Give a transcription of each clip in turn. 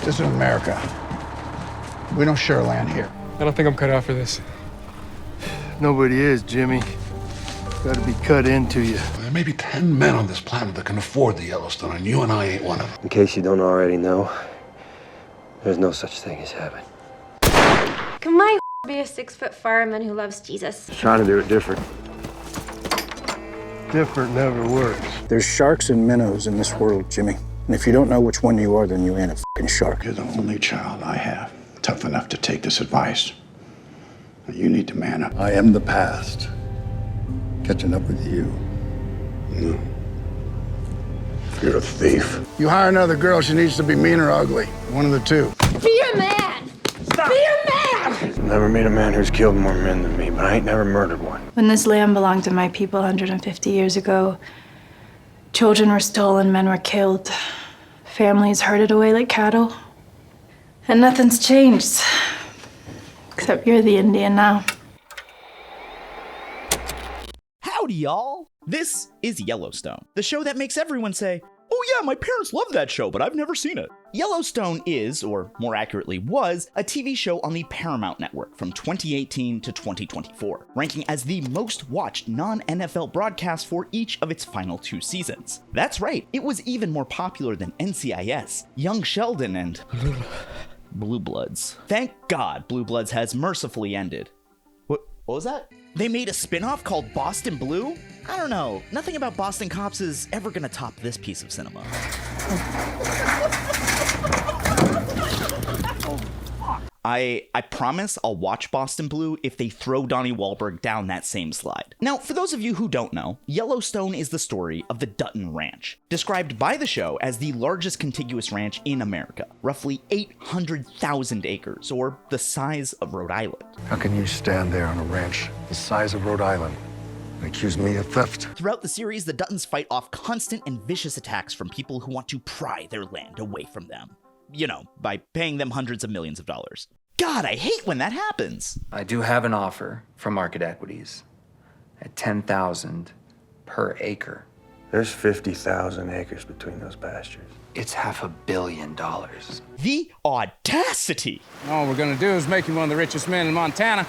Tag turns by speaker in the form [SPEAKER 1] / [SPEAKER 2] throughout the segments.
[SPEAKER 1] This is America. We don't share land here.
[SPEAKER 2] I don't think I'm cut out for this.
[SPEAKER 3] Nobody is, Jimmy. Gotta be cut into you.
[SPEAKER 4] There may be 10 men on this planet that can afford the Yellowstone, and you and I ain't one of them.
[SPEAKER 5] In case you don't already know, there's no such thing as heaven.
[SPEAKER 6] Can my be a 6-foot fireman who loves Jesus?
[SPEAKER 5] Trying to do it different.
[SPEAKER 3] Different never works.
[SPEAKER 1] There's sharks and minnows in this world, Jimmy. And if you don't know which one you are, then you ain't a fucking shark. You're the only child I have tough enough to take this advice. You need to man up.
[SPEAKER 7] I am the past. Catching up with you.
[SPEAKER 4] No. You're a thief.
[SPEAKER 1] You hire another girl, she needs to be mean or ugly. One of the two.
[SPEAKER 6] Be a man! Stop! Be a man!
[SPEAKER 5] Never met a man who's killed more men than me, but I ain't never murdered one.
[SPEAKER 8] When this land belonged to my people 150 years ago, children were stolen, men were killed, families herded away like cattle. And nothing's changed. Except you're the Indian now.
[SPEAKER 9] Howdy, y'all! This is Yellowstone, the show that makes everyone say, "Oh yeah, my parents love that show, but I've never seen it." Yellowstone is, or more accurately was, a TV show on the Paramount Network from 2018 to 2024, ranking as the most watched non-NFL broadcast for each of its final 2 seasons. That's right, it was even more popular than NCIS, Young Sheldon, and Blue Bloods. Thank God Blue Bloods has mercifully ended. What was that? They made a spin-off called Boston Blue? I don't know. Nothing about Boston Cops is ever gonna top this piece of cinema. I promise I'll watch Boston Blue if they throw Donnie Wahlberg down that same slide. Now, for those of you who don't know, Yellowstone is the story of the Dutton Ranch, described by the show as the largest contiguous ranch in America, roughly 800,000 acres, or the size of Rhode Island.
[SPEAKER 7] How can you stand there on a ranch the size of Rhode Island and accuse me of theft?
[SPEAKER 9] Throughout the series, the Duttons fight off constant and vicious attacks from people who want to pry their land away from them. You know, by paying them hundreds of millions of dollars. God, I hate when that happens.
[SPEAKER 10] I do have an offer from Market Equities at $10,000 per acre.
[SPEAKER 5] There's 50,000 acres between those pastures.
[SPEAKER 10] It's $500 million.
[SPEAKER 9] The audacity!
[SPEAKER 2] All we're gonna do is make you one of the richest men in Montana.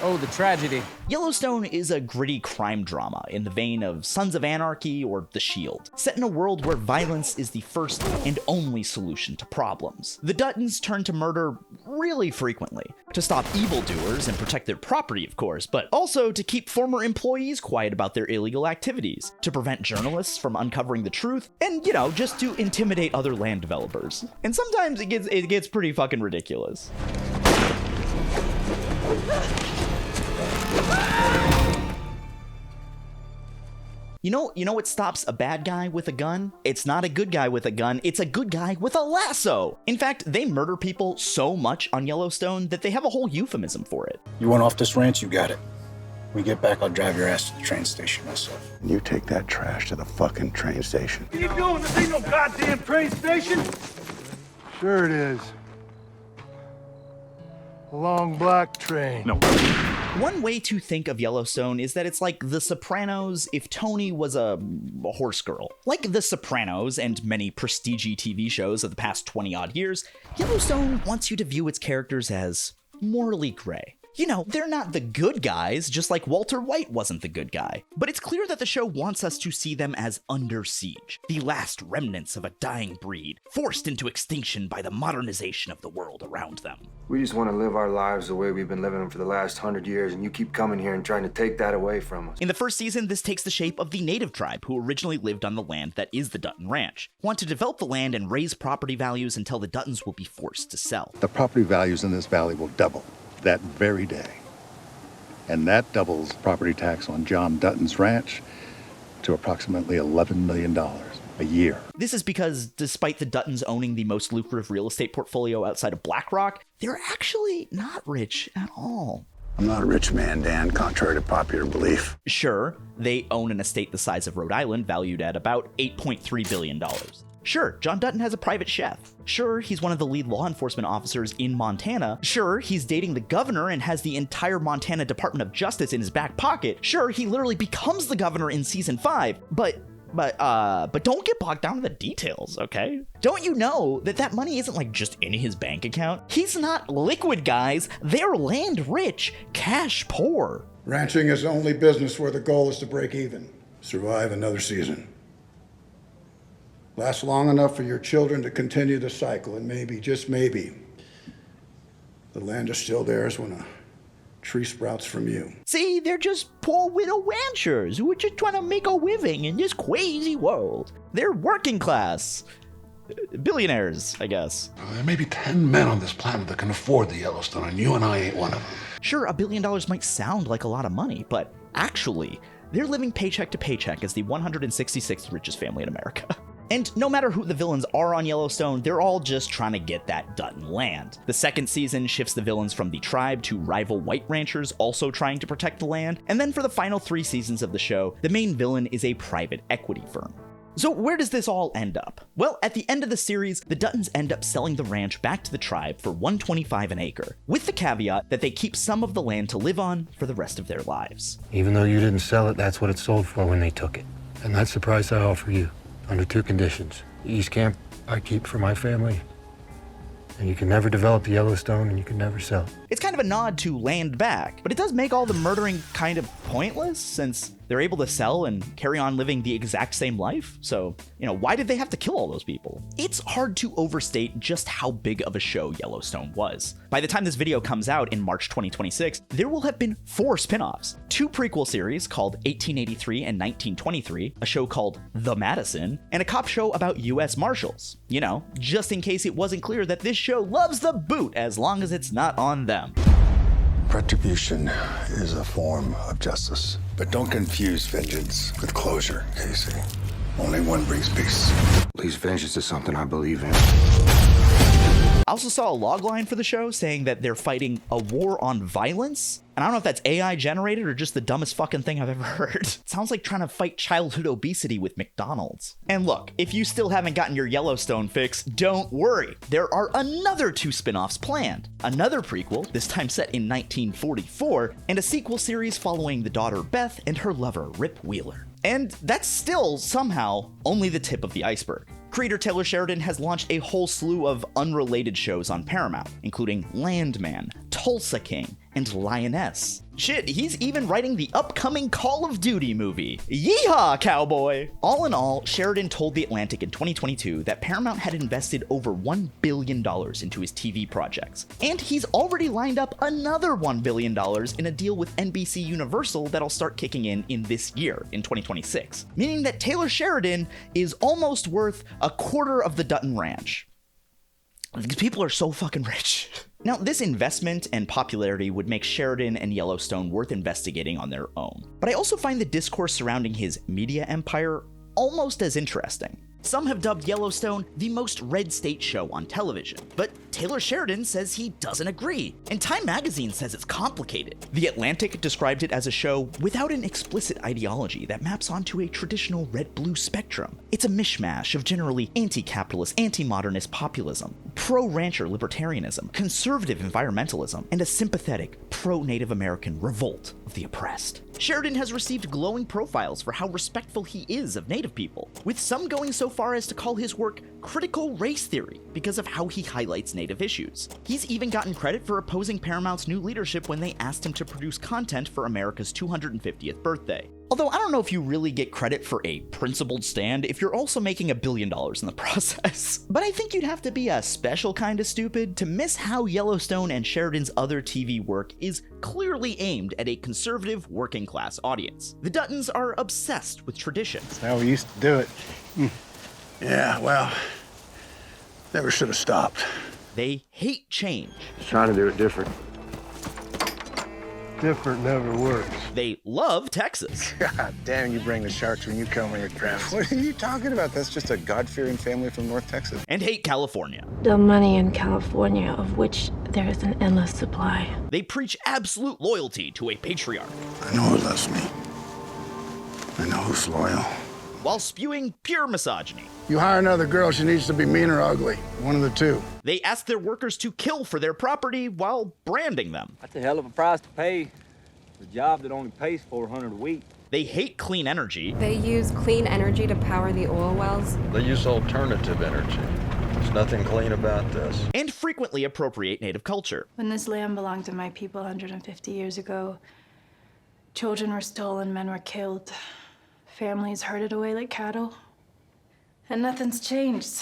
[SPEAKER 2] Oh, the tragedy.
[SPEAKER 9] Yellowstone is a gritty crime drama in the vein of Sons of Anarchy or The Shield, set in a world where violence is the first and only solution to problems. The Duttons turn to murder really frequently, to stop evildoers and protect their property, of course, but also to keep former employees quiet about their illegal activities, to prevent journalists from uncovering the truth, and, you know, just to intimidate other land developers. And sometimes it gets pretty fucking ridiculous. You know what stops a bad guy with a gun? It's not a good guy with a gun, it's a good guy with a lasso! In fact, they murder people so much on Yellowstone that they have a whole euphemism for it.
[SPEAKER 1] You want off this ranch, you got it. When we get back, I'll drive your ass to the train station myself.
[SPEAKER 4] You take that trash to the fucking train station.
[SPEAKER 3] What are you doing? This ain't no goddamn train station. Sure it is. A long black train. No.
[SPEAKER 9] One way to think of Yellowstone is that it's like The Sopranos if Tony was a horse girl. Like The Sopranos and many prestige TV shows of the past 20-odd years, Yellowstone wants you to view its characters as morally gray. You know, they're not the good guys, just like Walter White wasn't the good guy. But it's clear that the show wants us to see them as under siege, the last remnants of a dying breed, forced into extinction by the modernization of the world around them.
[SPEAKER 10] We just want to live our lives the way we've been living them for the last 100 years, and you keep coming here and trying to take that away from us.
[SPEAKER 9] In the first season, this takes the shape of the native tribe who originally lived on the land that is the Dutton Ranch, want to develop the land and raise property values until the Duttons will be forced to sell.
[SPEAKER 7] The property values in this valley will double that very day. And that doubles property tax on John Dutton's ranch to approximately $11 million a year.
[SPEAKER 9] This is because, despite the Duttons owning the most lucrative real estate portfolio outside of BlackRock, they're actually not rich at all.
[SPEAKER 4] I'm not a rich man, Dan, contrary to popular belief.
[SPEAKER 9] Sure, they own an estate the size of Rhode Island, valued at about $8.3 billion. Sure, John Dutton has a private chef. Sure, he's one of the lead law enforcement officers in Montana. Sure, he's dating the governor and has the entire Montana Department of Justice in his back pocket. Sure, he literally becomes the governor in season 5, but But don't get bogged down in the details, okay? Don't you know that that money isn't like just in his bank account? He's not liquid, guys. They're land rich, cash poor.
[SPEAKER 1] Ranching is the only business where the goal is to break even, survive another season. Last long enough for your children to continue the cycle, and maybe, just maybe, the land is still theirs when a tree sprouts from you.
[SPEAKER 9] See, they're just poor widow ranchers who are just trying to make a living in this crazy world. They're working class. Billionaires, I guess.
[SPEAKER 4] There may be 10 men on this planet that can afford the Yellowstone, and you and I ain't one of them.
[SPEAKER 9] Sure, $1 billion might sound like a lot of money, but actually, they're living paycheck to paycheck as the 166th richest family in America. And no matter who the villains are on Yellowstone, they're all just trying to get that Dutton land. The second season shifts the villains from the tribe to rival white ranchers also trying to protect the land. And then for the final 3 seasons of the show, the main villain is a private equity firm. So where does this all end up? Well, at the end of the series, the Duttons end up selling the ranch back to the tribe for $125 an acre, with the caveat that they keep some of the land to live on for the rest of their lives.
[SPEAKER 11] Even though you didn't sell it, that's what it sold for when they took it. And that's the price I offer you, under 2 conditions. The East Camp I keep for my family, and you can never develop the Yellowstone, and you can never sell it.
[SPEAKER 9] It's kind of a nod to land back, but it does make all the murdering kind of pointless since they're able to sell and carry on living the exact same life. So, why did they have to kill all those people? It's hard to overstate just how big of a show Yellowstone was. By the time this video comes out in March 2026, there will have been 4 spin-offs, 2 prequel series called 1883 and 1923, a show called The Madison, and a cop show about US Marshals. Just in case it wasn't clear that this show loves the boot as long as it's not on them.
[SPEAKER 12] Retribution is a form of justice. But don't confuse vengeance with closure, Casey. Only one brings peace.
[SPEAKER 5] At least vengeance is something I believe in.
[SPEAKER 9] I also saw a logline for the show saying that they're fighting a war on violence. And I don't know if that's AI generated or just the dumbest fucking thing I've ever heard. It sounds like trying to fight childhood obesity with McDonald's. And look, if you still haven't gotten your Yellowstone fix, don't worry. There are another 2 spin-offs planned. Another prequel, this time set in 1944, and a sequel series following the daughter Beth and her lover Rip Wheeler. And that's still, somehow, only the tip of the iceberg. Creator Taylor Sheridan has launched a whole slew of unrelated shows on Paramount, including Landman, Tulsa King, and Lioness. Shit, he's even writing the upcoming Call of Duty movie. Yeehaw, cowboy! All in all, Sheridan told The Atlantic in 2022 that Paramount had invested over $1 billion into his TV projects. And he's already lined up another $1 billion in a deal with NBC Universal that'll start kicking in this year, in 2026. Meaning that Taylor Sheridan is almost worth a quarter of the Dutton Ranch. These people are so fucking rich. Now, this investment and popularity would make Sheridan and Yellowstone worth investigating on their own. But I also find the discourse surrounding his media empire almost as interesting. Some have dubbed Yellowstone the most red state show on television, but Taylor Sheridan says he doesn't agree, and Time magazine says it's complicated. The Atlantic described it as a show without an explicit ideology that maps onto a traditional red-blue spectrum. It's a mishmash of generally anti-capitalist, anti-modernist populism, pro-rancher libertarianism, conservative environmentalism, and a sympathetic, pro-Native American revolt of the oppressed. Sheridan has received glowing profiles for how respectful he is of Native people, with some going so far as to call his work critical race theory because of how he highlights Native issues. He's even gotten credit for opposing Paramount's new leadership when they asked him to produce content for America's 250th birthday. Although I don't know if you really get credit for a principled stand if you're also making $1 billion in the process. But I think you'd have to be a special kind of stupid to miss how Yellowstone and Sheridan's other TV work is clearly aimed at a conservative working class audience. The Duttons are obsessed with tradition.
[SPEAKER 3] That's how we used to do it.
[SPEAKER 1] Yeah, well, never should have stopped.
[SPEAKER 9] They hate change.
[SPEAKER 5] Trying to do it different.
[SPEAKER 3] Different never works.
[SPEAKER 9] They love Texas.
[SPEAKER 13] God damn, you bring the sharks when you come on your travels. What are you talking about? That's just a God-fearing family from North Texas.
[SPEAKER 9] And hate California.
[SPEAKER 6] The money in California, of which there is an endless supply.
[SPEAKER 9] They preach absolute loyalty to a patriarch.
[SPEAKER 1] I know who loves me. I know who's loyal.
[SPEAKER 9] While spewing pure misogyny.
[SPEAKER 1] You hire another girl, she needs to be mean or ugly. One of the two.
[SPEAKER 9] They ask their workers to kill for their property while branding them.
[SPEAKER 14] That's a hell of a price to pay for a job that only pays $400 a week.
[SPEAKER 9] They hate clean energy.
[SPEAKER 14] They use clean energy to power the oil wells.
[SPEAKER 15] They use alternative energy. There's nothing clean about this.
[SPEAKER 9] And frequently appropriate native culture.
[SPEAKER 8] When this land belonged to my people 150 years ago, children were stolen, men were killed, families herded away like cattle. And nothing's changed.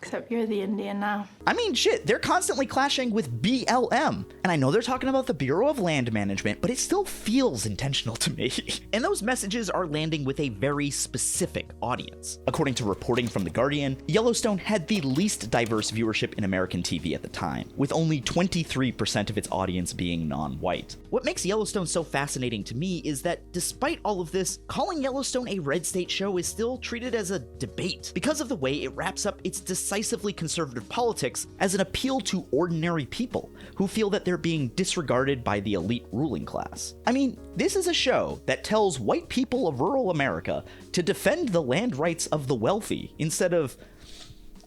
[SPEAKER 8] Except you're the Indian now.
[SPEAKER 9] I mean, shit, they're constantly clashing with BLM. And I know they're talking about the Bureau of Land Management, but it still feels intentional to me. And those messages are landing with a very specific audience. According to reporting from The Guardian, Yellowstone had the least diverse viewership in American TV at the time, with only 23% of its audience being non-white. What makes Yellowstone so fascinating to me is that despite all of this, calling Yellowstone a red state show is still treated as a debate because of the way it wraps up its decisively conservative politics as an appeal to ordinary people who feel that they're being disregarded by the elite ruling class. I mean, this is a show that tells white people of rural America to defend the land rights of the wealthy instead of,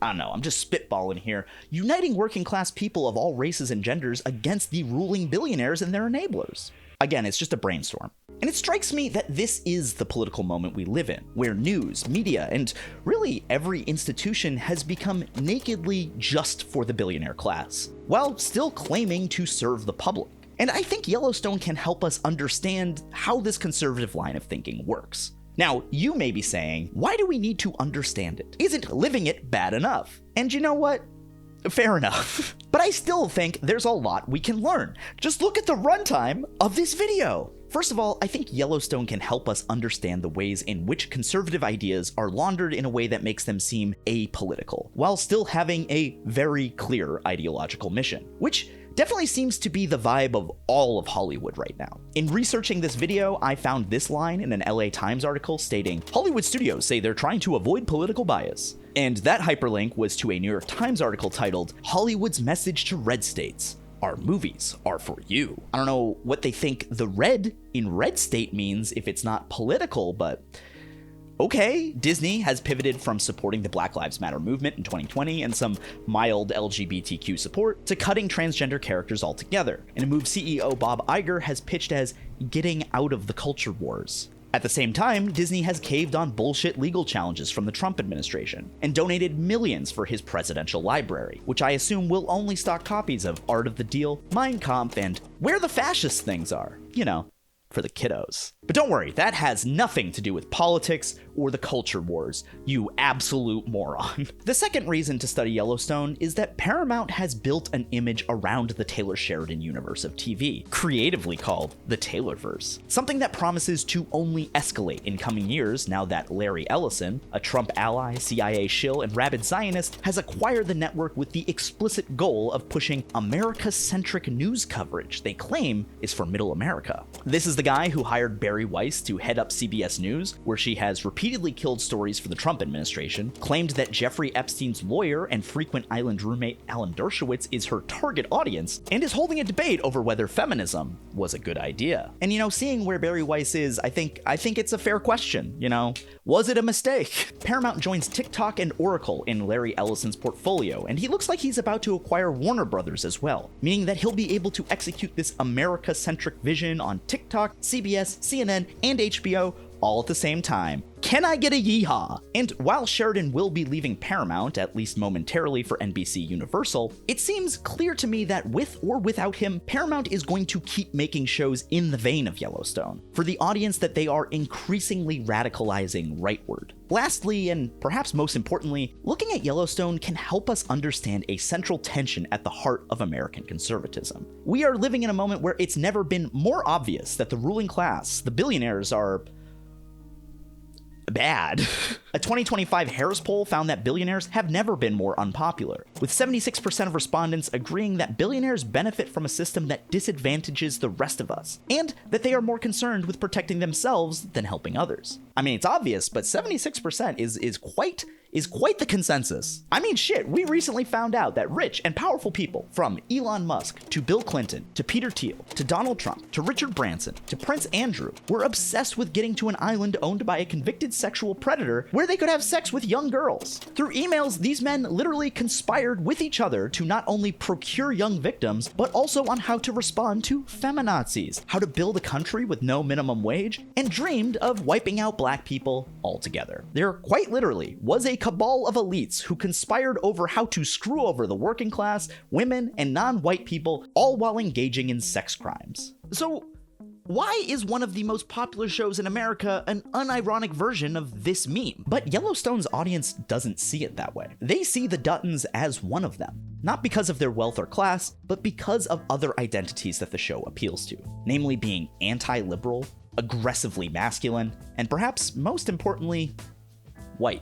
[SPEAKER 9] I don't know, I'm just spitballing here, uniting working class people of all races and genders against the ruling billionaires and their enablers. Again, it's just a brainstorm. And it strikes me that this is the political moment we live in, where news, media, and really every institution has become nakedly just for the billionaire class, while still claiming to serve the public. And I think Yellowstone can help us understand how this conservative line of thinking works. Now, you may be saying, why do we need to understand it? Isn't living it bad enough? And you know what? Fair enough. But I still think there's a lot we can learn. Just look at the runtime of this video. First of all, I think Yellowstone can help us understand the ways in which conservative ideas are laundered in a way that makes them seem apolitical, while still having a very clear ideological mission, which definitely seems to be the vibe of all of Hollywood right now. In researching this video, I found this line in an LA Times article stating, Hollywood studios say they're trying to avoid political bias. And that hyperlink was to a New York Times article titled, Hollywood's Message to Red States. Our movies are for you. I don't know what they think the red in red state means if it's not political, but okay, Disney has pivoted from supporting the Black Lives Matter movement in 2020 and some mild LGBTQ support to cutting transgender characters altogether, in a move CEO Bob Iger has pitched as getting out of the culture wars. At the same time, Disney has caved on bullshit legal challenges from the Trump administration and donated millions for his presidential library, which I assume will only stock copies of Art of the Deal, Mein Kampf, and Where the Fascist Things Are, you know, for the kiddos. But don't worry, that has nothing to do with politics or the culture wars, you absolute moron. The second reason to study Yellowstone is that Paramount has built an image around the Taylor Sheridan universe of TV, creatively called the Taylorverse. Something that promises to only escalate in coming years now that Larry Ellison, a Trump ally, CIA shill, and rabid Zionist, has acquired the network with the explicit goal of pushing America-centric news coverage they claim is for middle America. This is the guy who hired Barry Weiss to head up CBS News, where she has repeatedly killed stories for the Trump administration, claimed that Jeffrey Epstein's lawyer and frequent island roommate Alan Dershowitz is her target audience, and is holding a debate over whether feminism was a good idea. And you know, seeing where Barry Weiss is, I think it's a fair question, you know? Was it a mistake? Paramount joins TikTok and Oracle in Larry Ellison's portfolio, and he looks like he's about to acquire Warner Brothers as well, meaning that he'll be able to execute this America-centric vision on TikTok, CBS, CNN, and HBO all at the same time. Can I get a yeehaw? And while Sheridan will be leaving Paramount, at least momentarily, for NBC Universal, it seems clear to me that with or without him, Paramount is going to keep making shows in the vein of Yellowstone, for the audience that they are increasingly radicalizing rightward. Lastly, and perhaps most importantly, looking at Yellowstone can help us understand a central tension at the heart of American conservatism. We are living in a moment where it's never been more obvious that the ruling class, the billionaires, are bad. A 2025 Harris poll found that billionaires have never been more unpopular, with 76% of respondents agreeing that billionaires benefit from a system that disadvantages the rest of us, and that they are more concerned with protecting themselves than helping others. I mean, it's obvious, but 76% is quite is quite the consensus. I mean shit, we recently found out that rich and powerful people, from Elon Musk to Bill Clinton to Peter Thiel to Donald Trump to Richard Branson to Prince Andrew, were obsessed with getting to an island owned by a convicted sexual predator where they could have sex with young girls. Through emails, these men literally conspired with each other to not only procure young victims, but also on how to respond to feminazis, how to build a country with no minimum wage, and dreamed of wiping out black people altogether. There quite literally was a cabal of elites who conspired over how to screw over the working class, women, and non-white people, all while engaging in sex crimes. So why is one of the most popular shows in America an unironic version of this meme? But Yellowstone's audience doesn't see it that way. They see the Duttons as one of them, not because of their wealth or class, but because of other identities that the show appeals to, namely being anti-liberal, aggressively masculine, and perhaps most importantly, white.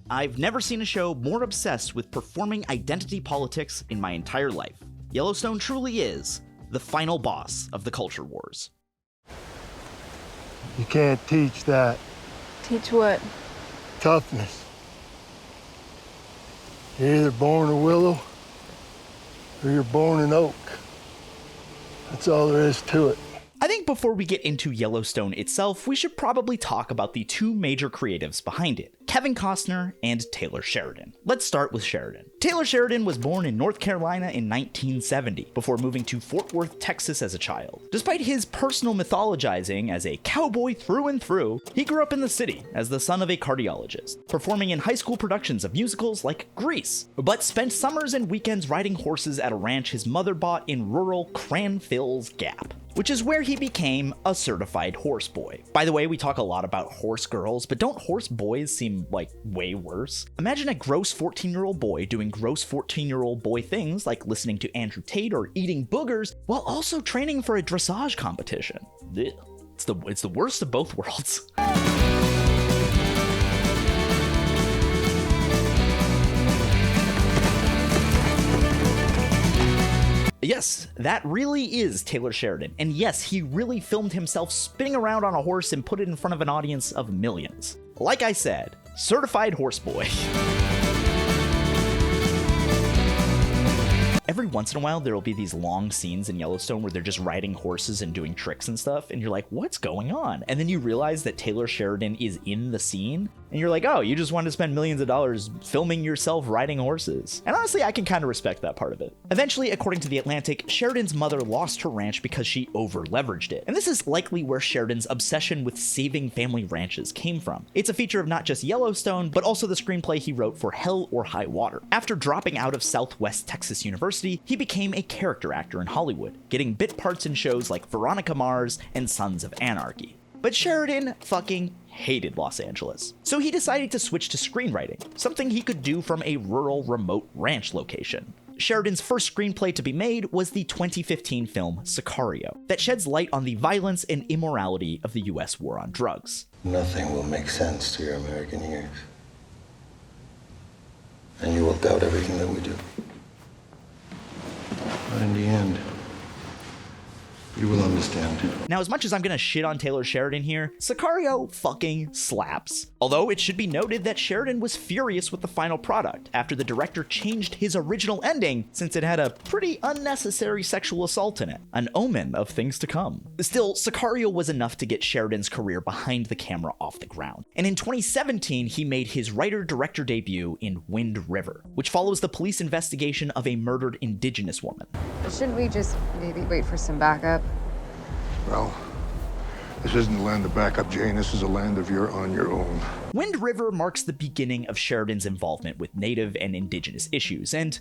[SPEAKER 9] I've never seen a show more obsessed with performing identity politics in my entire life. Yellowstone truly is the final boss of the culture wars.
[SPEAKER 3] You can't teach that.
[SPEAKER 8] Teach what?
[SPEAKER 3] Toughness. You're either born a willow or you're born an oak. That's all there is to it.
[SPEAKER 9] I think before we get into Yellowstone itself, we should probably talk about the two major creatives behind it, Kevin Costner and Taylor Sheridan. Let's start with Sheridan. Taylor Sheridan was born in North Carolina in 1970, before moving to Fort Worth, Texas as a child. Despite his personal mythologizing as a cowboy through and through, he grew up in the city as the son of a cardiologist, performing in high school productions of musicals like Grease, but spent summers and weekends riding horses at a ranch his mother bought in rural Cranfills Gap, which is where he became a certified horse boy. By the way, we talk a lot about horse girls, but don't horse boys seem like way worse? Imagine a gross 14-year-old boy doing gross 14-year-old boy things like listening to Andrew Tate or eating boogers while also training for a dressage competition. Ugh. It's the worst of both worlds. Yes, that really is Taylor Sheridan, and yes, he really filmed himself spinning around on a horse and put it in front of an audience of millions. Like I said, certified horse boy. Every once in a while, there will be these long scenes in Yellowstone where they're just riding horses and doing tricks and stuff, and you're like, what's going on? And then you realize that Taylor Sheridan is in the scene, and you're like, oh, you just wanted to spend millions of dollars filming yourself riding horses. And honestly, I can kind of respect that part of it. Eventually, according to The Atlantic, Sheridan's mother lost her ranch because she over-leveraged it. And this is likely where Sheridan's obsession with saving family ranches came from. It's a feature of not just Yellowstone, but also the screenplay he wrote for Hell or High Water. After dropping out of Southwest Texas University, he became a character actor in Hollywood, getting bit parts in shows like Veronica Mars and Sons of Anarchy. But Sheridan fucking hated Los Angeles, so he decided to switch to screenwriting, something he could do from a rural, remote ranch location. Sheridan's first screenplay to be made was the 2015 film Sicario, that sheds light on the violence and immorality of the US war on drugs.
[SPEAKER 12] Nothing will make sense to your American ears. And you will doubt everything that we do. But in the end, you will understand.
[SPEAKER 9] Now, as much as I'm gonna shit on Taylor Sheridan here, Sicario fucking slaps. Although it should be noted that Sheridan was furious with the final product after the director changed his original ending since it had a pretty unnecessary sexual assault in it, an omen of things to come. Still, Sicario was enough to get Sheridan's career behind the camera off the ground. And in 2017, he made his writer-director debut in Wind River, which follows the police investigation of a murdered Indigenous woman.
[SPEAKER 14] Shouldn't we just maybe wait for some backup?
[SPEAKER 12] Well, this isn't a land of backup, Jane. This is a land of you're on your own.
[SPEAKER 9] Wind River marks the beginning of Sheridan's involvement with Native and Indigenous issues, and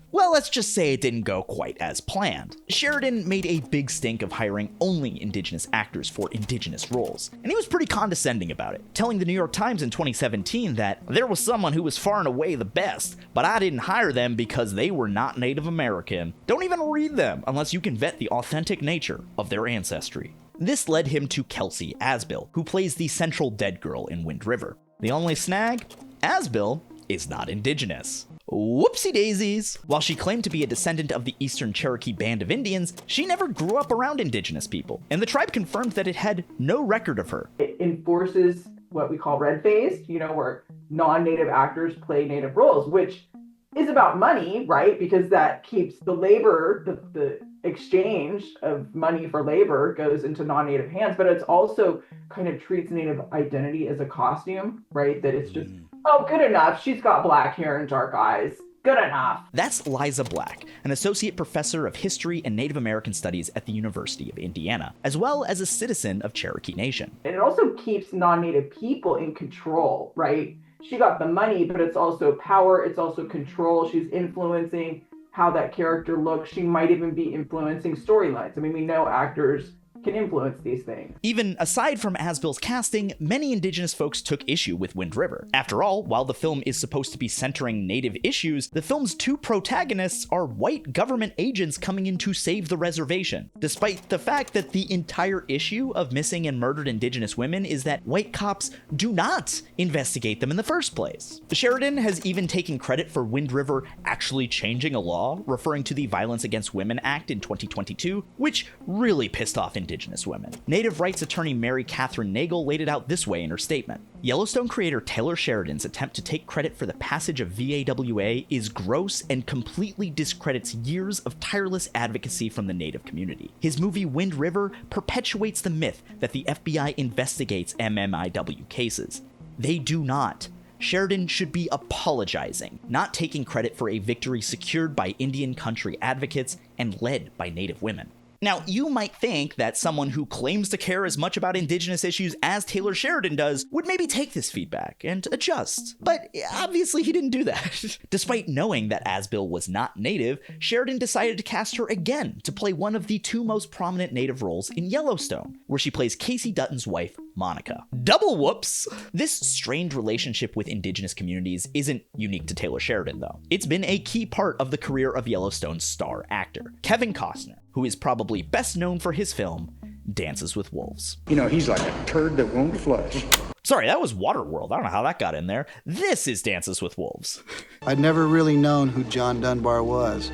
[SPEAKER 9] well, let's just say it didn't go quite as planned. Sheridan made a big stink of hiring only Indigenous actors for Indigenous roles, and he was pretty condescending about it, telling the New York Times in 2017 that there was someone who was far and away the best, but I didn't hire them because they were not Native American. Don't even read them unless you can vet the authentic nature of their ancestry. This led him to Kelsey Asbill, who plays the central dead girl in Wind River. The only snag? Asbill is not Indigenous. Whoopsie daisies! While she claimed to be a descendant of the Eastern Cherokee Band of Indians, she never grew up around Indigenous people, and the tribe confirmed that it had no record of her.
[SPEAKER 16] It enforces what we call red-faced, where non-native actors play native roles, which is about money, right? Because that keeps the labor, the exchange of money for labor goes into non-native hands, but it's also kind of treats native identity as a costume, right? That it's just, oh, good enough. She's got black hair and dark eyes. Good enough.
[SPEAKER 9] That's Liza Black, an associate professor of history and Native American studies at the University of Indiana, as well as a citizen of Cherokee Nation.
[SPEAKER 16] And it also keeps non-native people in control, right? She got the money, but it's also power, it's also control. She's influencing how that character looks. She might even be influencing storylines. I mean, we know actors can influence these things.
[SPEAKER 9] Even aside from Asbill's casting, many Indigenous folks took issue with Wind River. After all, while the film is supposed to be centering Native issues, the film's two protagonists are white government agents coming in to save the reservation, despite the fact that the entire issue of missing and murdered Indigenous women is that white cops do not investigate them in the first place. Sheridan has even taken credit for Wind River actually changing a law, referring to the Violence Against Women Act in 2022, which really pissed off Indigenous women. Native rights attorney Mary Catherine Nagel laid it out this way in her statement. Yellowstone creator Taylor Sheridan's attempt to take credit for the passage of VAWA is gross and completely discredits years of tireless advocacy from the Native community. His movie Wind River perpetuates the myth that the FBI investigates MMIW cases. They do not. Sheridan should be apologizing, not taking credit for a victory secured by Indian country advocates and led by Native women. Now, you might think that someone who claims to care as much about Indigenous issues as Taylor Sheridan does would maybe take this feedback and adjust, but obviously he didn't do that. Despite knowing that Asbill was not Native, Sheridan decided to cast her again to play one of the two most prominent Native roles in Yellowstone, where she plays Casey Dutton's wife, Monica. Double whoops! This strained relationship with Indigenous communities isn't unique to Taylor Sheridan, though. It's been a key part of the career of Yellowstone's star actor, Kevin Costner, who is probably best known for his film, Dances with Wolves.
[SPEAKER 1] You know, he's like a turd that won't flush.
[SPEAKER 9] Sorry, that was Waterworld. I don't know how that got in there. This is Dances with Wolves.
[SPEAKER 17] I'd never really known who John Dunbar was.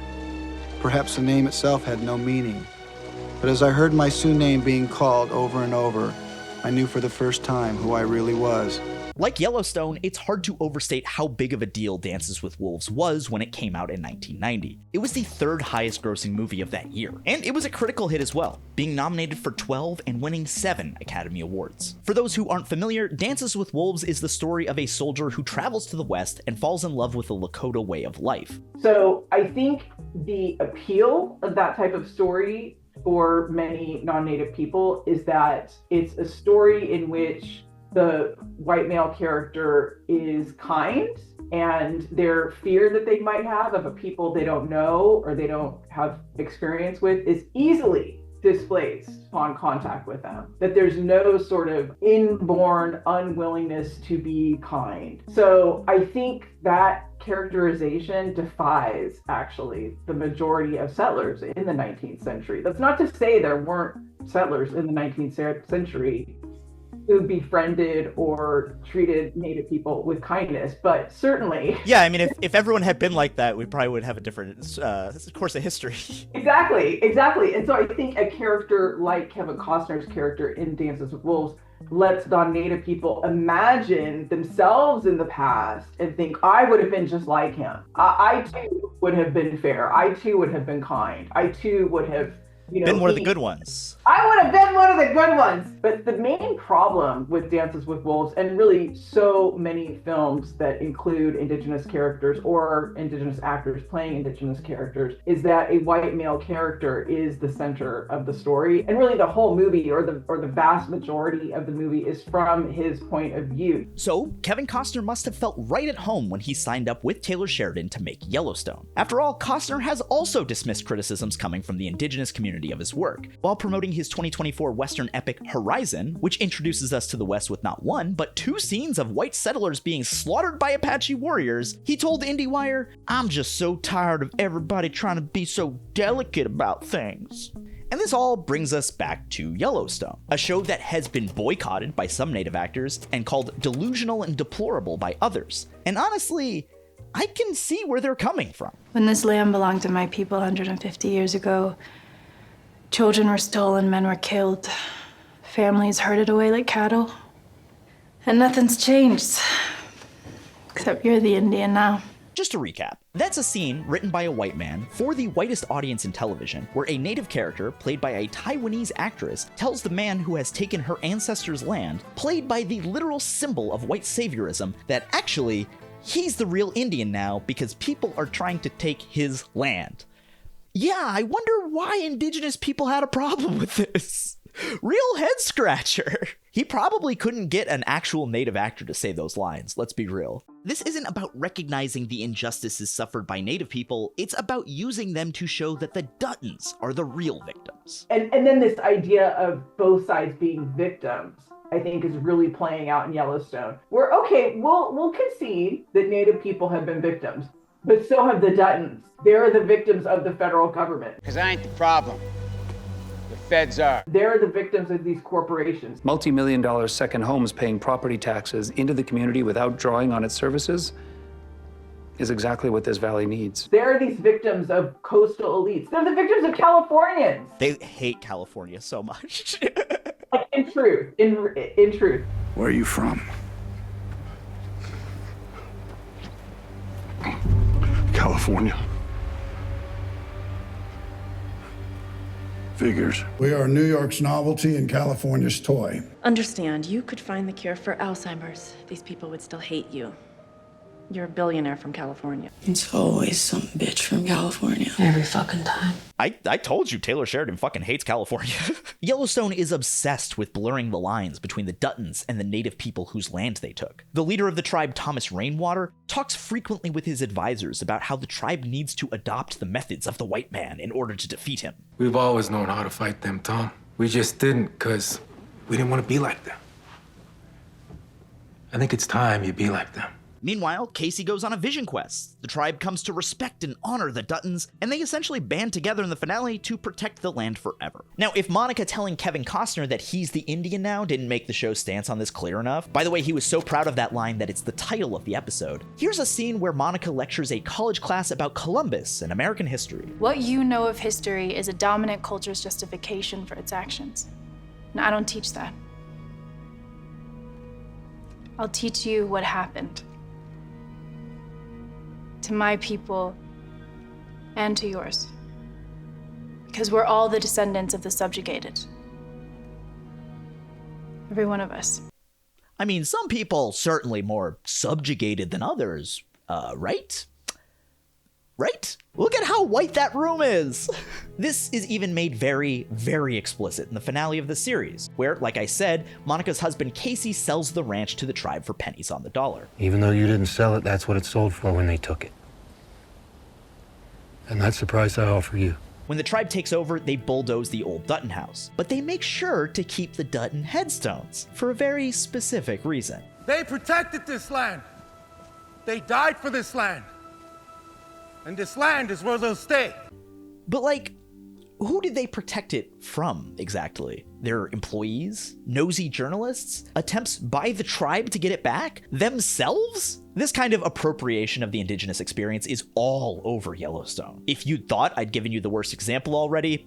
[SPEAKER 17] Perhaps the name itself had no meaning. But as I heard my Sioux name being called over and over, I knew for the first time who I really was.
[SPEAKER 9] Like Yellowstone, it's hard to overstate how big of a deal Dances with Wolves was when it came out in 1990. It was the third highest grossing movie of that year, and it was a critical hit as well, being nominated for 12 and winning 7 Academy Awards. For those who aren't familiar, Dances with Wolves is the story of a soldier who travels to the West and falls in love with the Lakota way of life.
[SPEAKER 16] So I think the appeal of that type of story for many non-native people is that it's a story in which the white male character is kind, and their fear that they might have of a people they don't know or they don't have experience with is easily displaced upon contact with them. That there's no sort of inborn unwillingness to be kind. So I think that characterization defies actually the majority of settlers in the 19th century. That's not to say there weren't settlers in the 19th century who befriended or treated Native people with kindness, but certainly...
[SPEAKER 9] Yeah, I mean, if everyone had been like that, we probably would have a different course of history.
[SPEAKER 16] Exactly. And so I think a character like Kevin Costner's character in Dances with Wolves lets non-Native people imagine themselves in the past and think, I would have been just like him. I too would have been fair. I too would have been kind. I too would have
[SPEAKER 9] been one of the good ones.
[SPEAKER 16] I would have been one of the good ones. But the main problem with Dances with Wolves, and really so many films that include Indigenous characters or Indigenous actors playing Indigenous characters, is that a white male character is the center of the story. And really the whole movie, or the vast majority of the movie, is from his point of view.
[SPEAKER 9] So Kevin Costner must have felt right at home when he signed up with Taylor Sheridan to make Yellowstone. After all, Costner has also dismissed criticisms coming from the Indigenous community of his work. While promoting his 2024 Western epic Horizon, which introduces us to the West with not one, but 2 scenes of white settlers being slaughtered by Apache warriors, he told IndieWire, "I'm just so tired of everybody trying to be so delicate about things." And this all brings us back to Yellowstone, a show that has been boycotted by some Native actors and called delusional and deplorable by others. And honestly, I can see where they're coming from.
[SPEAKER 8] When this land belonged to my people 150 years ago, children were stolen, men were killed, families herded away like cattle, and nothing's changed. Except you're the Indian now.
[SPEAKER 9] Just to recap, that's a scene written by a white man for the whitest audience in television, where a native character, played by a Taiwanese actress, tells the man who has taken her ancestors' land, played by the literal symbol of white saviorism, that actually, he's the real Indian now because people are trying to take his land. Yeah, I wonder why indigenous people had a problem with this. Real head scratcher. He probably couldn't get an actual native actor to say those lines, let's be real. This isn't about recognizing the injustices suffered by native people, it's about using them to show that the Duttons are the real victims.
[SPEAKER 16] And then this idea of both sides being victims, I think, is really playing out in Yellowstone. Where, okay, we'll concede that native people have been victims, but so have the Duttons. They're the victims of the federal government.
[SPEAKER 18] Because I ain't the problem. The feds are.
[SPEAKER 16] They're the victims of these corporations.
[SPEAKER 10] Multi-million-dollar second homes paying property taxes into the community without drawing on its services is exactly what this valley needs.
[SPEAKER 16] They're these victims of coastal elites. They're the victims of Californians.
[SPEAKER 9] They hate California so much.
[SPEAKER 16] Like, in truth.
[SPEAKER 1] Where are you from?
[SPEAKER 12] California.
[SPEAKER 1] Figures.
[SPEAKER 12] We are New York's novelty and California's toy.
[SPEAKER 19] Understand, you could find the cure for Alzheimer's. These people would still hate you. You're a billionaire from California.
[SPEAKER 20] It's always some bitch from California. Every fucking time.
[SPEAKER 9] I told you Taylor Sheridan fucking hates California. Yellowstone is obsessed with blurring the lines between the Duttons and the native people whose land they took. The leader of the tribe, Thomas Rainwater, talks frequently with his advisors about how the tribe needs to adopt the methods of the white man in order to defeat him.
[SPEAKER 21] We've always known how to fight them, Tom. We just didn't because we didn't want to be like them. I think it's time you be like them.
[SPEAKER 9] Meanwhile, Casey goes on a vision quest. The tribe comes to respect and honor the Duttons, and they essentially band together in the finale to protect the land forever. Now, if Monica telling Kevin Costner that he's the Indian now didn't make the show's stance on this clear enough, by the way, he was so proud of that line that it's the title of the episode, here's a scene where Monica lectures a college class about Columbus and American history.
[SPEAKER 8] What you know of history is a dominant culture's justification for its actions. Now, I don't teach that. I'll teach you what happened. To my people and to yours. Because we're all the descendants of the subjugated. Every one of us.
[SPEAKER 9] I mean, some people certainly more subjugated than others, right? Right? Look at how white that room is! This is even made very, very explicit in the finale of the series, where, like I said, Monica's husband Casey sells the ranch to the tribe for pennies on the dollar.
[SPEAKER 11] Even though you didn't sell it, that's what it sold for when they took it. And that's the price I offer you.
[SPEAKER 9] When the tribe takes over, they bulldoze the old Dutton house, but they make sure to keep the Dutton headstones for a very specific reason.
[SPEAKER 3] They protected this land. They died for this land. And this land is where they'll stay.
[SPEAKER 9] But like, who did they protect it from exactly? Their employees? Nosy journalists? Attempts by the tribe to get it back? Themselves? This kind of appropriation of the indigenous experience is all over Yellowstone. If you thought I'd given you the worst example already,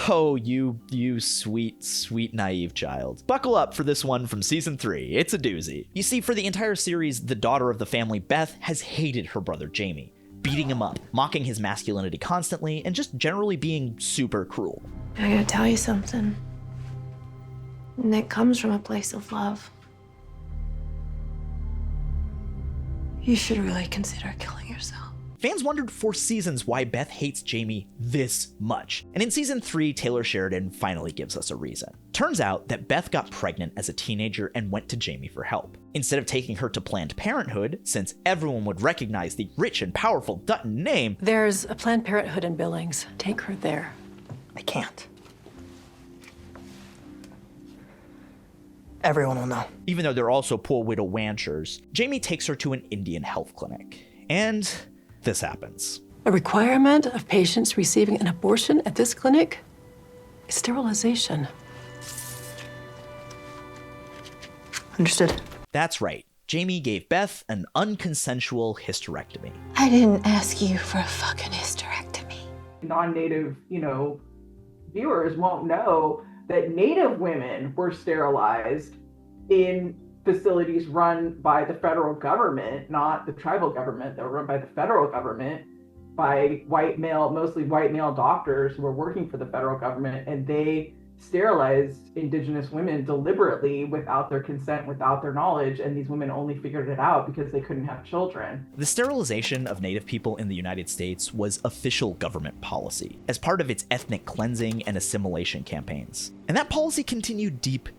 [SPEAKER 9] oh, you sweet, sweet, naive child. Buckle up for this one from season 3. It's a doozy. You see, for the entire series, the daughter of the family, Beth, has hated her brother Jamie, beating him up, mocking his masculinity constantly, and just generally being super cruel.
[SPEAKER 6] I gotta tell you something. And it comes from a place of love. You should really consider killing yourself.
[SPEAKER 9] Fans wondered for seasons why Beth hates Jamie this much. And in season 3, Taylor Sheridan finally gives us a reason. Turns out that Beth got pregnant as a teenager and went to Jamie for help. Instead of taking her to Planned Parenthood, since everyone would recognize the rich and powerful Dutton name,
[SPEAKER 22] there's a Planned Parenthood in Billings. Take her there.
[SPEAKER 23] I can't. Everyone will know.
[SPEAKER 9] Even though they're also poor widow ranchers, Jamie takes her to an Indian health clinic. And this happens.
[SPEAKER 22] A requirement of patients receiving an abortion at this clinic is sterilization.
[SPEAKER 23] Understood.
[SPEAKER 9] That's right. Jamie gave Beth an unconsensual hysterectomy.
[SPEAKER 6] I didn't ask you for a fucking hysterectomy.
[SPEAKER 16] Non-native, viewers won't know that Native women were sterilized in facilities run by the federal government, not the tribal government. They were run by the federal government, by mostly white male doctors who were working for the federal government, and they sterilized Indigenous women deliberately without their consent, without their knowledge, and these women only figured it out because they couldn't have children.
[SPEAKER 9] The sterilization of Native people in the United States was official government policy as part of its ethnic cleansing and assimilation campaigns. And that policy continued deep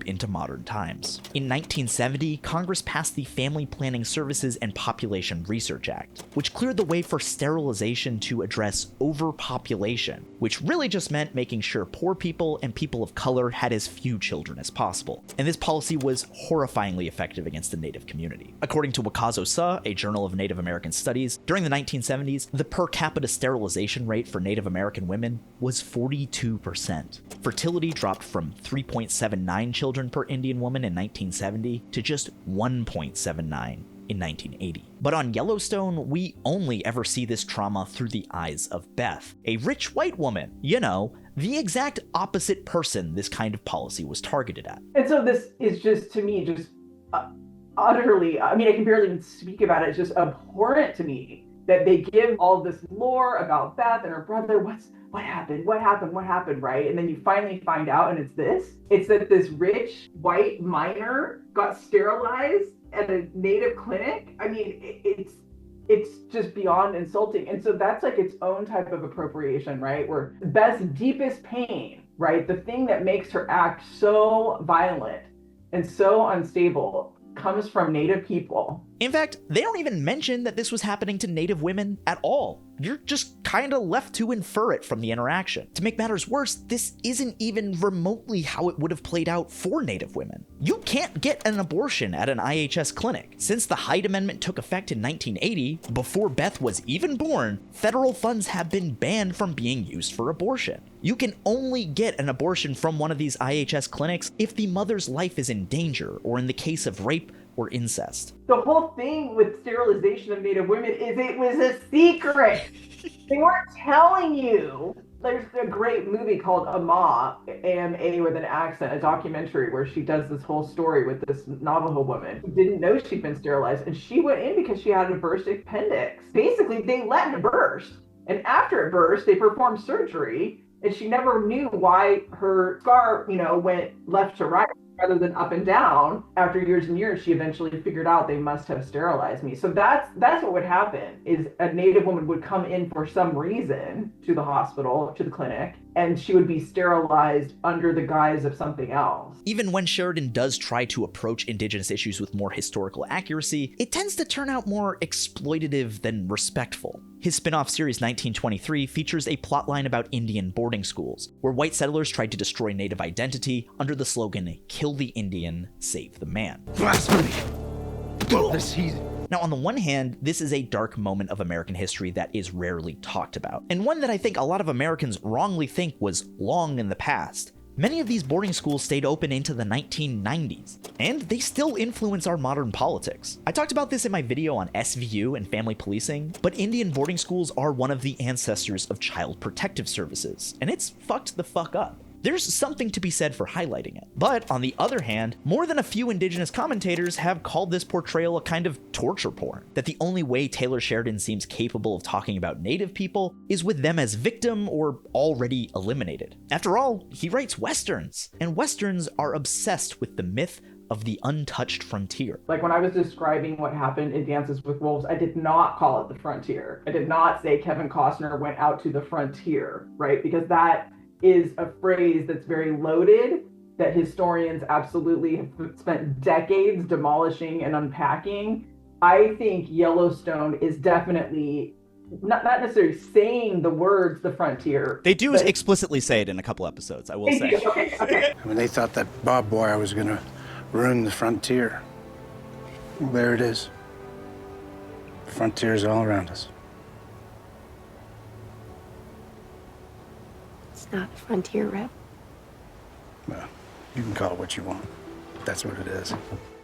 [SPEAKER 9] into modern times. In 1970, Congress passed the Family Planning Services and Population Research Act, which cleared the way for sterilization to address overpopulation, which really just meant making sure poor people and people of color had as few children as possible. And this policy was horrifyingly effective against the Native community. According to Wakazo Sa, a journal of Native American studies, during the 1970s, the per capita sterilization rate for Native American women was 42%. Fertility dropped from 3.79 children per Indian woman in 1970 to just 1.79 in 1980. But on Yellowstone, we only ever see this trauma through the eyes of Beth, a rich white woman, you know, the exact opposite person this kind of policy was targeted at.
[SPEAKER 16] And so this is just, to me, just utterly, I mean, I can barely even speak about it. It's just abhorrent to me that they give all this lore about Beth and her brother. What happened, right? And then you finally find out, and it's that this rich white miner got sterilized at a Native clinic. I mean, it's just beyond insulting. And so that's like its own type of appropriation, right? Where Beth's deepest pain, right? The thing that makes her act so violent and so unstable comes from Native people.
[SPEAKER 9] In fact, they don't even mention that this was happening to Native women at all. You're just kind of left to infer it from the interaction. To make matters worse, this isn't even remotely how it would have played out for Native women. You can't get an abortion at an IHS clinic. Since the Hyde Amendment took effect in 1980, before Beth was even born, federal funds have been banned from being used for abortion. You can only get an abortion from one of these IHS clinics if the mother's life is in danger, or in the case of rape or incest.
[SPEAKER 16] The whole thing with sterilization of Native women is it was a secret. They weren't telling you. There's a great movie called Ama, A-M-A with an accent, a documentary where she does this whole story with this Navajo woman who didn't know she'd been sterilized, and she went in because she had a burst appendix. Basically, they let her burst, and after it burst, they performed surgery, and she never knew why her scar, went left to right rather than up and down. After years and years, she eventually figured out they must have sterilized me. So that's what would happen, is a Native woman would come in for some reason to the hospital, to the clinic, and she would be sterilized under the guise of something else.
[SPEAKER 9] Even when Sheridan does try to approach Indigenous issues with more historical accuracy, it tends to turn out more exploitative than respectful. His spin-off series 1923 features a plotline about Indian boarding schools, where white settlers tried to destroy Native identity under the slogan, "Kill the Indian, save the man."
[SPEAKER 3] Blasphemy! This heathen.
[SPEAKER 9] Now, on the one hand, this is a dark moment of American history that is rarely talked about, and one that I think a lot of Americans wrongly think was long in the past. Many of these boarding schools stayed open into the 1990s, and they still influence our modern politics. I talked about this in my video on SVU and family policing, but Indian boarding schools are one of the ancestors of child protective services, and it's fucked the fuck up. There's something to be said for highlighting it. But on the other hand, more than a few Indigenous commentators have called this portrayal a kind of torture porn, that the only way Taylor Sheridan seems capable of talking about Native people is with them as victim or already eliminated. After all, he writes Westerns, and Westerns are obsessed with the myth of the untouched frontier.
[SPEAKER 16] Like when I was describing what happened in Dances with Wolves, I did not call it the frontier. I did not say Kevin Costner went out to the frontier, right? Because that is a phrase that's very loaded, that historians absolutely have spent decades demolishing and unpacking. I think Yellowstone is definitely not necessarily saying the words the frontier.
[SPEAKER 2] They do explicitly say it in a couple episodes, I will say.
[SPEAKER 16] Okay.
[SPEAKER 1] I mean, they thought that Bob Boy was going to ruin the frontier. Well, there it is. The frontier is all around us.
[SPEAKER 6] Not the frontier, Rip.
[SPEAKER 1] Well, you can call it what you want. That's what it is.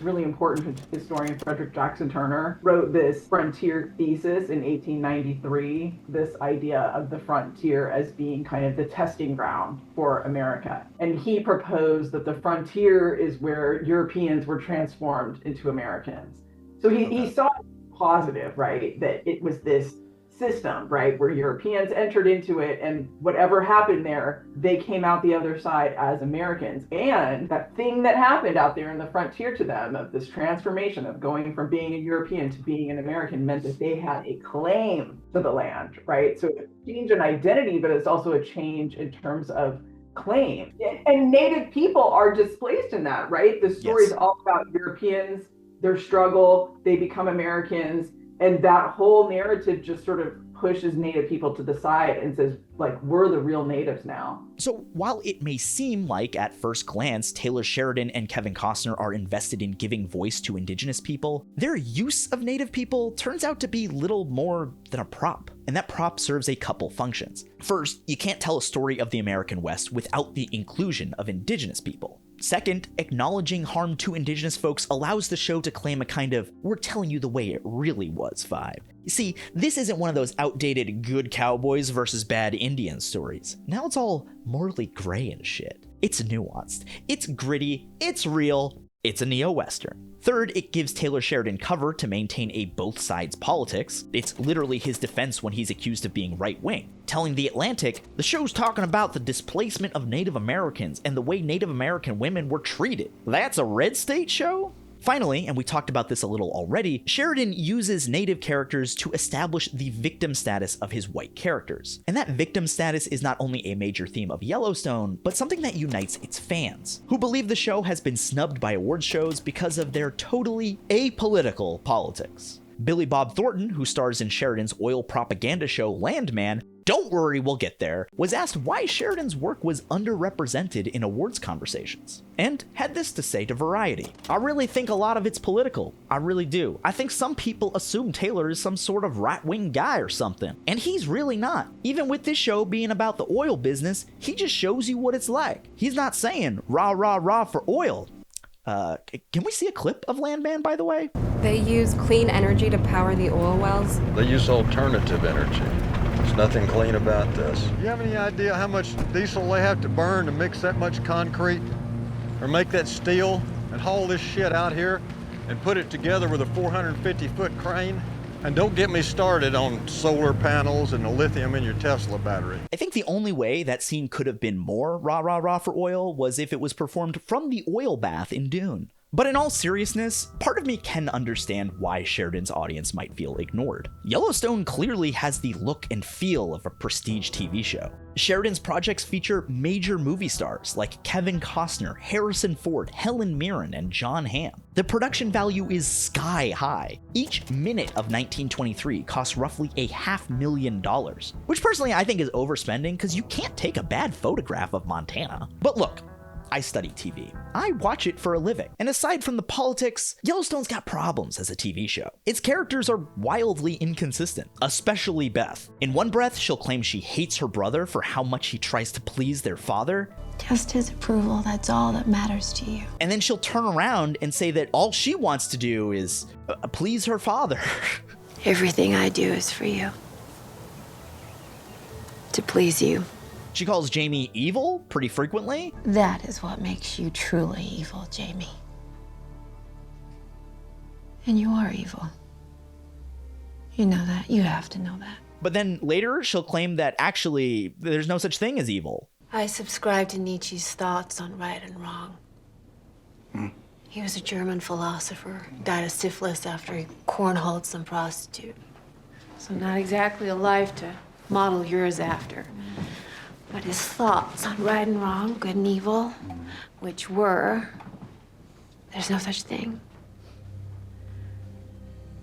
[SPEAKER 16] really important historian Frederick Jackson Turner wrote this frontier thesis in 1893, this idea of the frontier as being kind of the testing ground for America. And he proposed that the frontier is where Europeans were transformed into Americans. So he saw it positive, right? That it was this system, right, where Europeans entered into it, and whatever happened there, they came out the other side as Americans. And that thing that happened out there in the frontier to them, of this transformation of going from being a European to being an American, meant that they had a claim to the land, right? So it's a change in identity, but it's also a change in terms of claim. And Native people are displaced in that, right? The story is all about Europeans, their struggle, they become Americans. And that whole narrative just sort of pushes Native people to the side and says, like, we're the real natives now.
[SPEAKER 9] So while it may seem like at first glance Taylor Sheridan and Kevin Costner are invested in giving voice to Indigenous people, their use of Native people turns out to be little more than a prop. And that prop serves a couple functions. First, you can't tell a story of the American West without the inclusion of Indigenous people. Second, acknowledging harm to Indigenous folks allows the show to claim a kind of "we're telling you the way it really was" vibe. You see, this isn't one of those outdated good cowboys versus bad Indian stories. Now it's all morally gray and shit. It's nuanced, it's gritty, it's real, it's a neo-Western. Third, it gives Taylor Sheridan cover to maintain a both sides politics. It's literally his defense when he's accused of being right-wing. Telling The Atlantic, the show's talking about the displacement of Native Americans and the way Native American women were treated. That's a red state show? Finally, and we talked about this a little already, Sheridan uses Native characters to establish the victim status of his white characters. And that victim status is not only a major theme of Yellowstone, but something that unites its fans, who believe the show has been snubbed by awards shows because of their totally apolitical politics. Billy Bob Thornton, who stars in Sheridan's oil propaganda show Landman, don't worry, we'll get there, was asked why Sheridan's work was underrepresented in awards conversations, and had this to say to Variety: "I really think a lot of it's political. I really do. I think some people assume Taylor is some sort of right-wing guy or something, and he's really not. Even with this show being about the oil business, he just shows you what it's like. He's not saying rah rah rah for oil." Can we see a clip of Landman, by the way?
[SPEAKER 4] They use clean energy to power the oil wells.
[SPEAKER 15] They use alternative energy. There's nothing clean about this.
[SPEAKER 5] Do you have any idea how much diesel they have to burn to mix that much concrete? Or make that steel and haul this shit out here and put it together with a 450-foot crane? And don't get me started on solar panels and the lithium in your Tesla battery.
[SPEAKER 9] I think the only way that scene could have been more rah rah rah for oil was if it was performed from the oil bath in Dune. But in all seriousness, part of me can understand why Sheridan's audience might feel ignored. Yellowstone clearly has the look and feel of a prestige TV show. Sheridan's projects feature major movie stars like Kevin Costner, Harrison Ford, Helen Mirren, and John Hamm. The production value is sky high. Each minute of 1923 costs roughly $500,000, which personally I think is overspending because you can't take a bad photograph of Montana. But look, I study TV. I watch it for a living. And aside from the politics, Yellowstone's got problems as a TV show. Its characters are wildly inconsistent, especially Beth. In one breath, she'll claim she hates her brother for how much he tries to please their father.
[SPEAKER 7] Just his approval, that's all that matters to you.
[SPEAKER 9] And then she'll turn around and say that all she wants to do is please her father.
[SPEAKER 7] Everything I do is for you. To please you.
[SPEAKER 9] She calls Jamie evil pretty frequently.
[SPEAKER 7] That is what makes you truly evil, Jamie. And you are evil. You know that. You have to know that.
[SPEAKER 9] But then later, she'll claim that actually there's no such thing as evil.
[SPEAKER 7] I subscribe to Nietzsche's thoughts on right and wrong. He was a German philosopher, died of syphilis after he cornholed some prostitute. So not exactly a life to model yours after. But his thoughts on right and wrong, good and evil, which were, there's no such thing.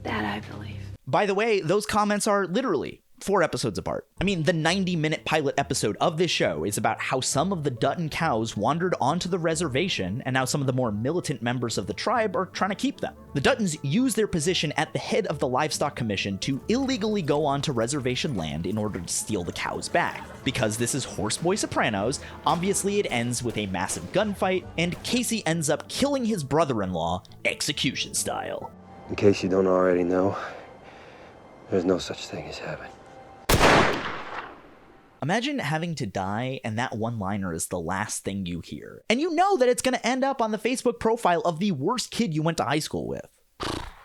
[SPEAKER 7] That I believe.
[SPEAKER 9] By the way, those comments are literally 4 episodes apart. I mean, the 90-minute pilot episode of this show is about how some of the Dutton cows wandered onto the reservation and how some of the more militant members of the tribe are trying to keep them. The Duttons use their position at the head of the Livestock Commission to illegally go onto reservation land in order to steal the cows back. Because this is Horseboy Sopranos, obviously it ends with a massive gunfight, and Casey ends up killing his brother-in-law, execution style.
[SPEAKER 11] In case you don't already know, there's no such thing as heaven.
[SPEAKER 9] Imagine having to die and that one-liner is the last thing you hear. And you know that it's going to end up on the Facebook profile of the worst kid you went to high school with.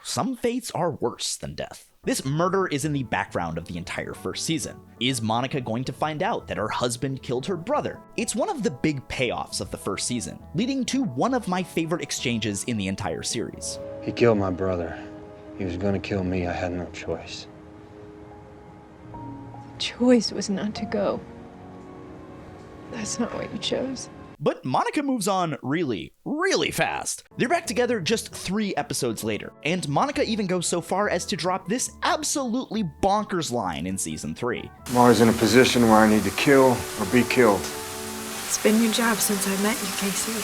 [SPEAKER 9] Some fates are worse than death. This murder is in the background of the entire first season. Is Monica going to find out that her husband killed her brother? It's one of the big payoffs of the first season, leading to one of my favorite exchanges in the entire series.
[SPEAKER 11] He killed my brother. He was gonna kill me. I had no choice.
[SPEAKER 13] Choice was not to go. That's not what you chose.
[SPEAKER 9] But Monica moves on really, really fast. They're back together just 3 episodes later, and Monica even goes so far as to drop this absolutely bonkers line in season 3.
[SPEAKER 12] I'm always in a position where I need to kill or be killed.
[SPEAKER 8] It's been your job since I met you, Casey.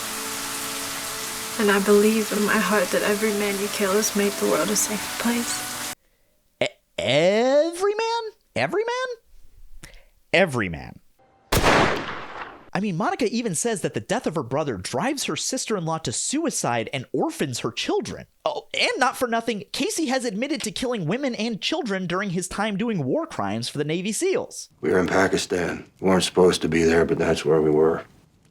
[SPEAKER 8] And I believe in my heart that every man you kill has made the world a safer place.
[SPEAKER 9] Every man? Every man? Every man. I mean, Monica even says that the death of her brother drives her sister-in-law to suicide and orphans her children. Oh, and not for nothing, Casey has admitted to killing women and children during his time doing war crimes for the Navy SEALs.
[SPEAKER 11] We were in Pakistan. We weren't supposed to be there, but that's where we were.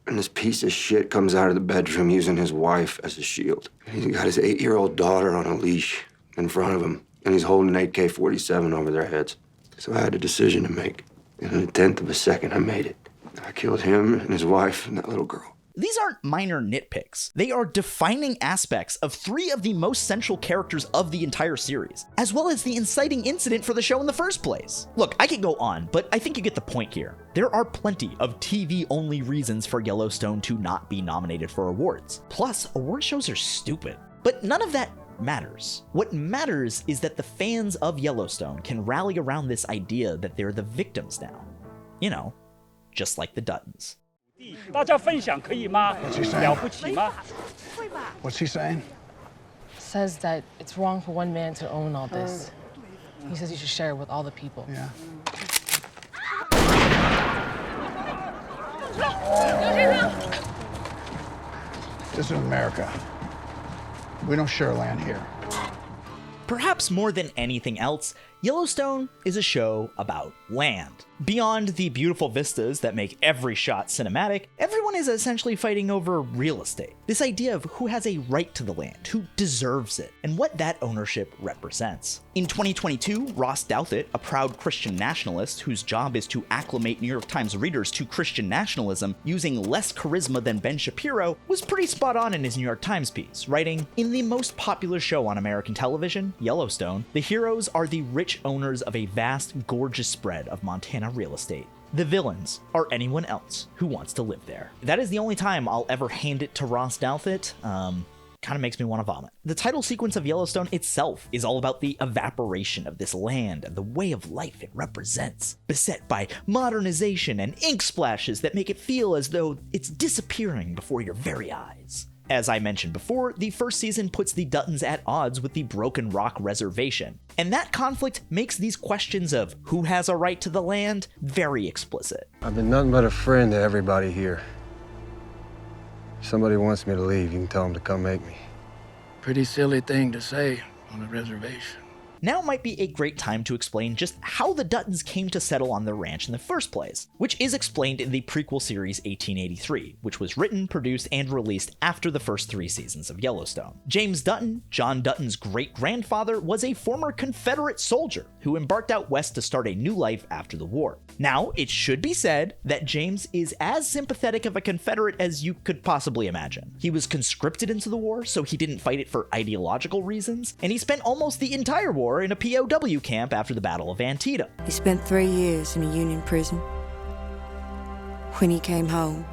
[SPEAKER 11] And this piece of shit comes out of the bedroom using his wife as a shield. He's got his 8-year-old daughter on a leash in front of him, and he's holding an AK-47 over their heads. So I had a decision to make. In a 1/10 of a second, I made it. I killed him and his wife and that little girl.
[SPEAKER 9] These aren't minor nitpicks. They are defining aspects of 3 of the most central characters of the entire series, as well as the inciting incident for the show in the first place. Look, I could go on, but I think you get the point here. There are plenty of TV-only reasons for Yellowstone to not be nominated for awards. Plus, award shows are stupid. But none of that matters. What matters is that the fans of Yellowstone can rally around this idea that they're the victims now. You know, just like the Duttons.
[SPEAKER 1] What's he saying?
[SPEAKER 14] Says that it's wrong for one man to own all this. He says you should share it with all the people.
[SPEAKER 1] Yeah. This is America. We don't share land here.
[SPEAKER 9] Perhaps more than anything else, Yellowstone is a show about land. Beyond the beautiful vistas that make every shot cinematic, everyone is essentially fighting over real estate. This idea of who has a right to the land, who deserves it, and what that ownership represents. In 2022, Ross Douthat, a proud Christian nationalist whose job is to acclimate New York Times readers to Christian nationalism using less charisma than Ben Shapiro, was pretty spot on in his New York Times piece, writing, "In the most popular show on American television, Yellowstone, the heroes are the rich owners of a vast, gorgeous spread of Montana real estate. The villains are anyone else who wants to live there." That is the only time I'll ever hand it to Ross Douthat. Kind of makes me want to vomit. The title sequence of Yellowstone itself is all about the evaporation of this land and the way of life it represents, beset by modernization and ink splashes that make it feel as though it's disappearing before your very eyes. As I mentioned before, the first season puts the Duttons at odds with the Broken Rock Reservation, and that conflict makes these questions of who has a right to the land very explicit.
[SPEAKER 11] I've been nothing but a friend to everybody here. If somebody wants me to leave, you can tell them to come make me.
[SPEAKER 3] Pretty silly thing to say on a reservation.
[SPEAKER 9] Now might be a great time to explain just how the Duttons came to settle on their ranch in the first place, which is explained in the prequel series 1883, which was written, produced, and released after the first 3 seasons of Yellowstone. James Dutton, John Dutton's great-grandfather, was a former Confederate soldier who embarked out west to start a new life after the war. Now, it should be said that James is as sympathetic of a Confederate as you could possibly imagine. He was conscripted into the war, so he didn't fight it for ideological reasons, and he spent almost the entire war in a POW camp after the Battle of Antietam.
[SPEAKER 17] He spent 3 years in a Union prison. When he came home,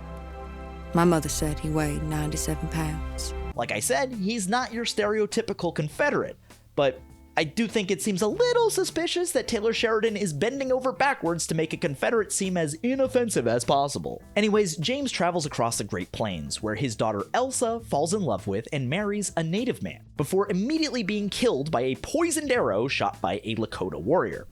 [SPEAKER 17] my mother said he weighed 97 pounds.
[SPEAKER 9] Like I said, he's not your stereotypical Confederate, but I do think it seems a little suspicious that Taylor Sheridan is bending over backwards to make a Confederate seem as inoffensive as possible. Anyways, James travels across the Great Plains, where his daughter Elsa falls in love with and marries a native man, before immediately being killed by a poisoned arrow shot by a Lakota warrior.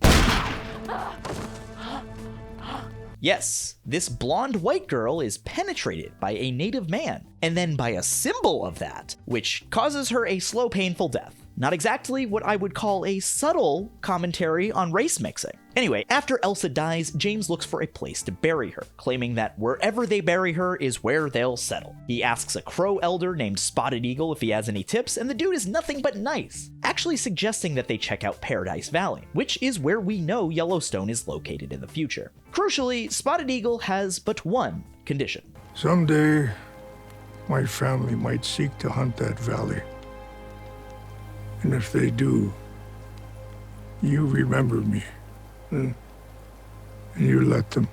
[SPEAKER 9] Yes, this blonde white girl is penetrated by a native man, and then by a symbol of that, which causes her a slow, painful death. Not exactly what I would call a subtle commentary on race mixing. Anyway, after Elsa dies, James looks for a place to bury her, claiming that wherever they bury her is where they'll settle. He asks a crow elder named Spotted Eagle if he has any tips, and the dude is nothing but nice, actually suggesting that they check out Paradise Valley, which is where we know Yellowstone is located in the future. Crucially, Spotted Eagle has but one condition.
[SPEAKER 3] Someday, my family might seek to hunt that valley. And if they do, you remember me. And you let them.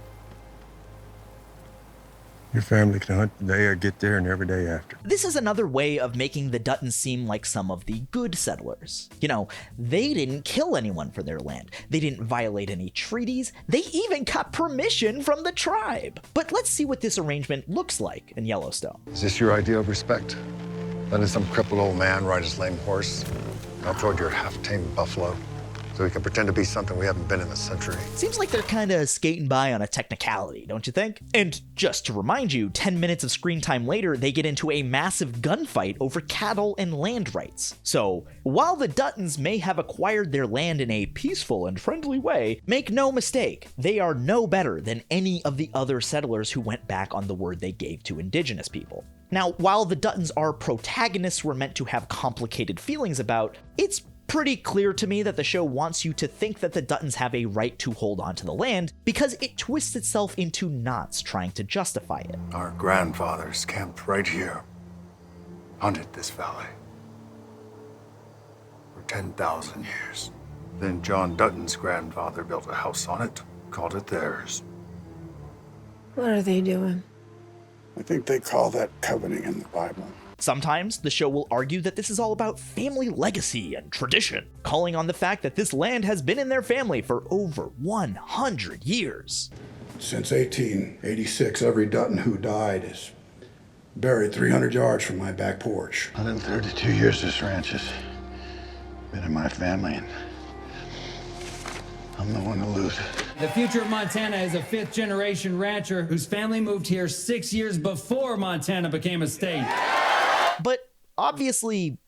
[SPEAKER 12] Your family can hunt today or get there and every day after.
[SPEAKER 9] This is another way of making the Duttons seem like some of the good settlers. You know, they didn't kill anyone for their land. They didn't violate any treaties. They even got permission from the tribe. But let's see what this arrangement looks like in Yellowstone.
[SPEAKER 12] Is this your idea of respect? Letting some crippled old man ride his lame horse out toward your half-tamed buffalo so we can pretend to be something we haven't been in a century?
[SPEAKER 9] Seems like they're kind of skating by on a technicality, don't you think? And just to remind you, 10 minutes of screen time later, they get into a massive gunfight over cattle and land rights. So, while the Duttons may have acquired their land in a peaceful and friendly way, make no mistake, they are no better than any of the other settlers who went back on the word they gave to indigenous people. Now, while the Duttons are protagonists we're meant to have complicated feelings about, it's pretty clear to me that the show wants you to think that the Duttons have a right to hold onto the land because it twists itself into knots trying to justify it.
[SPEAKER 12] Our grandfathers camped right here, hunted this valley for 10,000 years. Then John Dutton's grandfather built a house on it, called it theirs.
[SPEAKER 7] What are they doing?
[SPEAKER 1] I think they call that covenant in the Bible.
[SPEAKER 9] Sometimes the show will argue that this is all about family legacy and tradition, calling on the fact that this land has been in their family for over 100 years.
[SPEAKER 1] Since 1886, every Dutton who died is buried 300 yards from my back porch. 132 years this ranch has been in my family, and I'm the one to lose it.
[SPEAKER 10] The future of Montana is a fifth-generation rancher whose family moved here 6 years before Montana became a state.
[SPEAKER 9] But obviously,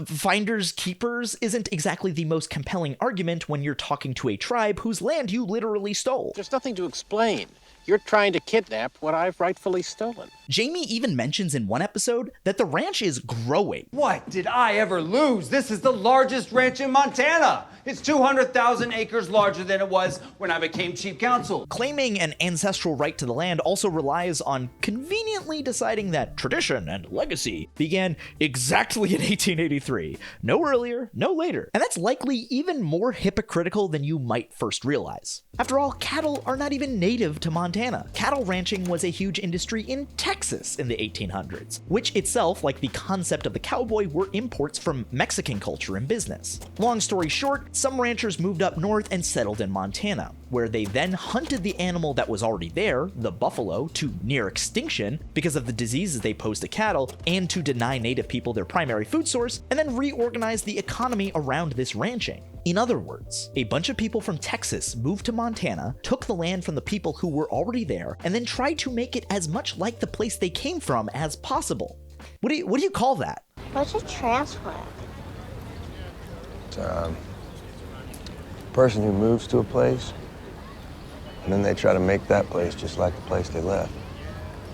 [SPEAKER 9] finders keepers isn't exactly the most compelling argument when you're talking to a tribe whose land you literally stole.
[SPEAKER 18] There's nothing to explain. You're trying to kidnap what I've rightfully stolen.
[SPEAKER 9] Jamie even mentions in one episode that the ranch is growing.
[SPEAKER 19] What did I ever lose? This is the largest ranch in Montana. It's 200,000 acres larger than it was when I became chief counsel.
[SPEAKER 9] Claiming an ancestral right to the land also relies on conveniently deciding that tradition and legacy began exactly in 1883. No earlier, no later. And that's likely even more hypocritical than you might first realize. After all, cattle are not even native to Montana. Cattle ranching was a huge industry in Texas in the 1800s, which itself, like the concept of the cowboy, were imports from Mexican culture and business. Long story short, some ranchers moved up north and settled in Montana, where they then hunted the animal that was already there, the buffalo, to near extinction because of the diseases they posed to cattle and to deny native people their primary food source, and then reorganized the economy around this ranching. In other words, a bunch of people from Texas moved to Montana, took the land from the people who were already there, and then tried to make it as much like the place they came from as possible. What do you call that?
[SPEAKER 6] What's a transplant?
[SPEAKER 11] It's a person who moves to a place, and then they try to make that place just like the place they left.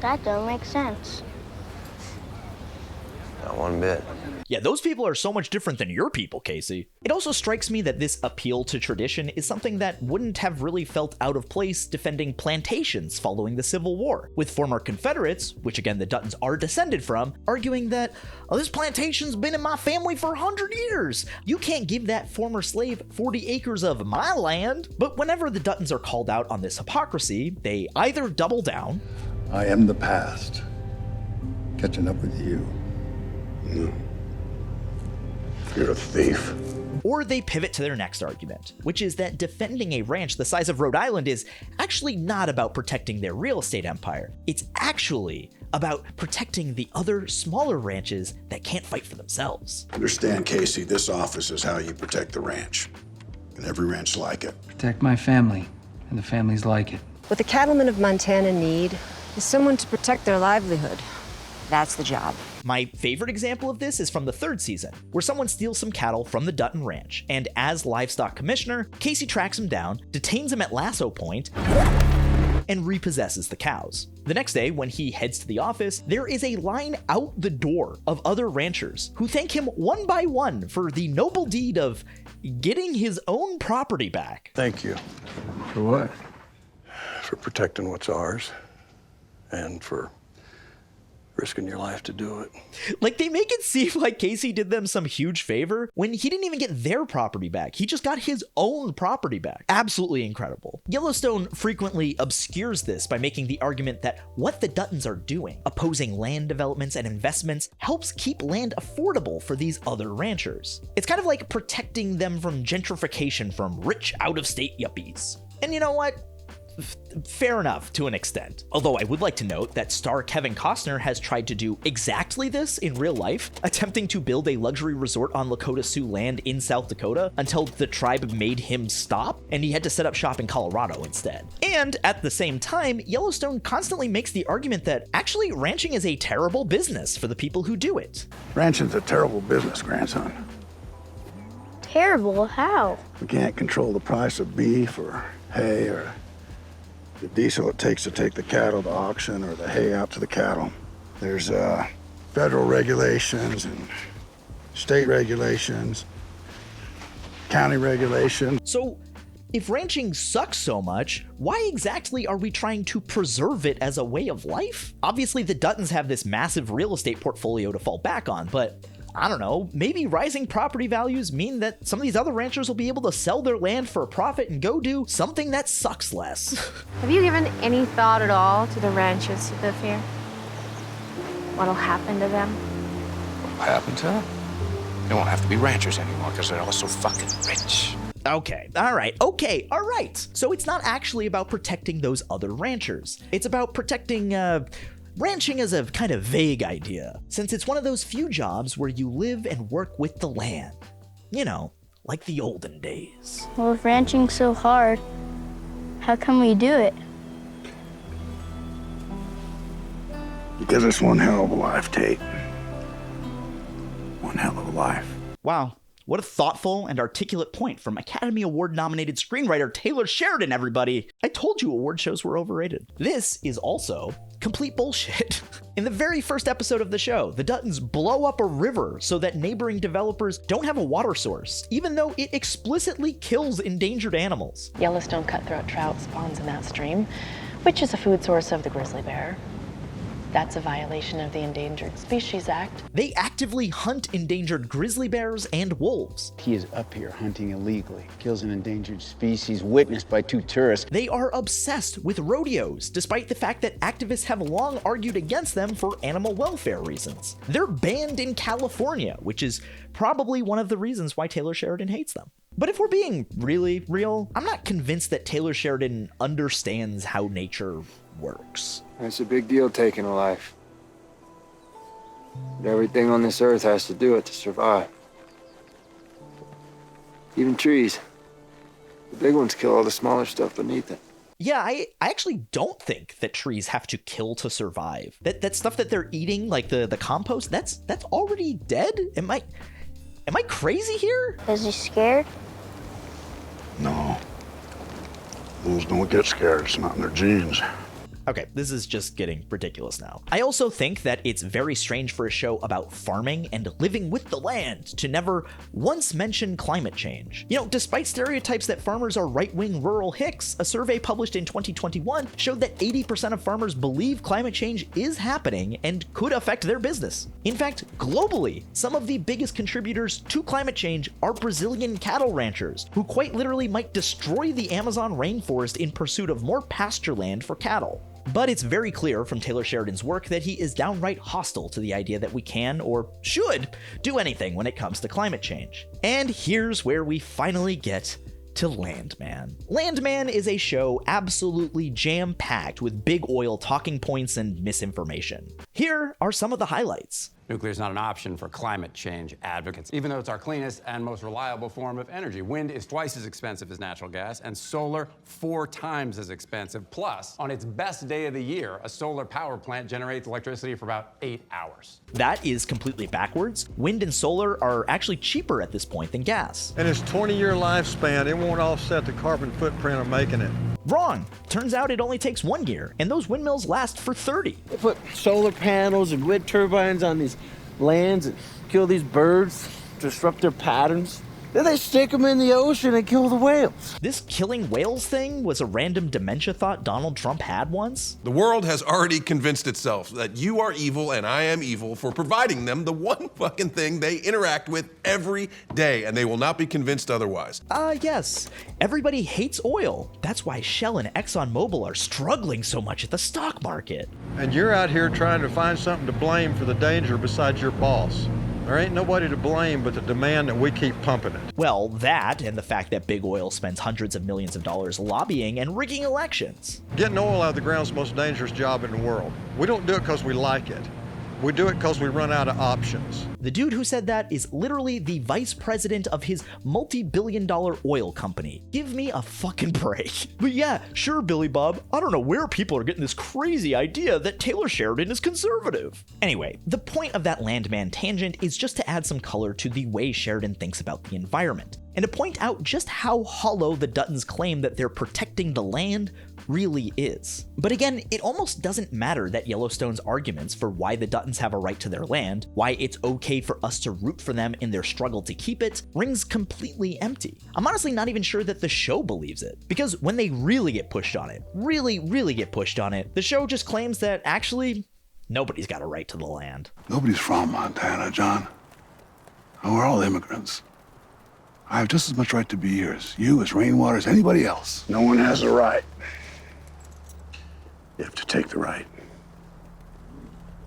[SPEAKER 6] That don't make sense.
[SPEAKER 11] Not one bit.
[SPEAKER 9] Yeah, those people are so much different than your people, Casey. It also strikes me that this appeal to tradition is something that wouldn't have really felt out of place defending plantations following the Civil War, with former Confederates, which again the Duttons are descended from, arguing that, oh, this plantation's been in my family for 100 years. You can't give that former slave 40 acres of my land. But whenever the Duttons are called out on this hypocrisy, they either double down.
[SPEAKER 1] I am the past, catching up with you. No. You're a thief.
[SPEAKER 9] Or they pivot to their next argument, which is that defending a ranch the size of Rhode Island is actually not about protecting their real estate empire. It's actually about protecting the other smaller ranches that can't fight for themselves.
[SPEAKER 1] Understand, Casey, this office is how you protect the ranch. And every ranch like it.
[SPEAKER 10] Protect my family, and the families like it.
[SPEAKER 17] What the cattlemen of Montana need is someone to protect their livelihood. That's the job.
[SPEAKER 9] My favorite example of this is from the 3rd season, where someone steals some cattle from the Dutton Ranch, and as livestock commissioner, Casey tracks him down, detains him at lasso point, and repossesses the cows. The next day, when he heads to the office, there is a line out the door of other ranchers who thank him one by one for the noble deed of getting his own property back.
[SPEAKER 1] Thank you.
[SPEAKER 3] For what?
[SPEAKER 1] For protecting what's ours. And for risking your life to do it.
[SPEAKER 9] Like, they make it seem like Casey did them some huge favor when he didn't even get their property back. He just got his own property back. Absolutely incredible. Yellowstone frequently obscures this by making the argument that what the Duttons are doing, opposing land developments and investments, helps keep land affordable for these other ranchers. It's kind of like protecting them from gentrification from rich out-of-state yuppies. And you know what? Fair enough to an extent. Although I would like to note that star Kevin Costner has tried to do exactly this in real life, attempting to build a luxury resort on Lakota Sioux land in South Dakota until the tribe made him stop, and he had to set up shop in Colorado instead. And at the same time, Yellowstone constantly makes the argument that actually ranching is a terrible business for the people who do it.
[SPEAKER 1] Ranching's a terrible business, grandson.
[SPEAKER 6] Terrible? How?
[SPEAKER 1] We can't control the price of beef or hay or the diesel it takes to take the cattle to auction or the hay out to the cattle. There's federal regulations and state regulations, county regulations.
[SPEAKER 9] So if ranching sucks so much, why exactly are we trying to preserve it as a way of life? Obviously, the Duttons have this massive real estate portfolio to fall back on, but I don't know, maybe rising property values mean that some of these other ranchers will be able to sell their land for a profit and go do something that sucks less.
[SPEAKER 6] Have you given any thought at all to the ranchers who live here? What'll happen to them?
[SPEAKER 18] What'll happen to them? They won't have to be ranchers anymore because they're all so fucking rich.
[SPEAKER 9] Okay, all right. So it's not actually about protecting those other ranchers. It's about protecting, ranching is a kind of vague idea, since it's one of those few jobs where you live and work with the land. You know, like the olden days.
[SPEAKER 6] Well, if ranching's so hard, how come we do it?
[SPEAKER 1] Because it's one hell of a life, Tate. One hell of a life.
[SPEAKER 9] Wow. What a thoughtful and articulate point from Academy Award-nominated screenwriter Taylor Sheridan, everybody. I told you award shows were overrated. This is also complete bullshit. In the very first episode of the show, the Duttons blow up a river so that neighboring developers don't have a water source, even though it explicitly kills endangered animals.
[SPEAKER 14] Yellowstone cutthroat trout spawns in that stream, which is a food source of the grizzly bear. That's a violation of the Endangered Species Act.
[SPEAKER 9] They actively hunt endangered grizzly bears and wolves.
[SPEAKER 20] He is up here hunting illegally, kills an endangered species witnessed by 2 tourists.
[SPEAKER 9] They are obsessed with rodeos, despite the fact that activists have long argued against them for animal welfare reasons. They're banned in California, which is probably one of the reasons why Taylor Sheridan hates them. But if we're being really real, I'm not convinced that Taylor Sheridan understands how nature works.
[SPEAKER 11] It's a big deal taking a life. But everything on this earth has to do it to survive. Even trees. The big ones kill all the smaller stuff beneath it.
[SPEAKER 9] Yeah, I actually don't think that trees have to kill to survive. That stuff that they're eating, like the compost, that's already dead? Am I crazy here?
[SPEAKER 6] Is he scared?
[SPEAKER 1] No. Wolves don't get scared. It's not in their genes.
[SPEAKER 9] Okay, this is just getting ridiculous now. I also think that it's very strange for a show about farming and living with the land to never once mention climate change. You know, despite stereotypes that farmers are right-wing rural hicks, a survey published in 2021 showed that 80% of farmers believe climate change is happening and could affect their business. In fact, globally, some of the biggest contributors to climate change are Brazilian cattle ranchers, who quite literally might destroy the Amazon rainforest in pursuit of more pasture land for cattle. But it's very clear from Taylor Sheridan's work that he is downright hostile to the idea that we can, or should, do anything when it comes to climate change. And here's where we finally get to Landman. Landman is a show absolutely jam-packed with big oil talking points and misinformation. Here are some of the highlights.
[SPEAKER 21] Nuclear is not an option for climate change advocates, even though it's our cleanest and most reliable form of energy. Wind is twice as expensive as natural gas, and solar 4 times as expensive. Plus, on its best day of the year, a solar power plant generates electricity for about 8 hours.
[SPEAKER 9] That is completely backwards. Wind and solar are actually cheaper at this point than gas.
[SPEAKER 5] And its 20-year lifespan, it won't offset the carbon footprint of making it.
[SPEAKER 9] Wrong. Turns out it only takes 1 year, and those windmills last for 30.
[SPEAKER 22] They put solar panels and wind turbines on these lands and kill these birds, disrupt their patterns. Then they stick them in the ocean and kill the whales.
[SPEAKER 9] This killing whales thing was a random dementia thought Donald Trump had once?
[SPEAKER 23] The world has already convinced itself that you are evil and I am evil for providing them the one fucking thing they interact with every day, and they will not be convinced otherwise.
[SPEAKER 9] Yes. Everybody hates oil. That's why Shell and ExxonMobil are struggling so much at the stock market.
[SPEAKER 5] And you're out here trying to find something to blame for the danger besides your boss. There ain't nobody to blame but the demand that we keep pumping it.
[SPEAKER 9] Well, that and the fact that big oil spends hundreds of millions of dollars lobbying and rigging elections.
[SPEAKER 5] Getting oil out of the ground is the most dangerous job in the world. We don't do it because we like it. We do it because we run out of options.
[SPEAKER 9] The dude who said that is literally the vice president of his multi-billion-dollar oil company. Give me a fucking break. But yeah, sure, Billy Bob, I don't know where people are getting this crazy idea that Taylor Sheridan is conservative. Anyway, the point of that Landman tangent is just to add some color to the way Sheridan thinks about the environment, and to point out just how hollow the Duttons' claim that they're protecting the land really is. But again, it almost doesn't matter that Yellowstone's arguments for why the Duttons have a right to their land, why it's okay for us to root for them in their struggle to keep it, rings completely empty. I'm honestly not even sure that the show believes it, because when they really get pushed on it, really get pushed on it, the show just claims that actually, nobody's got a right to the land.
[SPEAKER 24] Nobody's from Montana, John. And we're all immigrants. I have just as much right to be here as you, as Rainwater, as anybody else.
[SPEAKER 1] No one has a right. You have to take the right.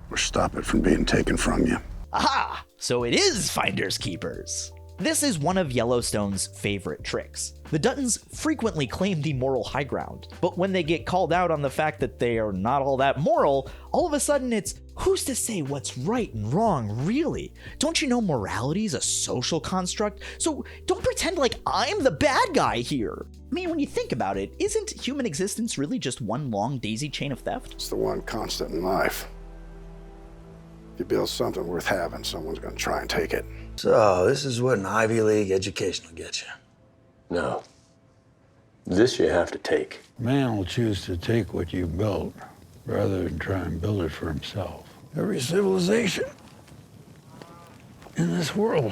[SPEAKER 1] Or stop it from being taken from you.
[SPEAKER 9] Aha! So it is finders keepers. This is one of Yellowstone's favorite tricks. The Duttons frequently claim the moral high ground, but when they get called out on the fact that they are not all that moral, all of a sudden it's, who's to say what's right and wrong, really? Don't you know morality is a social construct? So don't pretend like I'm the bad guy here. I mean, when you think about it, isn't human existence really just one long daisy chain of theft?
[SPEAKER 1] It's the one constant in life. If you build something worth having, someone's gonna try and take it.
[SPEAKER 25] So, this is what an Ivy League education will get you.
[SPEAKER 26] No. This you have to take.
[SPEAKER 3] Man will choose to take what you built rather than try and build it for himself. Every civilization in this world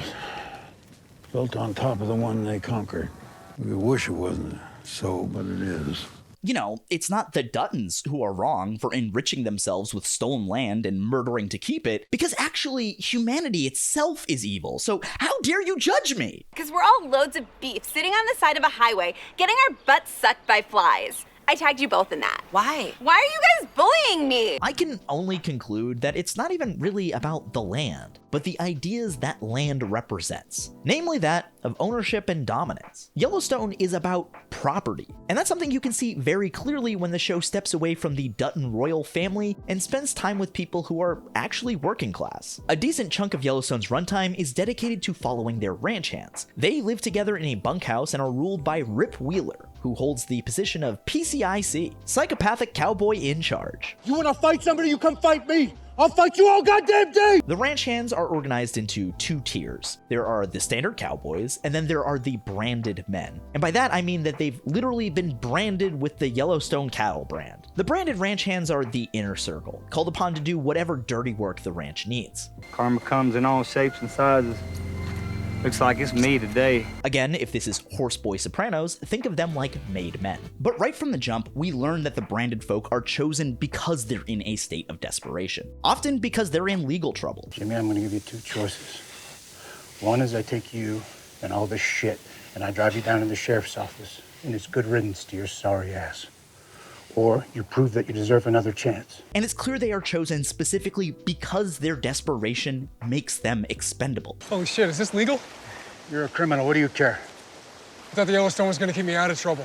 [SPEAKER 3] built on top of the one they conquered. We wish it wasn't so, but it is.
[SPEAKER 9] You know, it's not the Duttons who are wrong for enriching themselves with stolen land and murdering to keep it, because actually humanity itself is evil, so how dare you judge me?
[SPEAKER 27] Because we're all loads of beef sitting on the side of a highway, getting our butts sucked by flies. I tagged you both in that. Why? Why are you guys bullying me?
[SPEAKER 9] I can only conclude that it's not even really about the land, but the ideas that land represents, namely that of ownership and dominance. Yellowstone is about property, and that's something you can see very clearly when the show steps away from the Dutton royal family and spends time with people who are actually working class. A decent chunk of Yellowstone's runtime is dedicated to following their ranch hands. They live together in a bunkhouse and are ruled by Rip Wheeler, who holds the position of PCIC, psychopathic cowboy in charge.
[SPEAKER 28] You wanna fight somebody, you come fight me! I'll fight you all goddamn day!
[SPEAKER 9] The ranch hands are organized into 2 tiers. There are the standard cowboys, and then there are the branded men. And by that I mean that they've literally been branded with the Yellowstone cattle brand. The branded ranch hands are the inner circle, called upon to do whatever dirty work the ranch needs.
[SPEAKER 29] Karma comes in all shapes and sizes. Looks like it's me today.
[SPEAKER 9] Again, if this is Horseboy Sopranos, think of them like made men. But right from the jump, we learn that the branded folk are chosen because they're in a state of desperation. Often because they're in legal trouble.
[SPEAKER 11] Jimmy, I'm gonna give you 2 choices. One is I take you and all this shit and I drive you down to the sheriff's office and it's good riddance to your sorry ass.
[SPEAKER 2] or you prove that you deserve another chance.
[SPEAKER 9] And it's clear they are chosen specifically because their desperation makes them expendable.
[SPEAKER 4] Holy shit, is this legal?
[SPEAKER 2] You're a criminal, what do you care?
[SPEAKER 4] I thought the Yellowstone was gonna keep me out of trouble.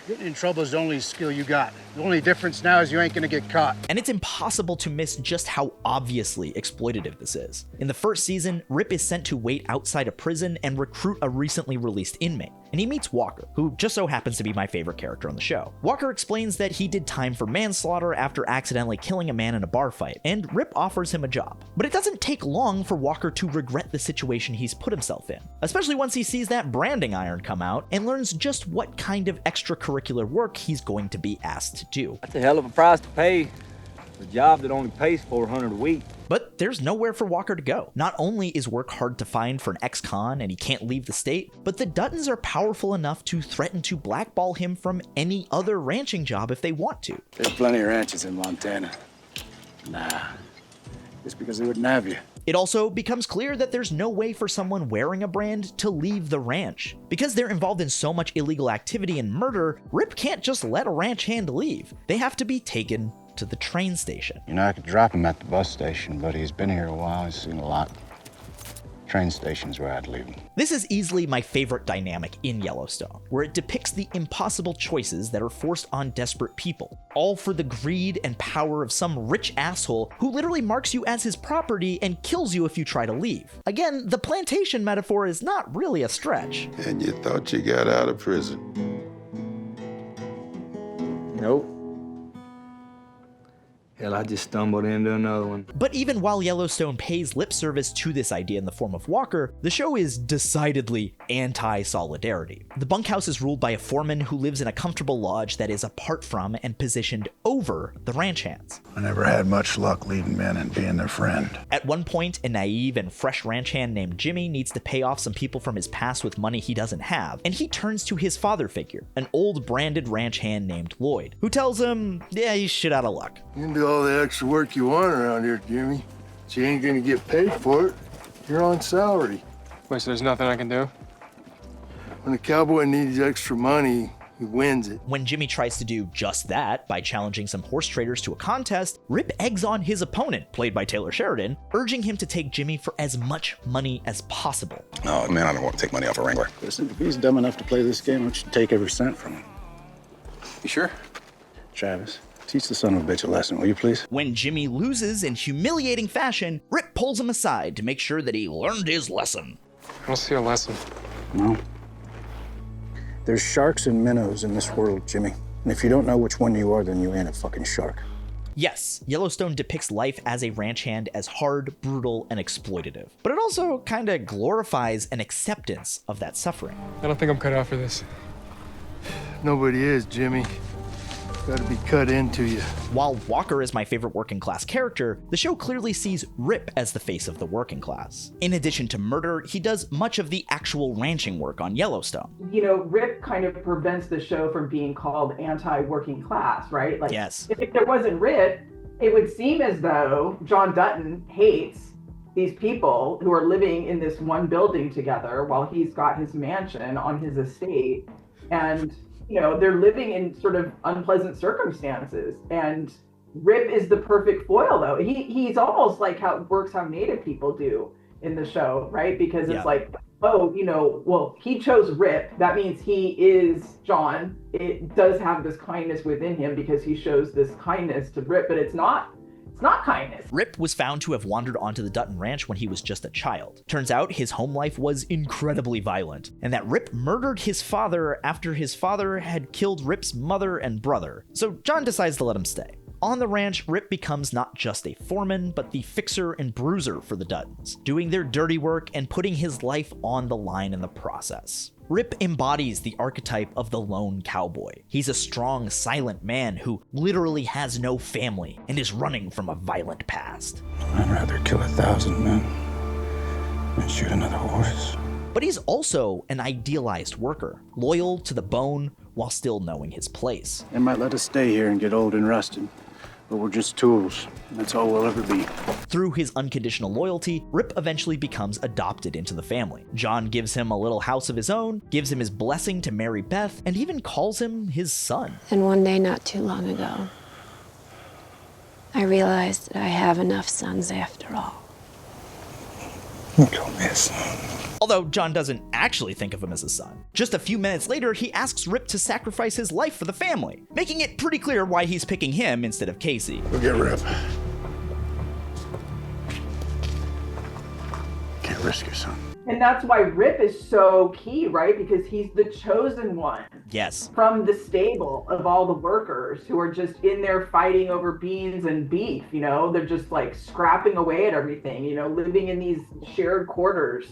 [SPEAKER 2] Getting in trouble is the only skill you got. The only difference now is you ain't gonna get caught.
[SPEAKER 9] And it's impossible to miss just how obviously exploitative this is. In the first season, Rip is sent to wait outside a prison and recruit a recently released inmate. And he meets Walker, who just so happens to be my favorite character on the show. Walker explains that he did time for manslaughter after accidentally killing a man in a bar fight, and Rip offers him a job. But it doesn't take long for Walker to regret the situation he's put himself in, especially once he sees that branding iron come out and learns just what kind of extracurricular work he's going to be asked to do.
[SPEAKER 29] That's a hell of a price to pay for a job that only pays $400 a week.
[SPEAKER 9] But there's nowhere for Walker to go. Not only is work hard to find for an ex-con and he can't leave the state, but the Duttons are powerful enough to threaten to blackball him from any other ranching job if they want to.
[SPEAKER 24] There's plenty of ranches in Montana. Nah, just because they wouldn't have you.
[SPEAKER 9] It also becomes clear that there's no way for someone wearing a brand to leave the ranch. Because they're involved in so much illegal activity and murder, Rip can't just let a ranch hand leave. They have to be taken to the train station.
[SPEAKER 20] You know, I could drop him at the bus station, but he's been here a while. He's seen a lot. Train station's where I'd leave him.
[SPEAKER 9] This is easily my favorite dynamic in Yellowstone, where it depicts the impossible choices that are forced on desperate people, all for the greed and power of some rich asshole who literally marks you as his property and kills you if you try to leave. Again, the plantation metaphor is not really a stretch.
[SPEAKER 7] And you thought you got out of prison?
[SPEAKER 29] Nope. Hell, I just stumbled into another one.
[SPEAKER 9] But even while Yellowstone pays lip service to this idea in the form of Walker, the show is decidedly anti-solidarity. The bunkhouse is ruled by a foreman who lives in a comfortable lodge that is apart from and positioned over the ranch hands.
[SPEAKER 1] I never had much luck leading men and being their friend.
[SPEAKER 9] At one point, a naive and fresh ranch hand named Jimmy needs to pay off some people from his past with money he doesn't have, and he turns to his father figure, an old branded ranch hand named Lloyd, who tells him, yeah, he's shit out of luck.
[SPEAKER 8] You can do all the extra work you want around here, Jimmy, but you ain't gonna get paid for it. You're on salary.
[SPEAKER 4] Wait, so there's nothing I can do?
[SPEAKER 8] When a cowboy needs extra money, he wins it.
[SPEAKER 9] When Jimmy tries to do just that by challenging some horse traders to a contest, Rip eggs on his opponent, played by Taylor Sheridan, urging him to take Jimmy for as much money as possible.
[SPEAKER 24] No, man, I don't want to take money off a wrangler.
[SPEAKER 25] Listen, if he's dumb enough to play this game, I should take every cent from him.
[SPEAKER 24] You sure?
[SPEAKER 25] Travis, teach the son of a bitch a lesson, will you please?
[SPEAKER 9] When Jimmy loses in humiliating fashion, Rip pulls him aside to make sure that he learned his lesson.
[SPEAKER 4] I don't see a lesson.
[SPEAKER 25] No. There's sharks and minnows in this world, Jimmy. And if you don't know which one you are, then you ain't a fucking shark.
[SPEAKER 9] Yes, Yellowstone depicts life as a ranch hand as hard, brutal, and exploitative. But it also kinda glorifies an acceptance of that suffering.
[SPEAKER 4] I don't think I'm cut out for this.
[SPEAKER 8] Nobody is, Jimmy. Gotta be cut into you.
[SPEAKER 9] While Walker is my favorite working class character, the show clearly sees Rip as the face of the working class. In addition to murder, he does much of the actual ranching work on Yellowstone.
[SPEAKER 12] You know, Rip kind of prevents the show from being called anti-working class, right? Like,
[SPEAKER 9] yes.
[SPEAKER 12] If there wasn't Rip, it would seem as though John Dutton hates these people who are living in this one building together while he's got his mansion on his estate. And you know, they're living in sort of unpleasant circumstances. And Rip is the perfect foil, though. He's almost like how it works how Native people do in the show, right? Because it's like, oh, you know, well, he chose Rip. That means he is John. It does have this kindness within him because he shows this kindness to Rip, but it's not kindness.
[SPEAKER 9] Rip was found to have wandered onto the Dutton Ranch when he was just a child. Turns out his home life was incredibly violent, and that Rip murdered his father after his father had killed Rip's mother and brother. So John decides to let him stay. On the ranch, Rip becomes not just a foreman, but the fixer and bruiser for the Duttons, doing their dirty work and putting his life on the line in the process. Rip embodies the archetype of the lone cowboy. He's a strong, silent man who literally has no family and is running from a violent past.
[SPEAKER 25] I'd rather kill 1,000 men than shoot another horse.
[SPEAKER 9] But he's also an idealized worker, loyal to the bone while still knowing his place.
[SPEAKER 25] They might let us stay here and get old and rusted, but we're just tools. That's all we'll ever be.
[SPEAKER 9] Through his unconditional loyalty, Rip eventually becomes adopted into the family. John gives him a little house of his own, gives him his blessing to marry Beth, and even calls him his son.
[SPEAKER 6] And one day not too long ago, I realized that I have enough sons after all.
[SPEAKER 9] Although John doesn't actually think of him as a son. Just a few minutes later, he asks Rip to sacrifice his life for the family, making it pretty clear why he's picking him instead of Casey.
[SPEAKER 1] Go get Rip. Can't risk your son.
[SPEAKER 12] And that's why Rip is so key, right? Because he's the chosen one.
[SPEAKER 9] Yes.
[SPEAKER 12] From the stable of all the workers who are just in there fighting over beans and beef, you know? They're just like scrapping away at everything, you know, living in these shared quarters,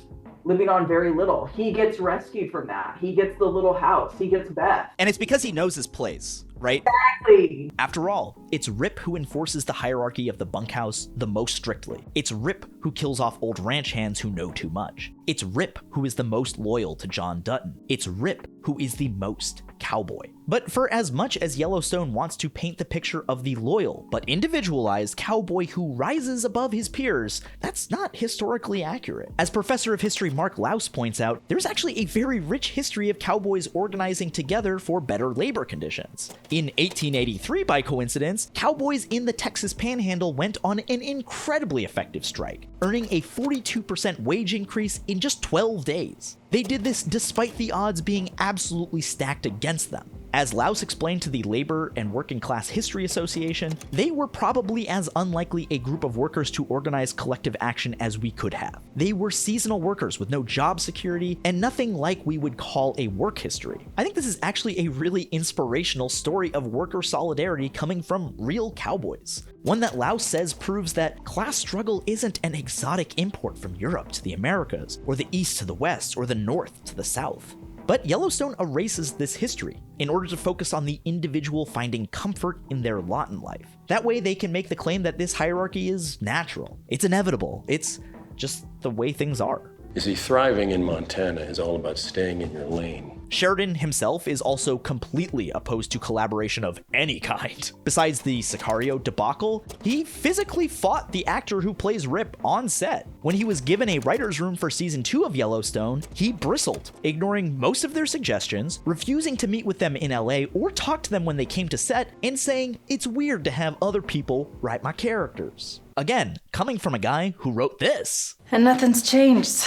[SPEAKER 12] living on very little. He gets rescued from that. He gets the little house. He gets Beth.
[SPEAKER 9] And it's because he knows his place, right?
[SPEAKER 12] Exactly.
[SPEAKER 9] After all, it's Rip who enforces the hierarchy of the bunkhouse the most strictly. It's Rip who kills off old ranch hands who know too much. It's Rip who is the most loyal to John Dutton. It's Rip who is the most cowboy. But for as much as Yellowstone wants to paint the picture of the loyal but individualized cowboy who rises above his peers, that's not historically accurate. As Professor of History Mark Louse points out, there's actually a very rich history of cowboys organizing together for better labor conditions. In 1883, by coincidence, cowboys in the Texas Panhandle went on an incredibly effective strike, earning a 42% wage increase in just 12 days. They did this despite the odds being absolutely stacked against them. As Louse explained to the Labor and Working Class History Association, they were probably as unlikely a group of workers to organize collective action as we could have. They were seasonal workers with no job security and nothing like we would call a work history. I think this is actually a really inspirational story of worker solidarity coming from real cowboys. One that Louse says proves that class struggle isn't an exotic import from Europe to the Americas, or the East to the West, or the North to the South. But Yellowstone erases this history in order to focus on the individual finding comfort in their lot in life. That way they can make the claim that this hierarchy is natural. It's inevitable. It's just the way things are.
[SPEAKER 26] You see, thriving in Montana is all about staying in your lane.
[SPEAKER 9] Sheridan himself is also completely opposed to collaboration of any kind. Besides the Sicario debacle, he physically fought the actor who plays Rip on set. When he was given a writer's room for season 2 of Yellowstone, he bristled, ignoring most of their suggestions, refusing to meet with them in LA or talk to them when they came to set, and saying it's weird to have other people write my characters. Again, coming from a guy who wrote this.
[SPEAKER 10] And nothing's changed.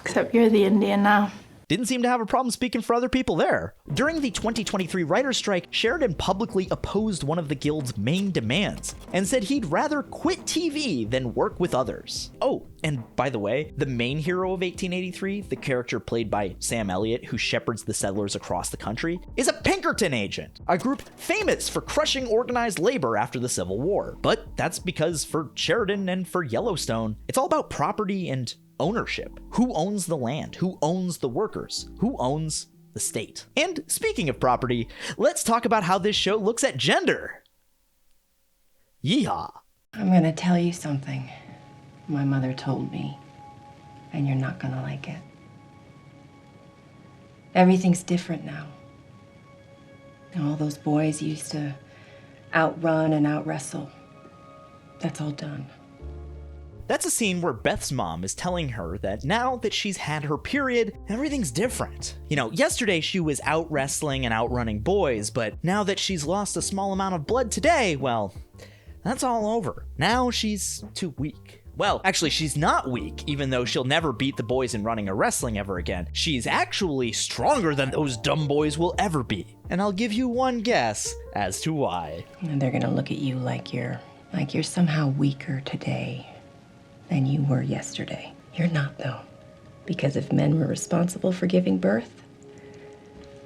[SPEAKER 10] Except you're the Indian now.
[SPEAKER 9] Didn't seem to have a problem speaking for other people there. During the 2023 writer's strike, Sheridan publicly opposed one of the guild's main demands and said he'd rather quit TV than work with others. Oh, and by the way, the main hero of 1883, the character played by Sam Elliott who shepherds the settlers across the country, is a Pinkerton agent, a group famous for crushing organized labor after the Civil War. But that's because for Sheridan and for Yellowstone, it's all about property and ownership. Who owns the land? Who owns the workers? Who owns the state? And speaking of property, let's talk about how this show looks at gender. Yeehaw.
[SPEAKER 6] I'm gonna tell you something my mother told me, and you're not gonna like it. Everything's different now. All those boys used to outrun and outwrestle. That's all done.
[SPEAKER 9] That's a scene where Beth's mom is telling her that now that she's had her period, everything's different. You know, yesterday she was out wrestling and outrunning boys, but now that she's lost a small amount of blood today, well, that's all over. Now she's too weak. Well, actually, she's not weak, even though she'll never beat the boys in running or wrestling ever again. She's actually stronger than those dumb boys will ever be. And I'll give you one guess as to why.
[SPEAKER 6] And they're gonna look at you like you're somehow weaker today than you were yesterday. You're not, though. Because if men were responsible for giving birth,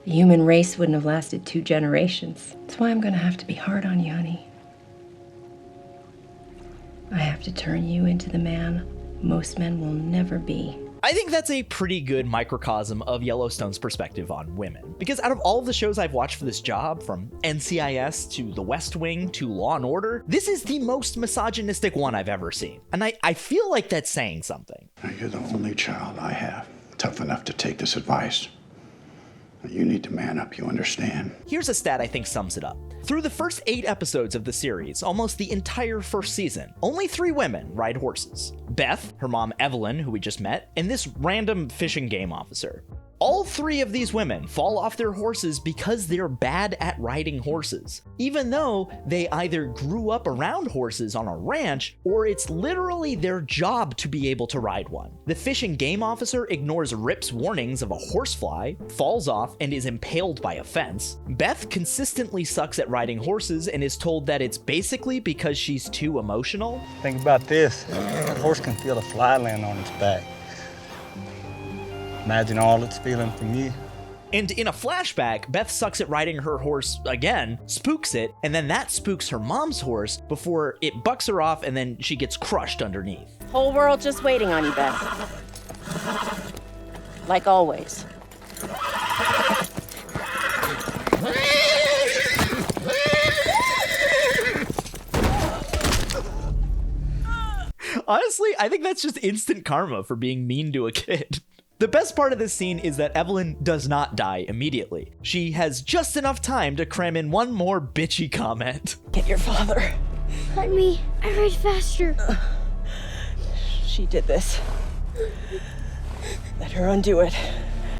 [SPEAKER 6] the human race wouldn't have lasted 2 generations. That's why I'm gonna have to be hard on you, honey. I have to turn you into the man most men will never be.
[SPEAKER 9] I think that's a pretty good microcosm of Yellowstone's perspective on women. Because out of all of the shows I've watched for this job, from NCIS to The West Wing to Law & Order, this is the most misogynistic one I've ever seen. And I feel like that's saying something.
[SPEAKER 1] You're the only child I have tough enough to take this advice. You need to man up, you understand?
[SPEAKER 9] Here's a stat I think sums it up. Through the first 8 episodes of the series, almost the entire first season, only 3 women ride horses. Beth, her mom Evelyn, who we just met, and this random fishing game officer. All 3 of these women fall off their horses because they're bad at riding horses, even though they either grew up around horses on a ranch or it's literally their job to be able to ride one. The fishing game officer ignores Rip's warnings of a horsefly, falls off, and is impaled by a fence. Beth consistently sucks at riding horses and is told that it's basically because she's too emotional.
[SPEAKER 29] Think about this. A horse can feel a fly land on its back. Imagine all it's feeling from you.
[SPEAKER 9] And in a flashback, Beth sucks at riding her horse again, spooks it, and then that spooks her mom's horse before it bucks her off and then she gets crushed underneath.
[SPEAKER 13] Whole world just waiting on you, Beth. Like always.
[SPEAKER 9] Honestly, I think that's just instant karma for being mean to a kid. The best part of this scene is that Evelyn does not die immediately. She has just enough time to cram in one more bitchy comment.
[SPEAKER 13] Get your father.
[SPEAKER 14] Let me. I ride faster.
[SPEAKER 13] She did this. Let her undo it.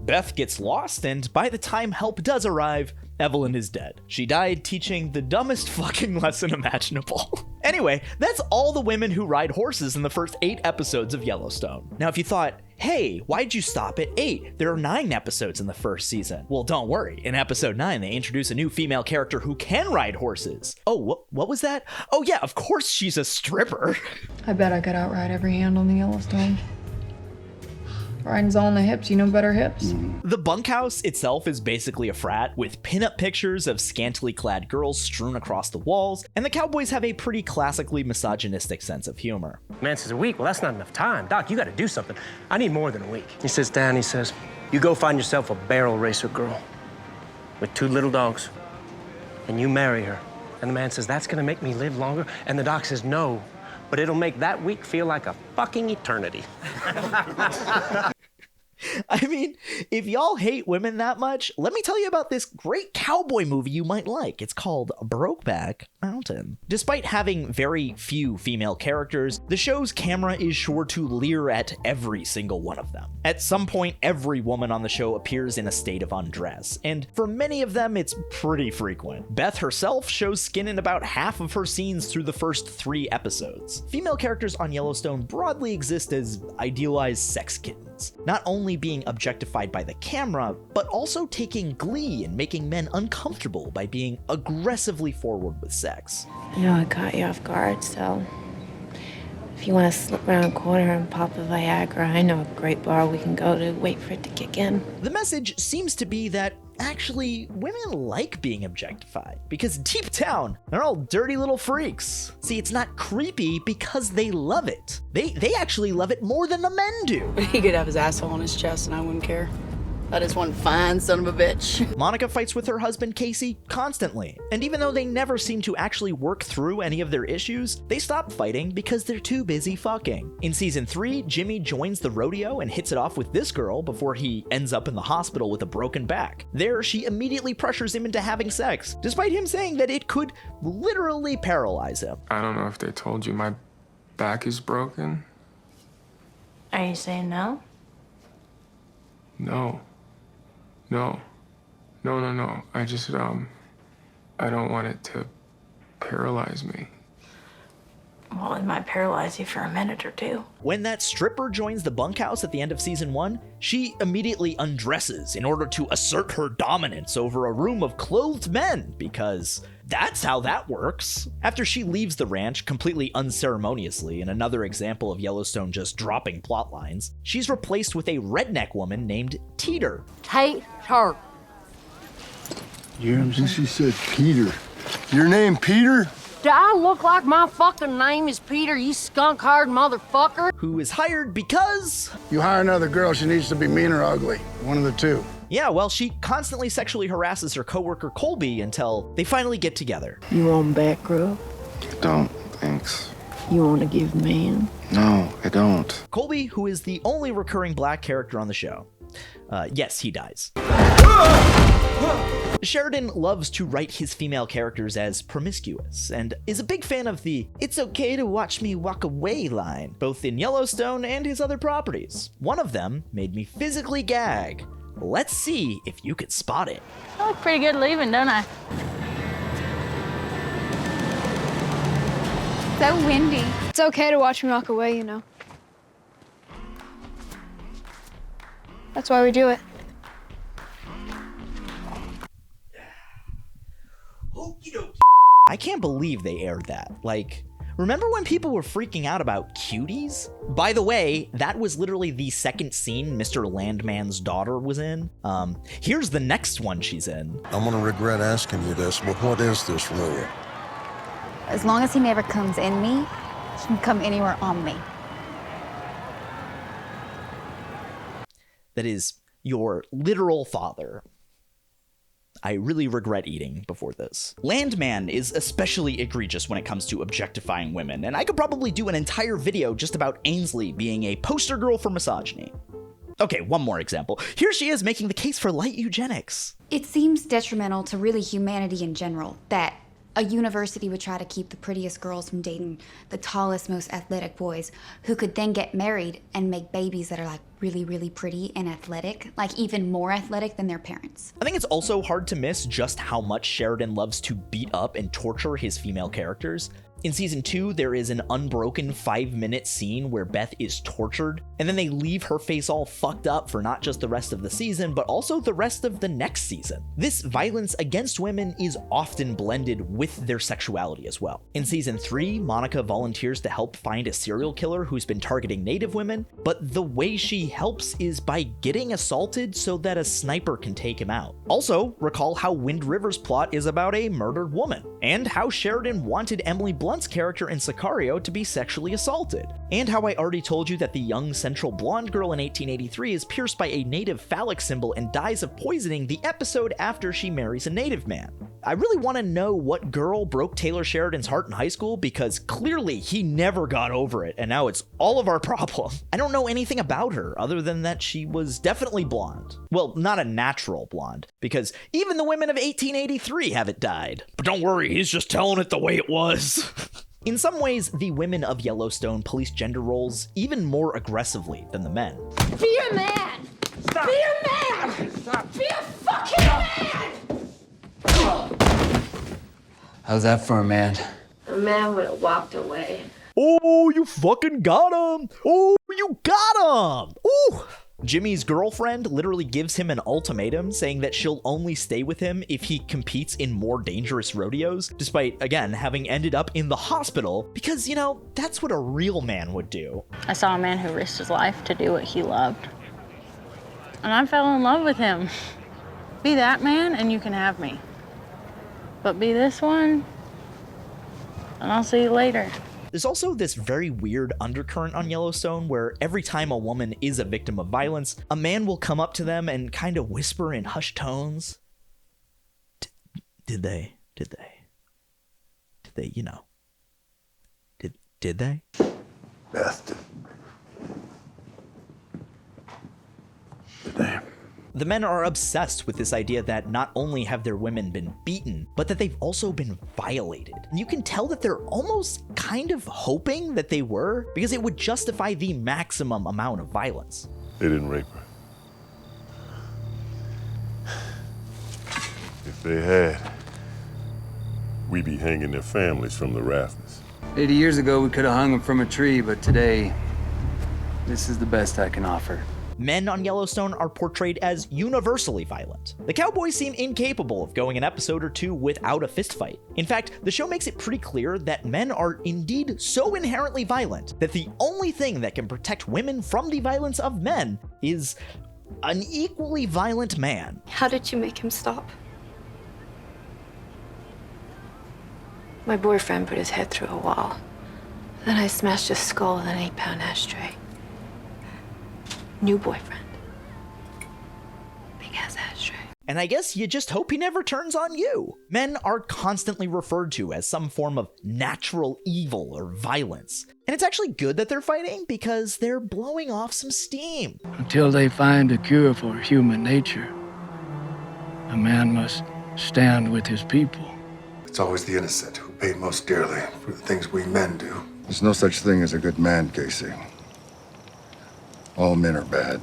[SPEAKER 9] Beth gets lost, and by the time help does arrive, Evelyn is dead. She died teaching the dumbest fucking lesson imaginable. Anyway, that's all the women who ride horses in the first 8 episodes of Yellowstone. Now, if you thought, hey, why'd you stop at 8? There are 9 episodes in the first season. Well, don't worry. In episode 9, they introduce a new female character who can ride horses. Oh, what was that? Oh yeah, of course she's a stripper.
[SPEAKER 15] I bet I could outride every hand on the Yellowstone. Riding's all in the hips, you know better hips.
[SPEAKER 9] The bunkhouse itself is basically a frat, with pinup pictures of scantily clad girls strewn across the walls, and the cowboys have a pretty classically misogynistic sense of humor.
[SPEAKER 16] Man says a week, well, that's not enough time. Doc, you gotta do something. I need more than a week. He sits down, he says, you go find yourself a barrel racer girl with 2 little dogs, and you marry her. And the man says, that's gonna make me live longer? And the doc says, no, but it'll make that week feel like a fucking eternity.
[SPEAKER 9] I mean, if y'all hate women that much, let me tell you about this great cowboy movie you might like. It's called Brokeback Mountain. Despite having very few female characters, the show's camera is sure to leer at every single one of them. At some point, every woman on the show appears in a state of undress, and for many of them, it's pretty frequent. Beth herself shows skin in about half of her scenes through the first 3 episodes. Female characters on Yellowstone broadly exist as idealized sex kittens, not only being objectified by the camera, but also taking glee in making men uncomfortable by being aggressively forward with sex.
[SPEAKER 10] I know I caught you off guard, so if you want to slip around a corner and pop a Viagra, I know a great bar we can go to wait for it to kick in.
[SPEAKER 9] The message seems to be that actually, women like being objectified because deep down, they're all dirty little freaks. See, it's not creepy because they love it. They actually love it more than the men do.
[SPEAKER 17] He could have his asshole on his chest and I wouldn't care. That is one fine son of a bitch.
[SPEAKER 9] Monica fights with her husband Casey constantly, and even though they never seem to actually work through any of their issues, they stop fighting because they're too busy fucking. In season 3, Jimmy joins the rodeo and hits it off with this girl before he ends up in the hospital with a broken back. There, she immediately pressures him into having sex, despite him saying that it could literally paralyze him.
[SPEAKER 4] I don't know if they told you my back is broken.
[SPEAKER 10] Are you saying no?
[SPEAKER 4] No. I just, I don't want it to paralyze me.
[SPEAKER 10] Well, it might paralyze you for a minute or 2.
[SPEAKER 9] When that stripper joins the bunkhouse at the end of season 1, she immediately undresses in order to assert her dominance over a room of clothed men, because that's how that works. After she leaves the ranch completely unceremoniously, in another example of Yellowstone just dropping plot lines, she's replaced with a redneck woman named Teeter.
[SPEAKER 17] Tater.
[SPEAKER 8] You hear him? She said Peter. Your name Peter?
[SPEAKER 17] Do I look like my fucking name is Peter, you skunk-hard motherfucker?
[SPEAKER 9] Who is hired because...
[SPEAKER 1] You hire another girl, she needs to be mean or ugly. One of the two.
[SPEAKER 9] Yeah, well, she constantly sexually harasses her coworker Colby until they finally get together.
[SPEAKER 17] You want back rub?
[SPEAKER 26] Don't, thanks.
[SPEAKER 17] You want to give man?
[SPEAKER 26] No, I don't.
[SPEAKER 9] Colby, who is the only recurring black character on the show. Yes, he dies. Sheridan loves to write his female characters as promiscuous, and is a big fan of the "it's okay to watch me walk away" line, both in Yellowstone and his other properties. One of them made me physically gag. Let's see if you can spot it.
[SPEAKER 3] I look pretty good leaving, don't I?
[SPEAKER 14] So windy. It's okay to watch me walk away, you know. That's why we do it.
[SPEAKER 9] I can't believe they aired that. Like, remember when people were freaking out about cuties? By the way, that was literally the second scene Mr. Landman's daughter was in. Here's the next one she's in.
[SPEAKER 5] I'm gonna regret asking you this, but what is this rule?
[SPEAKER 18] As long as he never comes in me, he can come anywhere on me.
[SPEAKER 9] That is your literal father. I really regret eating before this. Landman is especially egregious when it comes to objectifying women, and I could probably do an entire video just about Ainsley being a poster girl for misogyny. Okay, one more example. Here she is making the case for light eugenics.
[SPEAKER 18] It seems detrimental to really humanity in general that a university would try to keep the prettiest girls from dating the tallest, most athletic boys, who could then get married and make babies that are like really, really pretty and athletic, like even more athletic than their parents.
[SPEAKER 9] I think it's also hard to miss just how much Sheridan loves to beat up and torture his female characters. In season 2, there is an unbroken 5-minute scene where Beth is tortured, and then they leave her face all fucked up for not just the rest of the season, but also the rest of the next season. This violence against women is often blended with their sexuality as well. In season 3, Monica volunteers to help find a serial killer who's been targeting Native women, but the way she helps is by getting assaulted so that a sniper can take him out. Also, recall how Wind River's plot is about a murdered woman, and how Sheridan wanted Emily Blunt's character in Sicario to be sexually assaulted, and how I already told you that the young central blonde girl in 1883 is pierced by a native phallic symbol and dies of poisoning the episode after she marries a native man. I really want to know what girl broke Taylor Sheridan's heart in high school, because clearly he never got over it, and now it's all of our problem. I don't know anything about her other than that she was definitely blonde. Well, not a natural blonde, because even the women of 1883 haven't died. But don't worry, he's just telling it the way it was. In some ways, the women of Yellowstone police gender roles even more aggressively than the men.
[SPEAKER 14] Be a man! Stop. Be a man! Stop. Be a fucking man!
[SPEAKER 19] How's that for a man?
[SPEAKER 10] A man would have walked away.
[SPEAKER 9] Oh, you fucking got him! Oh, you got him! Ooh! Jimmy's girlfriend literally gives him an ultimatum saying that she'll only stay with him if he competes in more dangerous rodeos, despite, again, having ended up in the hospital, because, you know, that's what a real man would do.
[SPEAKER 3] I saw a man who risked his life to do what he loved. And I fell in love with him. Be that man and you can have me. But be this one, and I'll see you later.
[SPEAKER 9] There's also this very weird undercurrent on Yellowstone where every time a woman is a victim of violence, a man will come up to them and kind of whisper in hushed tones, Did they, you know, did they?
[SPEAKER 24] Beth, did they?
[SPEAKER 9] The men are obsessed with this idea that not only have their women been beaten, but that they've also been violated. And you can tell that they're almost kind of hoping that they were, because it would justify the maximum amount of violence.
[SPEAKER 21] They didn't rape her. If they had, we'd be hanging their families from the rafters.
[SPEAKER 29] 80 years ago, we could have hung them from a tree, but today, this is the best I can offer.
[SPEAKER 9] Men on Yellowstone are portrayed as universally violent. The cowboys seem incapable of going an episode or two without a fistfight. In fact, the show makes it pretty clear that men are indeed so inherently violent that the only thing that can protect women from the violence of men is an equally violent man.
[SPEAKER 10] How did you make him stop? My boyfriend put his head through a wall. Then I smashed his skull with an 8-pound ashtray. New boyfriend. Big ass ashtray.
[SPEAKER 9] And I guess you just hope he never turns on you. Men are constantly referred to as some form of natural evil or violence. And it's actually good that they're fighting because they're blowing off some steam.
[SPEAKER 22] Until they find a cure for human nature, a man must
[SPEAKER 2] stand with his people.
[SPEAKER 24] It's always the innocent who pay most dearly for the things we men do.
[SPEAKER 1] There's no such thing as a good man, Casey. All men are bad.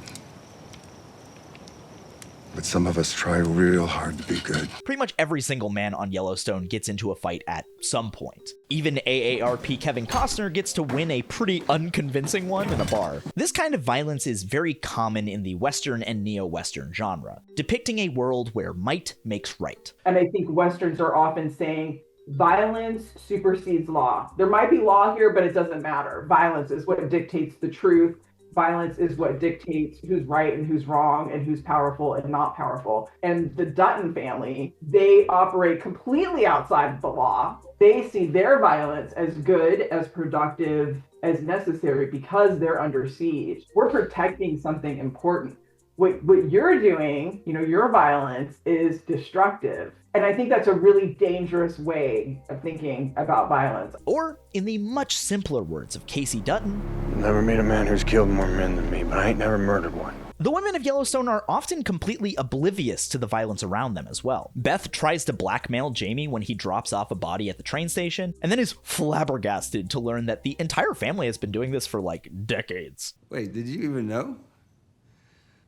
[SPEAKER 1] But some of us try real hard to be good.
[SPEAKER 9] Pretty much every single man on Yellowstone gets into a fight at some point. Even AARP Kevin Costner gets to win a pretty unconvincing one in a bar. This kind of violence is very common in the Western and neo-Western genre, depicting a world where might makes right.
[SPEAKER 12] And I think Westerns are often saying violence supersedes law. There might be law here, but it doesn't matter. Violence is what dictates the truth. Violence is what dictates who's right and who's wrong and who's powerful and not powerful. And the Dutton family, they operate completely outside of the law. They see their violence as good, as productive, as necessary because they're under siege. We're protecting something important. What you're doing, your violence is destructive. And I think that's a really dangerous way of thinking about violence.
[SPEAKER 9] Or, in the much simpler words of Casey Dutton,
[SPEAKER 16] Never met a man who's killed more men than me, but I ain't never murdered one.
[SPEAKER 9] the women of Yellowstone are often completely oblivious to the violence around them as well. Beth tries to blackmail Jamie when he drops off a body at the train station, and then is flabbergasted to learn that the entire family has been doing this for like decades.
[SPEAKER 7] Wait, did you even know?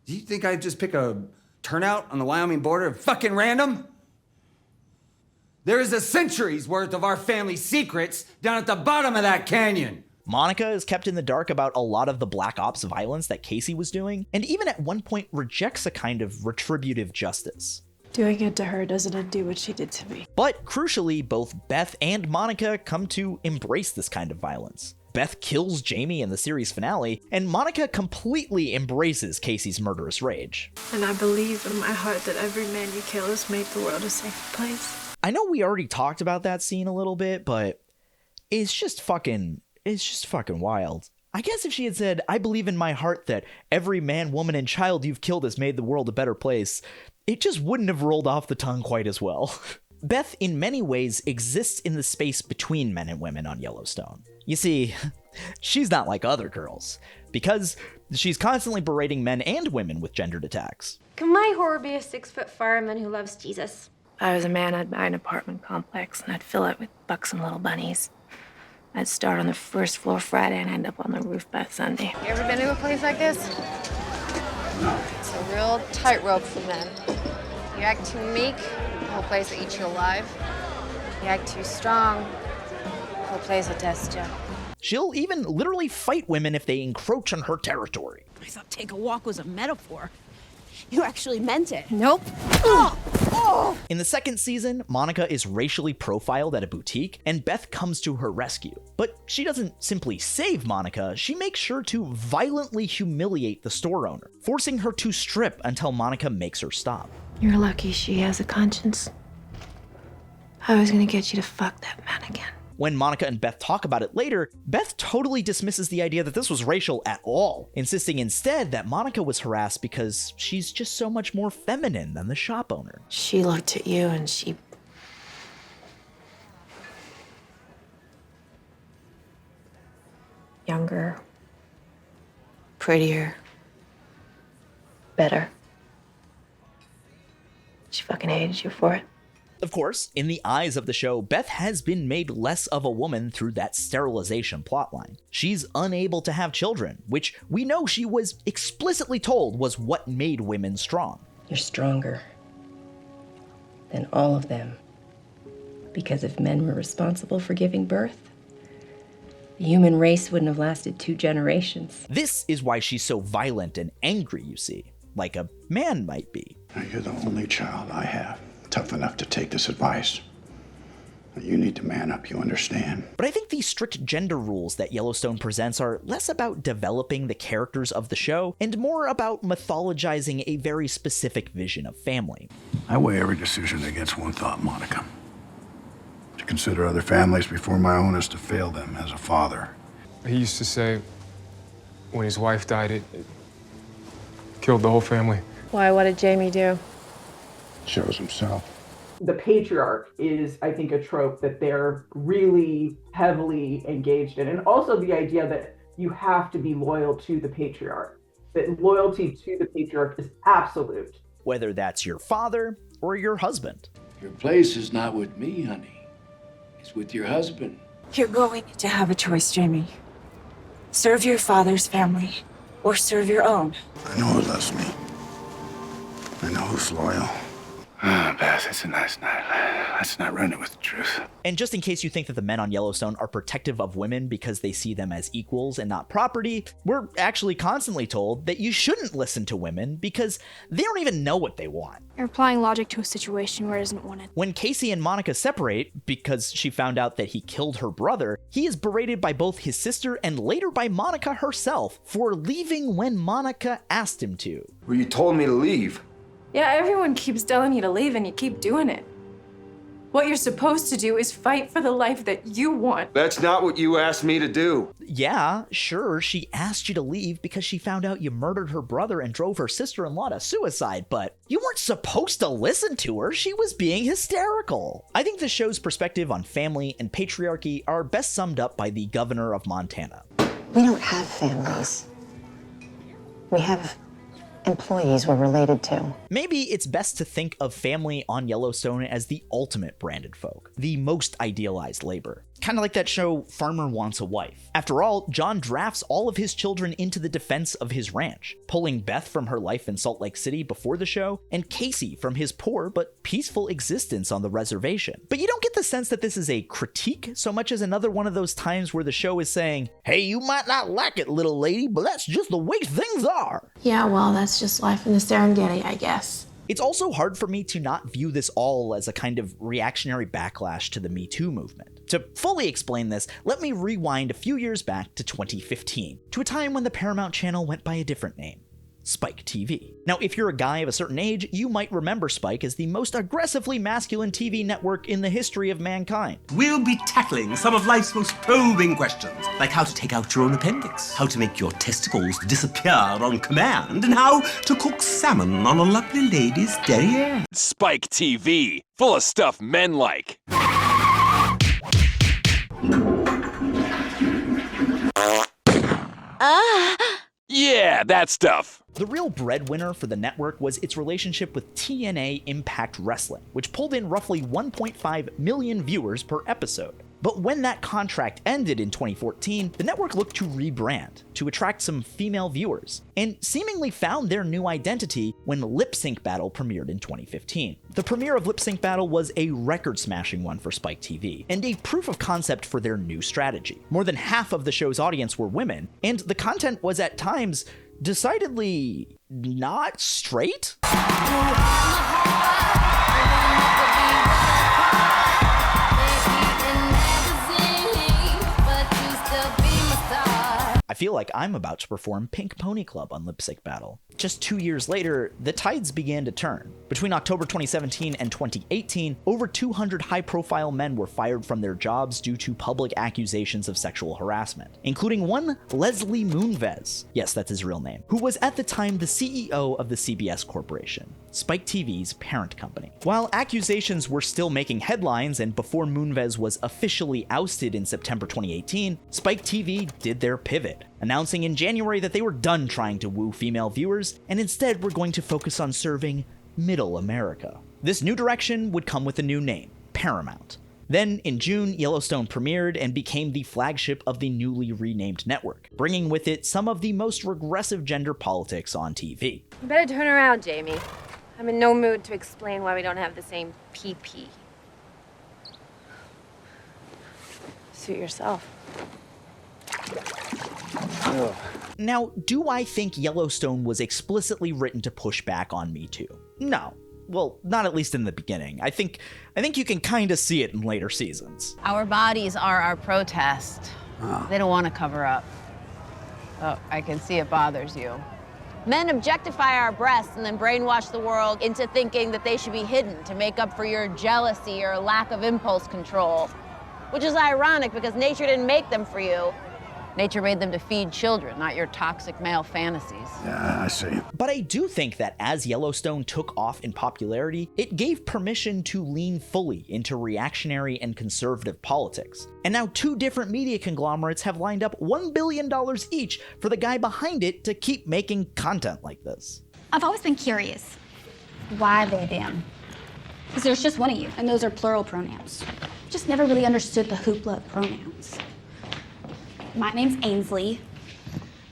[SPEAKER 7] Do you think I'd just pick a turnout on the Wyoming border fucking random? There is a century's worth of our family's secrets down at the bottom of that canyon.
[SPEAKER 9] Monica is kept in the dark about a lot of the Black Ops violence that Casey was doing, and even at one point rejects a kind of retributive justice.
[SPEAKER 10] Doing it to her doesn't undo what she did to me.
[SPEAKER 9] But crucially, both Beth and Monica come to embrace this kind of violence. Beth kills Jamie in the series finale, and Monica completely embraces Casey's murderous rage.
[SPEAKER 10] And I believe in my heart that every man you kill has made the world a safer place.
[SPEAKER 9] I know we already talked about that scene a little bit, but it's just fucking wild. I guess if she had said, I believe in my heart that every man, woman, and child you've killed has made the world a better place, it just wouldn't have rolled off the tongue quite as well. Beth, in many ways, exists in the space between men and women on Yellowstone. You see, she's not like other girls, because she's constantly berating men and women with gendered attacks.
[SPEAKER 10] Can my whore be a 6-foot fireman who loves Jesus? If I was a man, I'd buy an apartment complex and I'd fill it with buxom little bunnies. I'd start on the first floor Friday and end up on the roof by Sunday.
[SPEAKER 15] You ever been to a place like this?
[SPEAKER 24] No.
[SPEAKER 15] It's a real tightrope for men. You act too meek, the whole place will eat you alive. You act too strong, the whole place will test you.
[SPEAKER 9] She'll even literally fight women if they encroach on her territory.
[SPEAKER 17] I thought take a walk was a metaphor. You actually meant it.
[SPEAKER 15] Nope.
[SPEAKER 9] In the second season, Monica is racially profiled at a boutique, and Beth comes to her rescue. But she doesn't simply save Monica, she makes sure to violently humiliate the store owner, forcing her to strip until Monica makes her stop.
[SPEAKER 10] You're lucky she has a conscience. I was gonna get you to fuck that man again.
[SPEAKER 9] When Monica and Beth talk about it later, Beth totally dismisses the idea that this was racial at all, insisting instead that Monica was harassed because she's just so much more feminine than the shop owner.
[SPEAKER 10] She looked at you and she... Younger. Prettier. Better. She fucking hated you for it.
[SPEAKER 9] Of course, in the eyes of the show, Beth has been made less of a woman through that sterilization plotline. She's unable to have children, which we know she was explicitly told was what made women strong.
[SPEAKER 6] You're stronger than all of them. Because if men were responsible for giving birth, the human race wouldn't have lasted 2 generations.
[SPEAKER 9] This is why she's so violent and angry, you see, like a man might be.
[SPEAKER 1] You're the only child I have tough enough to take this advice. You need to man up, you understand?
[SPEAKER 9] But I think the strict gender rules that Yellowstone presents are less about developing the characters of the show and more about mythologizing a very specific vision of family.
[SPEAKER 24] I weigh every decision against one thought, Monica. To consider other families before my own is to fail them as a father.
[SPEAKER 4] He used to say when his wife died, it killed the whole family.
[SPEAKER 10] Why, what did Jamie do?
[SPEAKER 1] Shows himself.
[SPEAKER 12] The patriarch is, I think, a trope that they're really heavily engaged in. And also the idea that you have to be loyal to the patriarch, that loyalty to the patriarch is absolute.
[SPEAKER 9] Whether that's your father or your husband.
[SPEAKER 2] Your place is not with me, honey. It's with your husband.
[SPEAKER 11] You're going to have a choice, Jamie. Serve your father's family, or serve your own.
[SPEAKER 1] I know who loves me. I know who's loyal. Ah, Beth, it's a nice night. Let's not run it with the truth.
[SPEAKER 9] And just in case you think that the men on Yellowstone are protective of women because they see them as equals and not property, we're actually constantly told that you shouldn't listen to women because they don't even know what they want.
[SPEAKER 13] You're applying logic to a situation where it isn't wanted.
[SPEAKER 9] When Casey and Monica separate because she found out that he killed her brother, he is berated by both his sister and later by Monica herself for leaving when Monica asked him to.
[SPEAKER 20] Well, you told me to leave.
[SPEAKER 11] Yeah, everyone keeps telling you to leave and you keep doing it. What you're supposed to do is fight for the life that you want.
[SPEAKER 20] That's not what you asked me to do.
[SPEAKER 9] Yeah, sure, she asked you to leave because she found out you murdered her brother and drove her sister-in-law to suicide, but you weren't supposed to listen to her. She was being hysterical. I think the show's perspective on family and patriarchy are best summed up by the governor of Montana.
[SPEAKER 22] We don't have families. We have employees we're related to.
[SPEAKER 9] Maybe it's best to think of family on Yellowstone as the ultimate branded folk, the most idealized labor. Kind of like that show Farmer Wants a Wife. After all, John drafts all of his children into the defense of his ranch, pulling Beth from her life in Salt Lake City before the show, and Casey from his poor but peaceful existence on the reservation. But you don't get the sense that this is a critique so much as another one of those times where the show is saying, hey, you might not like it, little lady, but that's just the way things are.
[SPEAKER 10] Yeah, well, that's just life in the Serengeti, I guess.
[SPEAKER 9] It's also hard for me to not view this all as a kind of reactionary backlash to the Me Too movement. To fully explain this, let me rewind a few years back to 2015, to a time when the Paramount Channel went by a different name, Spike TV. Now, if you're a guy of a certain age, you might remember Spike as the most aggressively masculine TV network in the history of mankind.
[SPEAKER 23] We'll be tackling some of life's most probing questions, like how to take out your own appendix, how to make your testicles disappear on command, and how to cook salmon on a lovely lady's derriere.
[SPEAKER 25] Spike TV, full of stuff men like. Yeah, that stuff.
[SPEAKER 9] The real breadwinner for the network was its relationship with TNA Impact Wrestling, which pulled in roughly 1.5 million viewers per episode. But when that contract ended in 2014, the network looked to rebrand, to attract some female viewers, and seemingly found their new identity when Lip Sync Battle premiered in 2015. The premiere of Lip Sync Battle was a record-smashing one for Spike TV, and a proof of concept for their new strategy. More than half of the show's audience were women, and the content was at times decidedly not straight? I feel like I'm about to perform Pink Pony Club on Lip Sync Battle. Just 2 years later, the tides began to turn. Between October 2017 and 2018, over 200 high-profile men were fired from their jobs due to public accusations of sexual harassment, including one Leslie Moonves, yes, that's his real name, who was at the time the CEO of the CBS Corporation, Spike TV's parent company. While accusations were still making headlines and before Moonves was officially ousted in September 2018, Spike TV did their pivot, announcing in January that they were done trying to woo female viewers and instead were going to focus on serving Middle America. This new direction would come with a new name, Paramount. Then, in June, Yellowstone premiered and became the flagship of the newly renamed network, bringing with it some of the most regressive gender politics on TV.
[SPEAKER 15] You better turn around, Jamie. I'm in no mood to explain why we don't have the same PP. Suit yourself.
[SPEAKER 9] Now, do I think Yellowstone was explicitly written to push back on Me Too? No. Well, not at least in the beginning. I think you can kind of see it in later seasons.
[SPEAKER 3] Our bodies are our protest. They don't want to cover up. Oh, I can see it bothers you. Men objectify our breasts and then brainwash the world into thinking that they should be hidden to make up for your jealousy or lack of impulse control. Which is ironic because nature didn't make them for you. Nature made them to feed children, not your toxic male fantasies.
[SPEAKER 1] Yeah, I see.
[SPEAKER 9] But I do think that as Yellowstone took off in popularity, it gave permission to lean fully into reactionary and conservative politics. And now 2 different media conglomerates have lined up $1 billion each for the guy behind it to keep making content like this.
[SPEAKER 18] I've always been curious. Why they them? Because there's just one of you, and those are plural pronouns. Just never really understood the hoopla of pronouns. My name's Ainsley,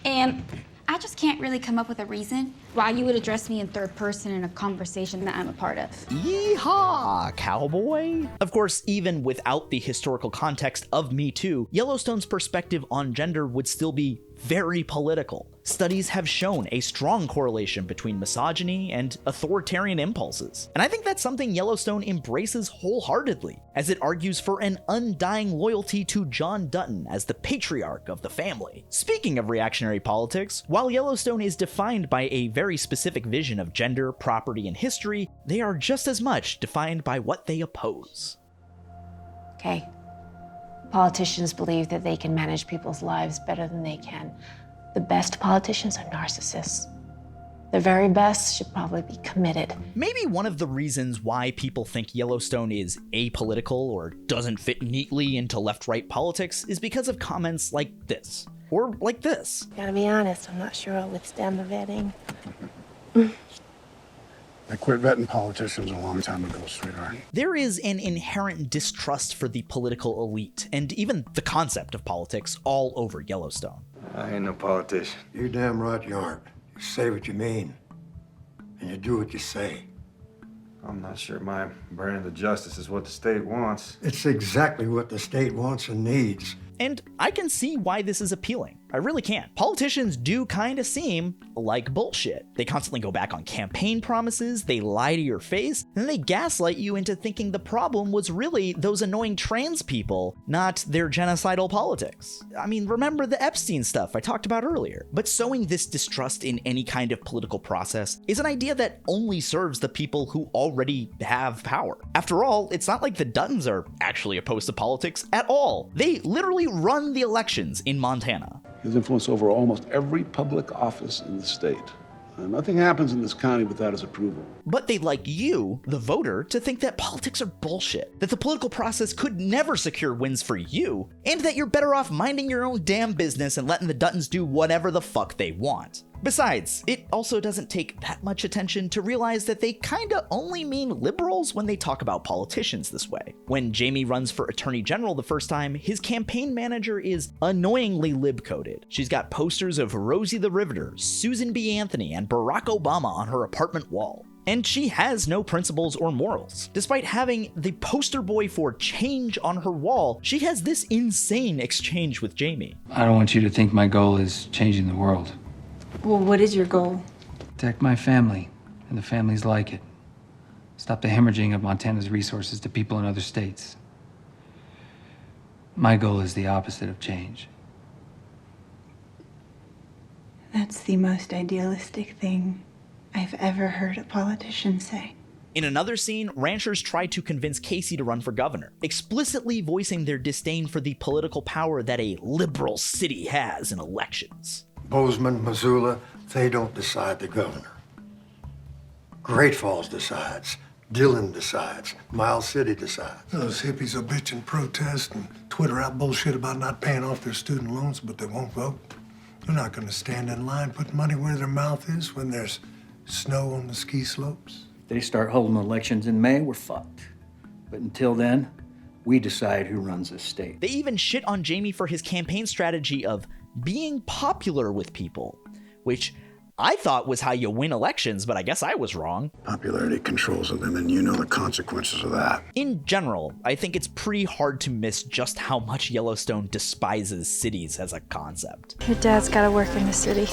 [SPEAKER 18] and I just can't really come up with a reason why you would address me in third person in a conversation that I'm a part of.
[SPEAKER 9] Yeehaw, cowboy! Of course, even without the historical context of Me Too, Yellowstone's perspective on gender would still be very political. Studies have shown a strong correlation between misogyny and authoritarian impulses. And I think that's something Yellowstone embraces wholeheartedly, as it argues for an undying loyalty to John Dutton as the patriarch of the family. Speaking of reactionary politics, while Yellowstone is defined by a very specific vision of gender, property, and history, they are just as much defined by what they oppose.
[SPEAKER 10] Okay. Politicians believe that they can manage people's lives better than they can. The best politicians are narcissists. The very best should probably be committed.
[SPEAKER 9] Maybe one of the reasons why people think Yellowstone is apolitical or doesn't fit neatly into left-right politics is because of comments like this, or like this.
[SPEAKER 10] Gotta be honest, I'm not sure I'll withstand the vetting.
[SPEAKER 1] I quit vetting politicians a long time ago, sweetheart.
[SPEAKER 9] There is an inherent distrust for the political elite, and even the concept of politics, all over Yellowstone.
[SPEAKER 5] I ain't no politician. You're damn right you aren't. You say what you mean, and you do what you say.
[SPEAKER 20] I'm not sure my brand of justice is what the state wants.
[SPEAKER 5] It's exactly what the state wants and needs.
[SPEAKER 9] And I can see why this is appealing. I really can. Politicians do kind of seem like bullshit. They constantly go back on campaign promises, they lie to your face, and then they gaslight you into thinking the problem was really those annoying trans people, not their genocidal politics. I mean, remember the Epstein stuff I talked about earlier. But sowing this distrust in any kind of political process is an idea that only serves the people who already have power. After all, it's not like the Duttons are actually opposed to politics at all. They literally run the elections in Montana.
[SPEAKER 24] He has influence over almost every public office in the state. Nothing happens in this county without his approval.
[SPEAKER 9] But they'd like you, the voter, to think that politics are bullshit, that the political process could never secure wins for you, and that you're better off minding your own damn business and letting the Duttons do whatever the fuck they want. Besides, it also doesn't take that much attention to realize that they kinda only mean liberals when they talk about politicians this way. When Jamie runs for Attorney General the first time, his campaign manager is annoyingly lib-coded. She's got posters of Rosie the Riveter, Susan B. Anthony, and Barack Obama on her apartment wall. And she has no principles or morals. Despite having the poster boy for change on her wall, she has this insane exchange with Jamie.
[SPEAKER 8] I don't want you to think my goal is changing the world.
[SPEAKER 11] Well, what is your goal?
[SPEAKER 8] Protect my family and the families like it. Stop the hemorrhaging of Montana's resources to people in other states. My goal is the opposite of change.
[SPEAKER 14] That's the most idealistic thing I've ever heard a politician say.
[SPEAKER 9] In another scene, ranchers try to convince Casey to run for governor, explicitly voicing their disdain for the political power that a liberal city has in elections.
[SPEAKER 5] Bozeman, Missoula, they don't decide the governor. Great Falls decides. Dillon decides. Miles City decides.
[SPEAKER 24] Those hippies will bitch and protest and Twitter out bullshit about not paying off their student loans, but they won't vote. They're not going to stand in line, put money where their mouth is when there's snow on the ski slopes.
[SPEAKER 8] If they start holding elections in May, we're fucked. But until then, we decide who runs this state.
[SPEAKER 9] They even shit on Jamie for his campaign strategy of being popular with people, which I thought was how you win elections, but I guess I was wrong.
[SPEAKER 1] Popularity controls them, and you know the consequences of that.
[SPEAKER 9] In general, I think it's pretty hard to miss just how much Yellowstone despises cities as a concept.
[SPEAKER 13] Your dad's gotta work in the city.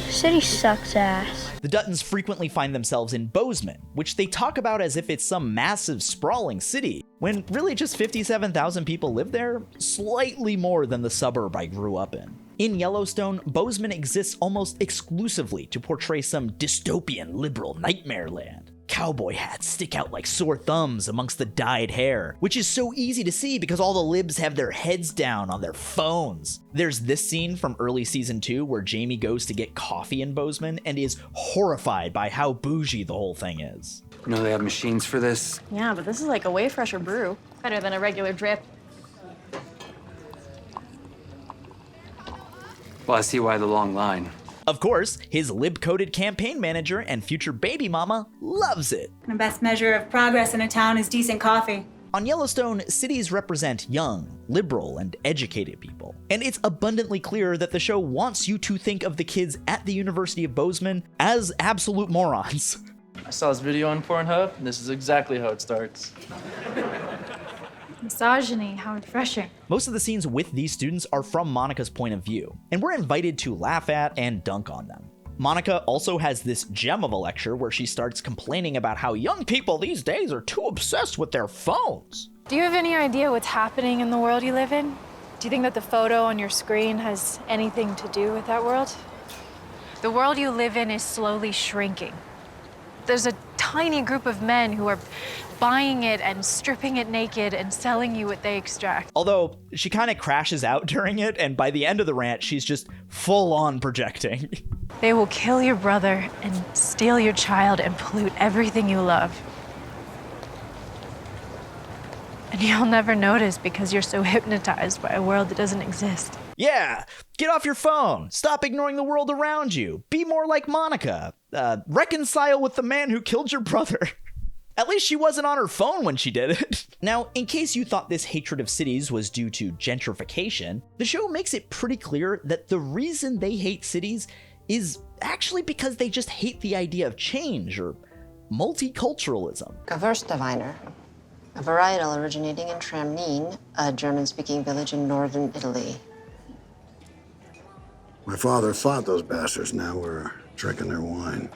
[SPEAKER 3] City sucks ass.
[SPEAKER 9] The Duttons frequently find themselves in Bozeman, which they talk about as if it's some massive, sprawling city, when really just 57,000 people live there, slightly more than the suburb I grew up in. In Yellowstone, Bozeman exists almost exclusively to portray some dystopian liberal nightmare land. Cowboy hats stick out like sore thumbs amongst the dyed hair, which is so easy to see because all the libs have their heads down on their phones. There's this scene from early season 2 where Jamie goes to get coffee in Bozeman and is horrified by how bougie the whole thing is.
[SPEAKER 8] You know they have machines for this?
[SPEAKER 11] Yeah, but this is like a way fresher brew. Better than a regular drip.
[SPEAKER 8] Well, I see why the long line.
[SPEAKER 9] Of course, his lib-coded campaign manager and future baby mama loves it.
[SPEAKER 7] The best measure of progress in a town is decent coffee.
[SPEAKER 9] On Yellowstone, cities represent young, liberal, and educated people. And it's abundantly clear that the show wants you to think of the kids at the University of Bozeman as absolute morons.
[SPEAKER 16] I saw this video on Pornhub, and this is exactly how it starts.
[SPEAKER 13] Misogyny, how refreshing.
[SPEAKER 9] Most of the scenes with these students are from Monica's point of view, and we're invited to laugh at and dunk on them. Monica also has this gem of a lecture where she starts complaining about how young people these days are too obsessed with their phones.
[SPEAKER 13] Do you have any idea what's happening in the world you live in? Do you think that the photo on your screen has anything to do with that world? The world you live in is slowly shrinking. There's a tiny group of men who are buying it and stripping it naked and selling you what they extract.
[SPEAKER 9] Although, she kind of crashes out during it, and by the end of the rant, she's just full-on projecting.
[SPEAKER 13] They will kill your brother and steal your child and pollute everything you love. And you'll never notice because you're so hypnotized by a world that doesn't exist.
[SPEAKER 9] Yeah, get off your phone. Stop ignoring the world around you. Be more like Monica. Reconcile with the man who killed your brother. At least she wasn't on her phone when she did it. Now, in case you thought this hatred of cities was due to gentrification, the show makes it pretty clear that the reason they hate cities is actually because they just hate the idea of change or multiculturalism.
[SPEAKER 22] Gewürztraminer, a varietal originating in Tramnine, a German-speaking village in northern Italy.
[SPEAKER 1] My father fought those bastards. Now we're drinking their wine.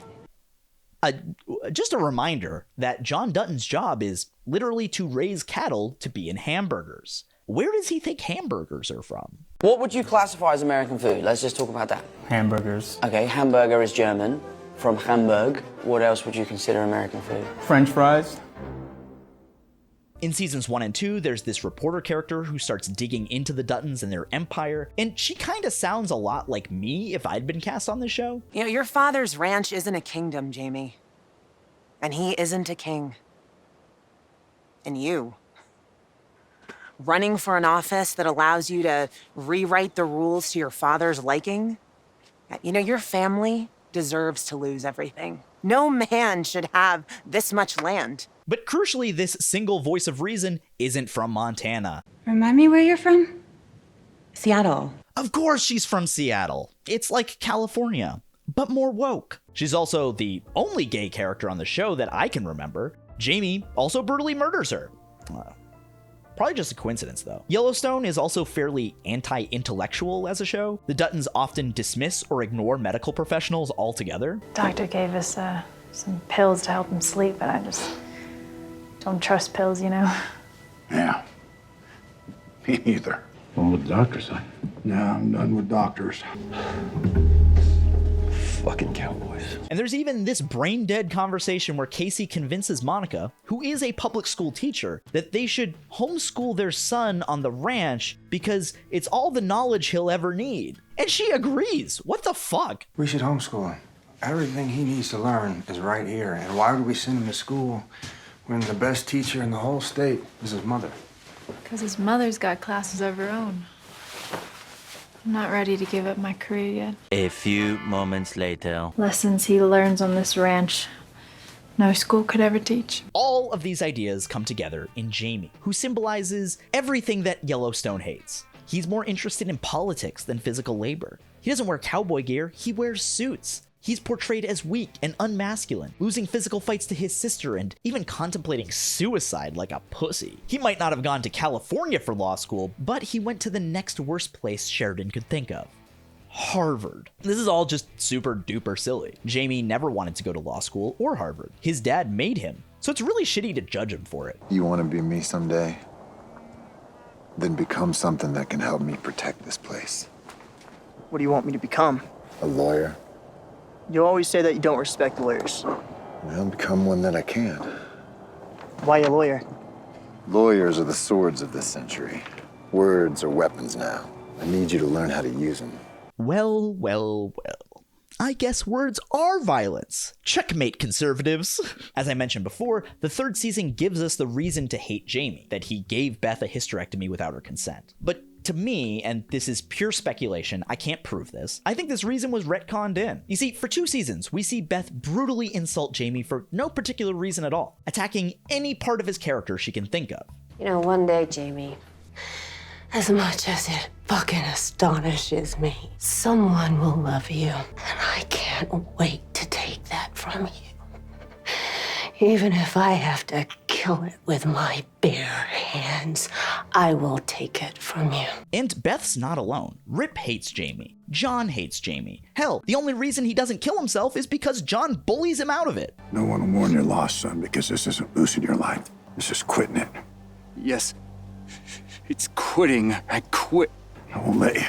[SPEAKER 9] Just a reminder that John Dutton's job is literally to raise cattle to be in hamburgers. Where does he think hamburgers are from?
[SPEAKER 17] What would you classify as American food? Let's just talk about that.
[SPEAKER 19] Hamburgers.
[SPEAKER 17] Okay, hamburger is German, from Hamburg. What else would you consider American food?
[SPEAKER 19] French fries.
[SPEAKER 9] In seasons 1 and 2, there's this reporter character who starts digging into the Duttons and their empire, and she kind of sounds a lot like me if I'd been cast on the show.
[SPEAKER 21] You know, your father's ranch isn't a kingdom, Jamie. And he isn't a king. And you, running for an office that allows you to rewrite the rules to your father's liking, you know, your family deserves to lose everything. No man should have this much land.
[SPEAKER 9] But crucially, this single voice of reason isn't from Montana.
[SPEAKER 7] Remind me where you're from?
[SPEAKER 21] Seattle.
[SPEAKER 9] Of course she's from Seattle. It's like California, but more woke. She's also the only gay character on the show that I can remember. Jamie also brutally murders her. Probably just a coincidence, though. Yellowstone is also fairly anti-intellectual as a show. The Duttons often dismiss or ignore medical professionals altogether.
[SPEAKER 13] Doctor gave us some pills to help him sleep, but I just don't trust pills, you know?
[SPEAKER 1] Yeah. Me neither.
[SPEAKER 2] What would the doctor say?
[SPEAKER 1] Nah, I'm done with doctors.
[SPEAKER 2] Fucking cowboys.
[SPEAKER 9] And there's even this brain-dead conversation where Casey convinces Monica, who is a public school teacher, that they should homeschool their son on the ranch because it's all the knowledge he'll ever need. And she agrees. What the fuck?
[SPEAKER 20] We should homeschool him. Everything he needs to learn is right here. And why would we send him to school when the best teacher in the whole state is his mother?
[SPEAKER 13] Because his mother's got classes of her own. I'm not ready to give up my career yet.
[SPEAKER 26] A few moments later.
[SPEAKER 13] Lessons he learns on this ranch, no school could ever teach.
[SPEAKER 9] All of these ideas come together in Jamie, who symbolizes everything that Yellowstone hates. He's more interested in politics than physical labor. He doesn't wear cowboy gear, he wears suits. He's portrayed as weak and unmasculine, losing physical fights to his sister and even contemplating suicide like a pussy. He might not have gone to California for law school, but he went to the next worst place Sheridan could think of. Harvard. This is all just super duper silly. Jamie never wanted to go to law school or Harvard. His dad made him, so it's really shitty to judge him for it.
[SPEAKER 27] You want to be me someday? Then become something that can help me protect this place.
[SPEAKER 28] What do you want me to become?
[SPEAKER 27] A lawyer.
[SPEAKER 28] You always say that you don't respect lawyers.
[SPEAKER 27] Well, become one that I can.
[SPEAKER 28] Why a lawyer?
[SPEAKER 27] Lawyers are the swords of this century. Words are weapons now. I need you to learn how to use them.
[SPEAKER 9] Well, well, well. I guess words are violence. Checkmate, conservatives. As I mentioned before, the third season gives us the reason to hate Jamie, that he gave Beth a hysterectomy without her consent. But to me, and this is pure speculation, I can't prove this, I think this reason was retconned in. You see, for 2 seasons, we see Beth brutally insult Jamie for no particular reason at all, attacking any part of his character she can think of.
[SPEAKER 10] You know, one day, Jamie, as much as it fucking astonishes me, someone will love you. And I can't wait to take that from you. Even if I have to kill it with my bare hands, I will take it from you.
[SPEAKER 9] And Beth's not alone. Rip hates Jamie. John hates Jamie. Hell, the only reason he doesn't kill himself is because John bullies him out of it.
[SPEAKER 1] No one will mourn your loss, son, because this isn't losing your life. This is quitting it.
[SPEAKER 4] Yes, it's quitting. I quit.
[SPEAKER 1] I won't let you.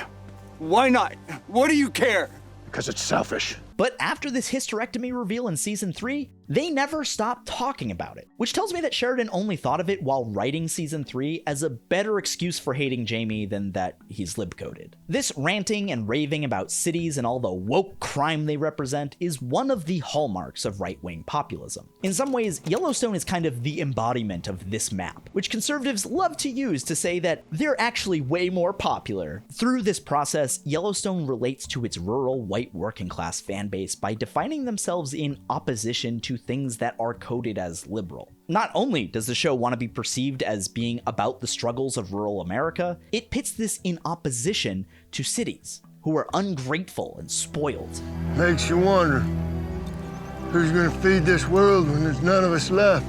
[SPEAKER 4] Why not? What do you care?
[SPEAKER 1] Because it's selfish.
[SPEAKER 9] But after this hysterectomy reveal in season 3, they never stopped talking about it, which tells me that Sheridan only thought of it while writing season 3 as a better excuse for hating Jamie than that he's lib-coded. This ranting and raving about cities and all the woke crime they represent is one of the hallmarks of right-wing populism. In some ways, Yellowstone is kind of the embodiment of this map, which conservatives love to use to say that they're actually way more popular. Through this process, Yellowstone relates to its rural, white working-class fan base by defining themselves in opposition to things that are coded as liberal. Not only does the show want to be perceived as being about the struggles of rural America, it pits this in opposition to cities, who are ungrateful and spoiled.
[SPEAKER 24] Makes you wonder, who's gonna feed this world when there's none of us left?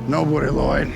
[SPEAKER 1] Nobody, Lloyd.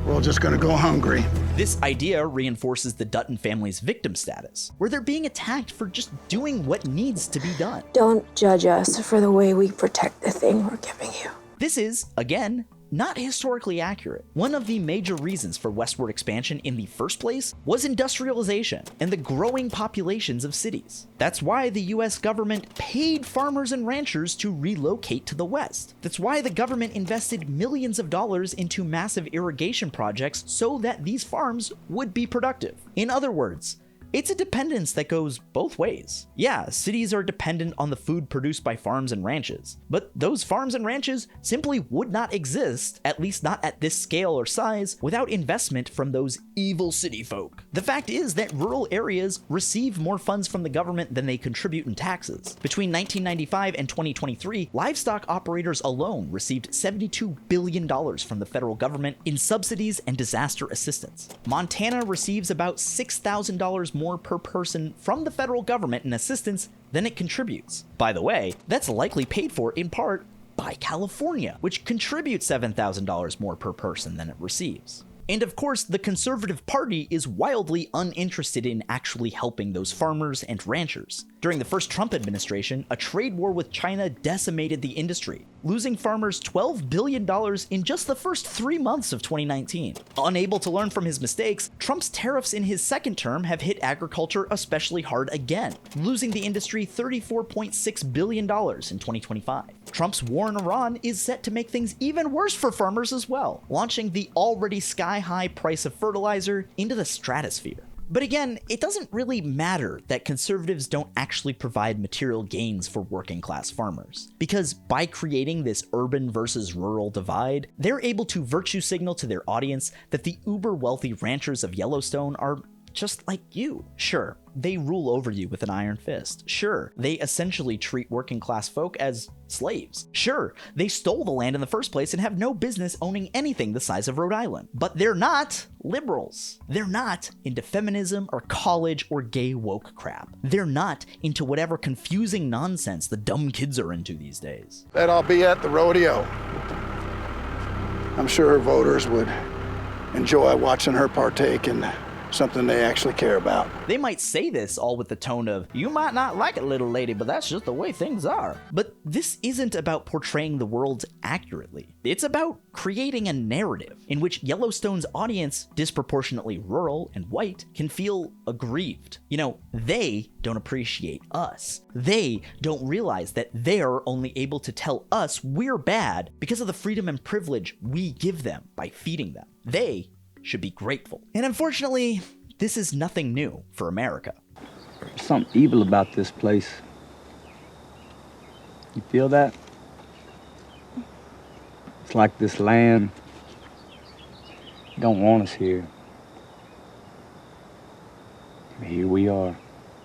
[SPEAKER 1] We're all just gonna go hungry.
[SPEAKER 9] This idea reinforces the Dutton family's victim status, where they're being attacked for just doing what needs to be done.
[SPEAKER 10] Don't judge us for the way we protect the thing we're giving you.
[SPEAKER 9] This is, again, not historically accurate. One of the major reasons for westward expansion in the first place was industrialization and the growing populations of cities. That's why the US government paid farmers and ranchers to relocate to the west. That's why the government invested millions of dollars into massive irrigation projects so that these farms would be productive. In other words, it's a dependence that goes both ways. Yeah, cities are dependent on the food produced by farms and ranches, but those farms and ranches simply would not exist, at least not at this scale or size, without investment from those evil city folk. The fact is that rural areas receive more funds from the government than they contribute in taxes. Between 1995 and 2023, livestock operators alone received $72 billion from the federal government in subsidies and disaster assistance. Montana receives about $6,000 more per person from the federal government in assistance than it contributes. By the way, that's likely paid for in part by California, which contributes $7,000 more per person than it receives. And of course, the Conservative Party is wildly uninterested in actually helping those farmers and ranchers. During the first Trump administration, a trade war with China decimated the industry, losing farmers $12 billion in just the first 3 months of 2019. Unable to learn from his mistakes, Trump's tariffs in his second term have hit agriculture especially hard again, losing the industry $34.6 billion in 2025. Trump's war in Iran is set to make things even worse for farmers as well, launching the already sky-high price of fertilizer into the stratosphere. But again, it doesn't really matter that conservatives don't actually provide material gains for working class farmers, because by creating this urban versus rural divide, they're able to virtue signal to their audience that the uber wealthy ranchers of Yellowstone are just like you. Sure, they rule over you with an iron fist. Sure, they essentially treat working class folk as slaves. Sure, they stole the land in the first place and have no business owning anything the size of Rhode Island. But they're not liberals. They're not into feminism or college or gay woke crap. They're not into whatever confusing nonsense the dumb kids are into these days.
[SPEAKER 1] Bet I'll be at the rodeo. I'm sure her voters would enjoy watching her partake in something they actually care about.
[SPEAKER 9] They might say this all with the tone of, you might not like it, little lady, but that's just the way things are. But this isn't about portraying the world accurately. It's about creating a narrative in which Yellowstone's audience, disproportionately rural and white, can feel aggrieved. You know, they don't appreciate us. They don't realize that they're only able to tell us we're bad because of the freedom and privilege we give them by feeding them. They should be grateful. And unfortunately, this is nothing new for America.
[SPEAKER 6] There's something evil about this place. You feel that? It's like this land You don't want us here. But here we are.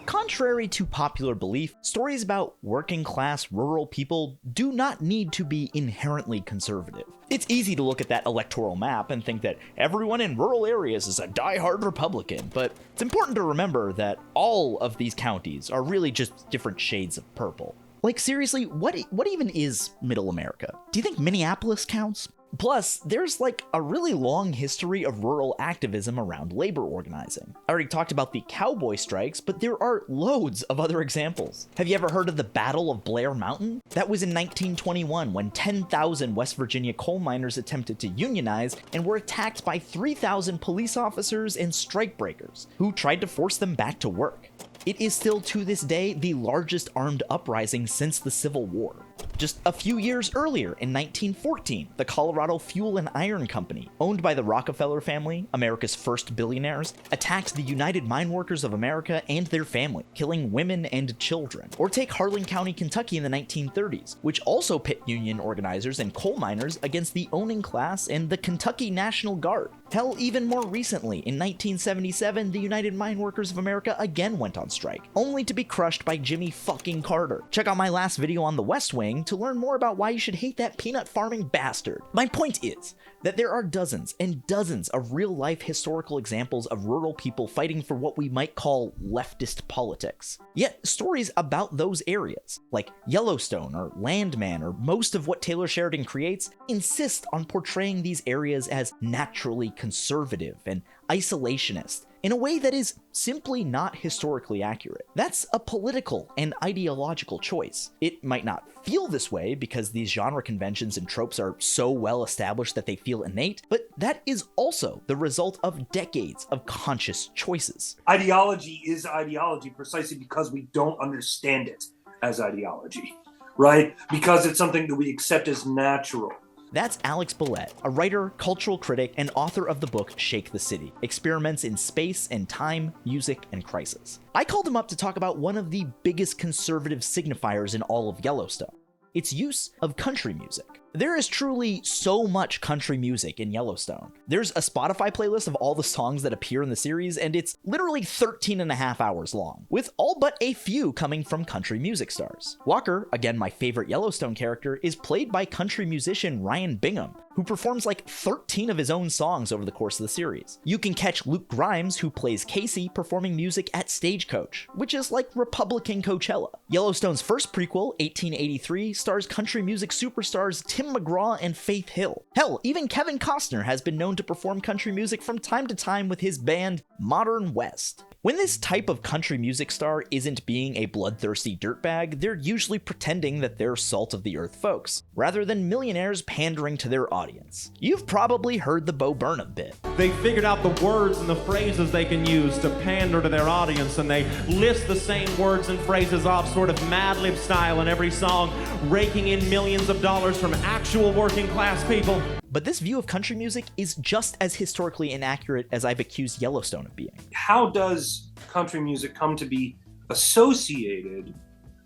[SPEAKER 9] Contrary to popular belief, stories about working-class rural people do not need to be inherently conservative. It's easy to look at that electoral map and think that everyone in rural areas is a die-hard Republican, but it's important to remember that all of these counties are really just different shades of purple. Like, seriously, what even is Middle America? Do you think Minneapolis counts? Plus, there's like a really long history of rural activism around labor organizing. I already talked about the cowboy strikes, but there are loads of other examples. Have you ever heard of the Battle of Blair Mountain? That was in 1921 when 10,000 West Virginia coal miners attempted to unionize and were attacked by 3,000 police officers and strikebreakers who tried to force them back to work. It is still to this day the largest armed uprising since the Civil War. Just a few years earlier, in 1914, the Colorado Fuel and Iron Company, owned by the Rockefeller family, America's first billionaires, attacked the United Mine Workers of America and their family, killing women and children. Or take Harlan County, Kentucky in the 1930s, which also pit union organizers and coal miners against the owning class and the Kentucky National Guard. Hell, even more recently, in 1977, the United Mine Workers of America again went on strike, only to be crushed by Jimmy fucking Carter. Check out my last video on the West Wing to learn more about why you should hate that peanut farming bastard. My point is that there are dozens and dozens of real-life historical examples of rural people fighting for what we might call leftist politics. Yet, stories about those areas, like Yellowstone or Landman or most of what Taylor Sheridan creates, insist on portraying these areas as naturally conservative and isolationist in a way that is simply not historically accurate. That's a political and ideological choice. It might not feel this way because these genre conventions and tropes are so well established that they feel innate, but that is also the result of decades of conscious choices.
[SPEAKER 5] Ideology is ideology precisely because we don't understand it as ideology, right? Because it's something that we accept as natural.
[SPEAKER 9] That's Alex Billet, a writer, cultural critic, and author of the book Shake the City, Experiments in Space and Time, Music, and Crisis. I called him up to talk about one of the biggest conservative signifiers in all of Yellowstone, its use of country music. There is truly so much country music in Yellowstone. There's a Spotify playlist of all the songs that appear in the series, and it's literally 13 and a half hours long, with all but a few coming from country music stars. Walker, again my favorite Yellowstone character, is played by country musician Ryan Bingham, who performs like 13 of his own songs over the course of the series. You can catch Luke Grimes, who plays Casey, performing music at Stagecoach, which is like Republican Coachella. Yellowstone's first prequel, 1883, stars country music superstars Tim McGraw and Faith Hill. Hell, even Kevin Costner has been known to perform country music from time to time with his band Modern West. When this type of country music star isn't being a bloodthirsty dirtbag, they're usually pretending that they're salt-of-the-earth folks, rather than millionaires pandering to their audience. You've probably heard the Bo Burnham bit.
[SPEAKER 12] They figured out the words and the phrases they can use to pander to their audience, and they list the same words and phrases off sort of Mad Lib style in every song, raking in millions of dollars from actual working class people.
[SPEAKER 9] But this view of country music is just as historically inaccurate as I've accused Yellowstone of being.
[SPEAKER 5] How does country music come to be associated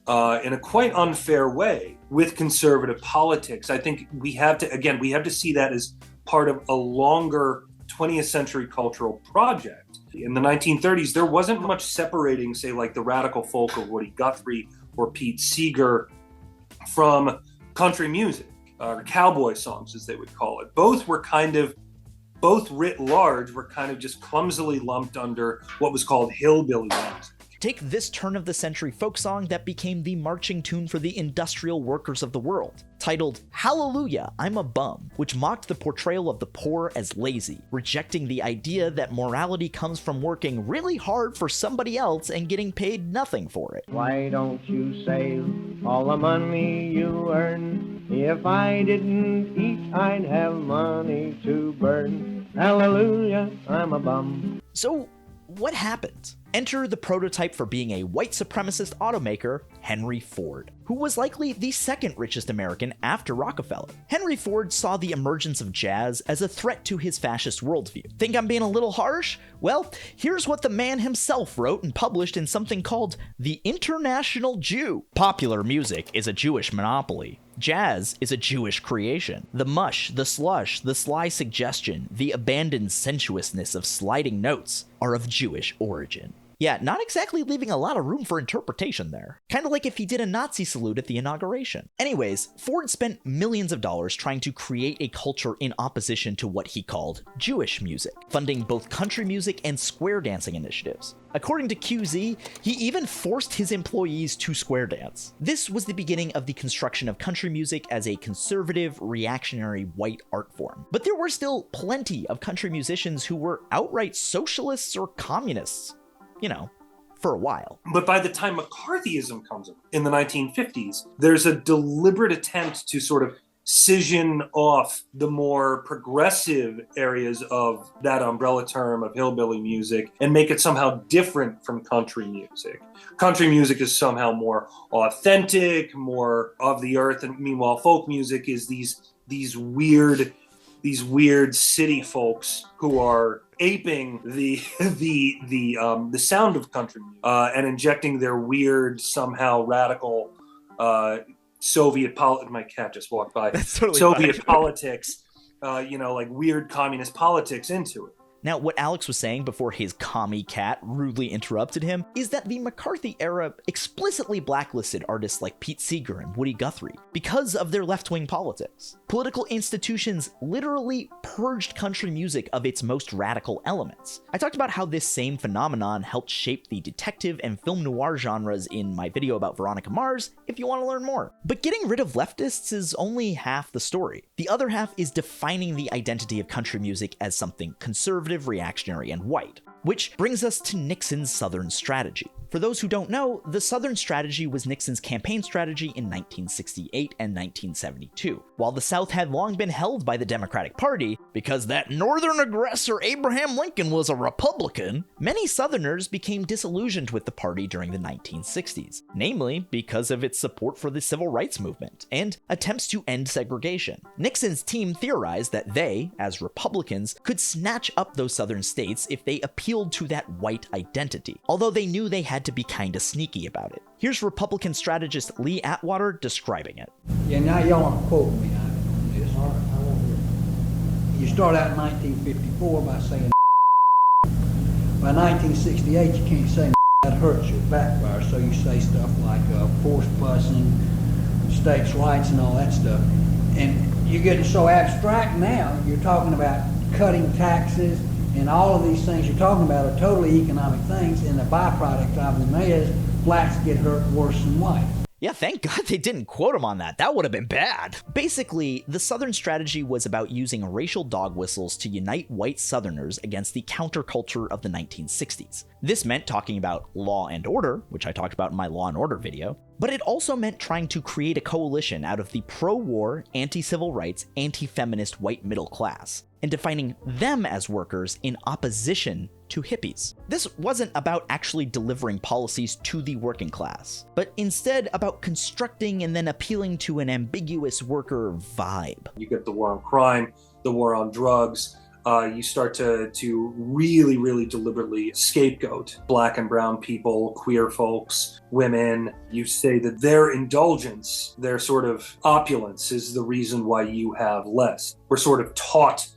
[SPEAKER 5] in a quite unfair way with conservative politics? I think we have to see that as part of a longer 20th century cultural project. In the 1930s, there wasn't much separating, say, like the radical folk of Woody Guthrie or Pete Seeger from country music. Or cowboy songs, as they would call it. Both writ large, were kind of just clumsily lumped under what was called hillbilly music.
[SPEAKER 9] Take this turn-of-the-century folk song that became the marching tune for the industrial workers of the world, titled Hallelujah, I'm a Bum, which mocked the portrayal of the poor as lazy, rejecting the idea that morality comes from working really hard for somebody else and getting paid nothing for it.
[SPEAKER 14] Why don't you save all the money you earn? If I didn't eat, I'd have money to burn. Hallelujah, I'm a bum.
[SPEAKER 9] So, what happened? Enter the prototype for being a white supremacist automaker, Henry Ford, who was likely the second richest American after Rockefeller. Henry Ford saw the emergence of jazz as a threat to his fascist worldview. Think I'm being a little harsh? Well, here's what the man himself wrote and published in something called The International Jew. Popular music is a Jewish monopoly. Jazz is a Jewish creation. The mush, the slush, the sly suggestion, the abandoned sensuousness of sliding notes are of Jewish origin. Yeah, not exactly leaving a lot of room for interpretation there. Kind of like if he did a Nazi salute at the inauguration. Anyways, Ford spent millions of dollars trying to create a culture in opposition to what he called Jewish music, funding both country music and square dancing initiatives. According to QZ, he even forced his employees to square dance. This was the beginning of the construction of country music as a conservative, reactionary white art form. But there were still plenty of country musicians who were outright socialists or communists. You know, for a while.
[SPEAKER 5] But by the time McCarthyism comes in the 1950s, there's a deliberate attempt to sort of scission off the more progressive areas of that umbrella term of hillbilly music and make it somehow different from country music. Country music is somehow more authentic, more of the earth, and meanwhile folk music is these weird city folks who are aping the sound of country music and injecting their weird, somehow radical Soviet my cat just walked by.
[SPEAKER 9] Totally
[SPEAKER 5] Soviet
[SPEAKER 9] fine.
[SPEAKER 5] Politics, like weird communist politics into it.
[SPEAKER 9] Now, what Alex was saying before his commie cat rudely interrupted him is that the McCarthy era explicitly blacklisted artists like Pete Seeger and Woody Guthrie because of their left-wing politics. Political institutions literally purged country music of its most radical elements. I talked about how this same phenomenon helped shape the detective and film noir genres in my video about Veronica Mars if you want to learn more. But getting rid of leftists is only half the story. The other half is defining the identity of country music as something conservative, reactionary, and white. Which brings us to Nixon's Southern strategy. For those who don't know, the Southern strategy was Nixon's campaign strategy in 1968 and 1972. While the South had long been held by the Democratic Party, because that northern aggressor Abraham Lincoln was a Republican, many Southerners became disillusioned with the party during the 1960s, namely because of its support for the civil rights movement and attempts to end segregation. Nixon's team theorized that they, as Republicans, could snatch up those Southern states if they appealed to that white identity, although they knew they had to be kinda sneaky about it. Here's Republican strategist Lee Atwater describing it.
[SPEAKER 3] Yeah, now y'all aren't quoting me on this. All right, I won't hear it. You start out in 1954 by saying by 1968 you can't say that hurts your backfire, so you say stuff like forced busing, states' rights and all that stuff. And you're getting so abstract now, you're talking about cutting taxes, and all of these things you're talking about are totally economic things, and the byproduct of them is blacks get hurt worse than whites.
[SPEAKER 9] Yeah, thank God they didn't quote him on that. That would have been bad. Basically, the Southern strategy was about using racial dog whistles to unite white Southerners against the counterculture of the 1960s. This meant talking about law and order, which I talked about in my Law and Order video, but it also meant trying to create a coalition out of the pro-war, anti-civil rights, anti-feminist white middle class, and defining them as workers in opposition to hippies. This wasn't about actually delivering policies to the working class, but instead about constructing and then appealing to an ambiguous worker vibe.
[SPEAKER 5] You get the war on crime, the war on drugs. You start to really, really deliberately scapegoat black and brown people, queer folks, women. You say that their indulgence, their sort of opulence is the reason why you have less. We're sort of taught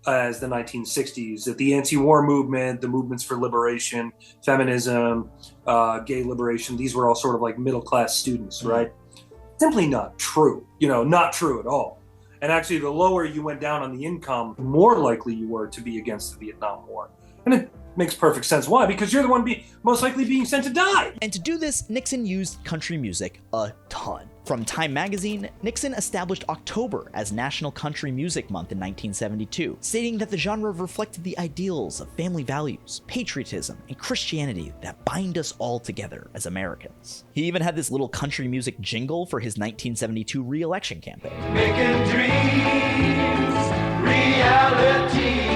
[SPEAKER 5] as the 1960s that the anti-war movement, the movements for liberation, feminism, gay liberation, these were all sort of like middle-class students, right? Simply not true, not true at all. And actually, the lower you went down on the income, the more likely you were to be against the Vietnam War. And it makes perfect sense. Why? Because you're the one most likely being sent to die.
[SPEAKER 9] And to do this, Nixon used country music a ton. From Time magazine, Nixon established October as National Country Music Month in 1972, stating that the genre reflected the ideals of family values, patriotism, and Christianity that bind us all together as Americans. He even had this little country music jingle for his 1972 re-election campaign.
[SPEAKER 8] Making dreams reality,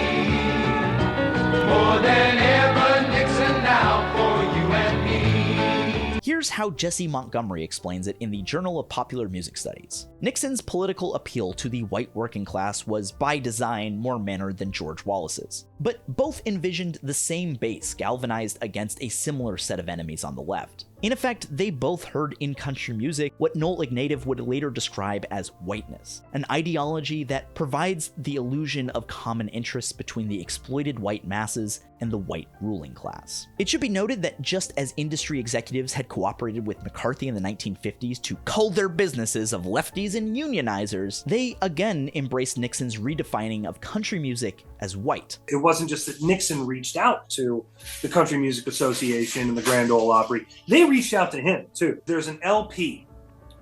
[SPEAKER 8] more than ever Nixon now for you and me.
[SPEAKER 9] Here's how Jesse Montgomery explains it in the Journal of Popular Music Studies. Nixon's political appeal to the white working class was by design more mannered than George Wallace's, but both envisioned the same base galvanized against a similar set of enemies on the left. In effect, they both heard in country music what Noel Ignatieff would later describe as whiteness, an ideology that provides the illusion of common interests between the exploited white masses and the white ruling class. It should be noted that just as industry executives had cooperated with McCarthy in the 1950s to cull their businesses of lefties and unionizers, they again embraced Nixon's redefining of country music as white.
[SPEAKER 5] It wasn't just that Nixon reached out to the Country Music Association and the Grand Ole Opry. They reached out to him, too. There's an LP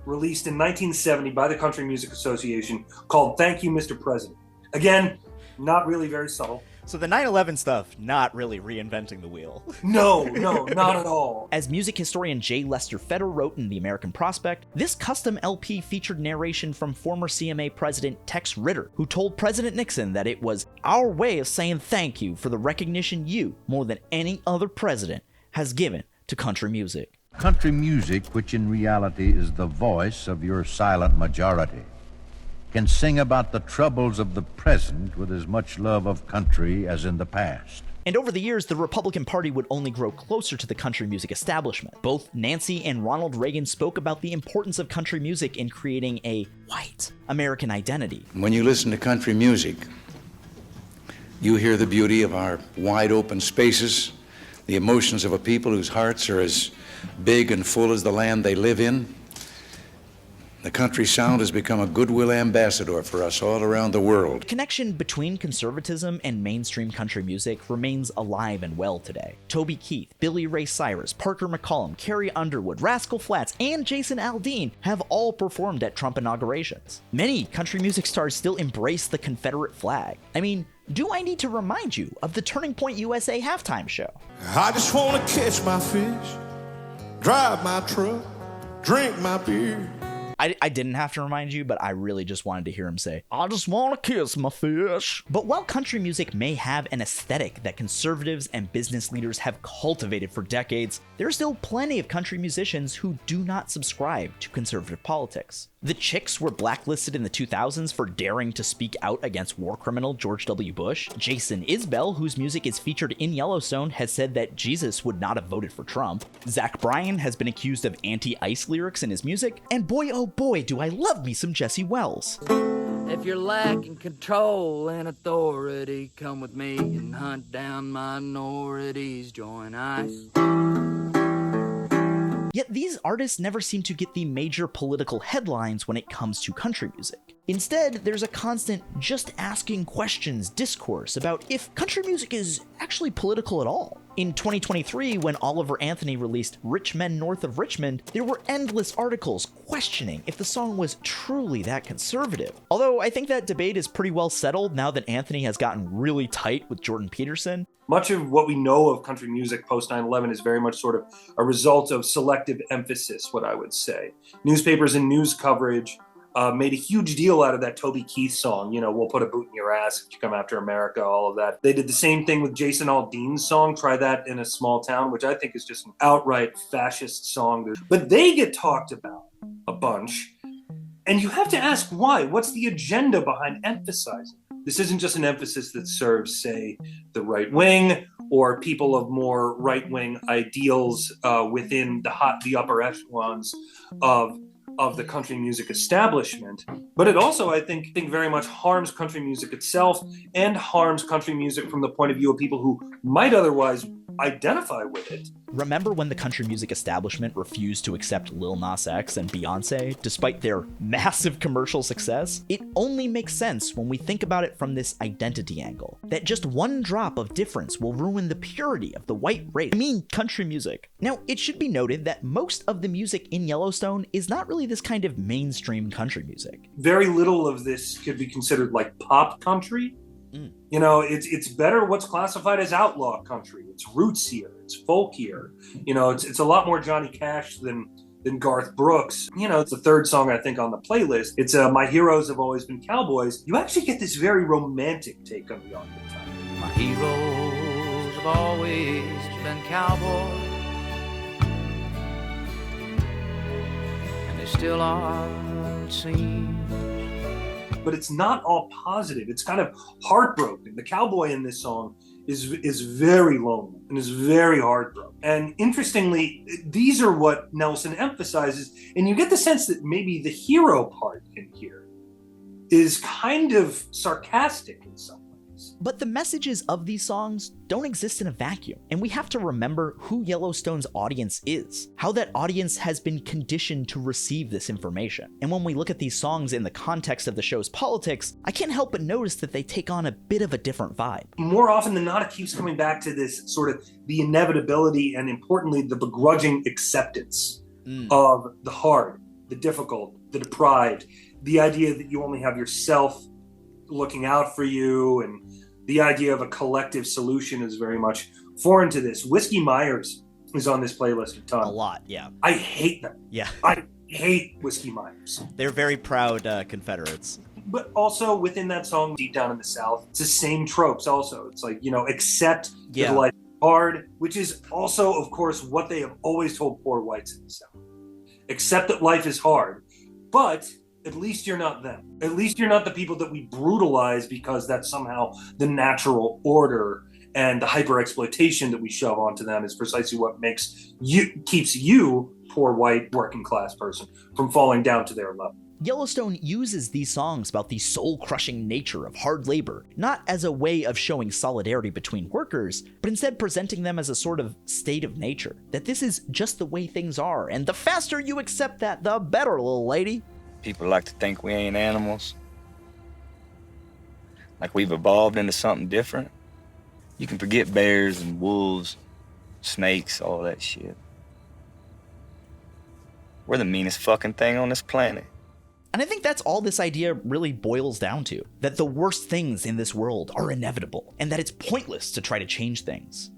[SPEAKER 5] released in 1970 by the Country Music Association called Thank You, Mr. President. Again, not really very subtle.
[SPEAKER 9] So the 9/11 stuff, not really reinventing the wheel.
[SPEAKER 5] No, not at all.
[SPEAKER 9] As music historian J. Lester Fetter wrote in The American Prospect, this custom LP featured narration from former CMA President Tex Ritter, who told President Nixon that it was our way of saying thank you for the recognition you, more than any other president, has given to country music.
[SPEAKER 11] Country music, which in reality is the voice of your silent majority, can sing about the troubles of the present with as much love of country as in the past.
[SPEAKER 9] And over the years, the Republican Party would only grow closer to the country music establishment. Both Nancy and Ronald Reagan spoke about the importance of country music in creating a white American identity.
[SPEAKER 2] When you listen to country music, you hear the beauty of our wide open spaces, the emotions of a people whose hearts are as big and full as the land they live in. The country sound has become a goodwill ambassador for us all around the world.
[SPEAKER 9] The connection between conservatism and mainstream country music remains alive and well today. Toby Keith, Billy Ray Cyrus, Parker McCollum, Carrie Underwood, Rascal Flatts, and Jason Aldean have all performed at Trump inaugurations. Many country music stars still embrace the Confederate flag. I mean, do I need to remind you of the Turning Point USA halftime show?
[SPEAKER 15] I just want to catch my fish, drive my truck, drink my beer.
[SPEAKER 9] I didn't have to remind you, but I really just wanted to hear him say, I just want to kiss my fish. But while country music may have an aesthetic that conservatives and business leaders have cultivated for decades, there are still plenty of country musicians who do not subscribe to conservative politics. The Chicks were blacklisted in the 2000s for daring to speak out against war criminal George W. Bush. Jason Isbell, whose music is featured in Yellowstone, has said that Jesus would not have voted for Trump. Zach Bryan has been accused of anti-ICE lyrics in his music. And boy, oh boy, do I love me some Jesse Wells.
[SPEAKER 16] If you're lacking control and authority, come with me and hunt down minorities, join ICE.
[SPEAKER 9] Yet these artists never seem to get the major political headlines when it comes to country music. Instead, there's a constant just asking questions discourse about if country music is actually political at all. In 2023, when Oliver Anthony released Rich Men North of Richmond, there were endless articles questioning if the song was truly that conservative. Although I think that debate is pretty well settled now that Anthony has gotten really tight with Jordan Peterson.
[SPEAKER 5] Much of what we know of country music post 9/11 is very much sort of a result of selective emphasis, what I would say. Newspapers and news coverage made a huge deal out of that Toby Keith song, we'll put a boot in your ass if you come after America, all of that. They did the same thing with Jason Aldean's song, Try That in a Small Town, which I think is just an outright fascist song. But they get talked about a bunch. And you have to ask why. What's the agenda behind emphasizing? This isn't just an emphasis that serves, say, the right wing or people of more right-wing ideals within the upper echelons of the country music establishment, but it also, I think very much harms country music itself and harms country music from the point of view of people who might otherwise identify with it.
[SPEAKER 9] Remember when the country music establishment refused to accept Lil Nas X and Beyonce, despite their massive commercial success? It only makes sense when we think about it from this identity angle, that just one drop of difference will ruin the purity of the white race. I mean, country music. Now, it should be noted that most of the music in Yellowstone is not really this kind of mainstream country music.
[SPEAKER 5] Very little of this could be considered like pop country. It's better what's classified as outlaw country. It's rootsier, it's folkier. It's a lot more Johnny Cash than Garth Brooks. It's the third song I think on the playlist. It's My Heroes Have Always Been Cowboys. You actually get this very romantic take on the argument.
[SPEAKER 16] My heroes have always been cowboys, and they still are, it seems.
[SPEAKER 5] But it's not all positive. It's kind of heartbroken. The cowboy in this song is very lonely and is very heartbroken. And interestingly, these are what Nelson emphasizes, and you get the sense that maybe the hero part in here is kind of sarcastic in some ways.
[SPEAKER 9] But the messages of these songs don't exist in a vacuum, and we have to remember who Yellowstone's audience is, how that audience has been conditioned to receive this information. And when we look at these songs in the context of the show's politics, I can't help but notice that they take on a bit of a different vibe.
[SPEAKER 5] More often than not, it keeps coming back to this sort of the inevitability and, importantly, the begrudging acceptance of the hard, the difficult, the deprived, the idea that you only have yourself looking out for you, and the idea of a collective solution is very much foreign to this. Whiskey Myers is on this playlist a ton.
[SPEAKER 9] A lot, yeah.
[SPEAKER 5] I hate them.
[SPEAKER 9] Yeah.
[SPEAKER 5] I hate Whiskey Myers.
[SPEAKER 9] They're very proud Confederates.
[SPEAKER 5] But also within that song, Deep Down in the South, it's the same tropes also. It's like, accept that life is hard, which is also, of course, what they have always told poor whites in the South. Accept that life is hard, but at least you're not them. At least you're not the people that we brutalize because that's somehow the natural order, and the hyper-exploitation that we shove onto them is precisely what keeps you, poor white working class person, from falling down to their level.
[SPEAKER 9] Yellowstone uses these songs about the soul-crushing nature of hard labor, not as a way of showing solidarity between workers, but instead presenting them as a sort of state of nature. That this is just the way things are, and the faster you accept that, the better, little lady.
[SPEAKER 7] People like to think we ain't animals. Like we've evolved into something different. You can forget bears and wolves, snakes, all that shit. We're the meanest fucking thing on this planet.
[SPEAKER 9] And I think that's all this idea really boils down to. That the worst things in this world are inevitable, and that it's pointless to try to change things.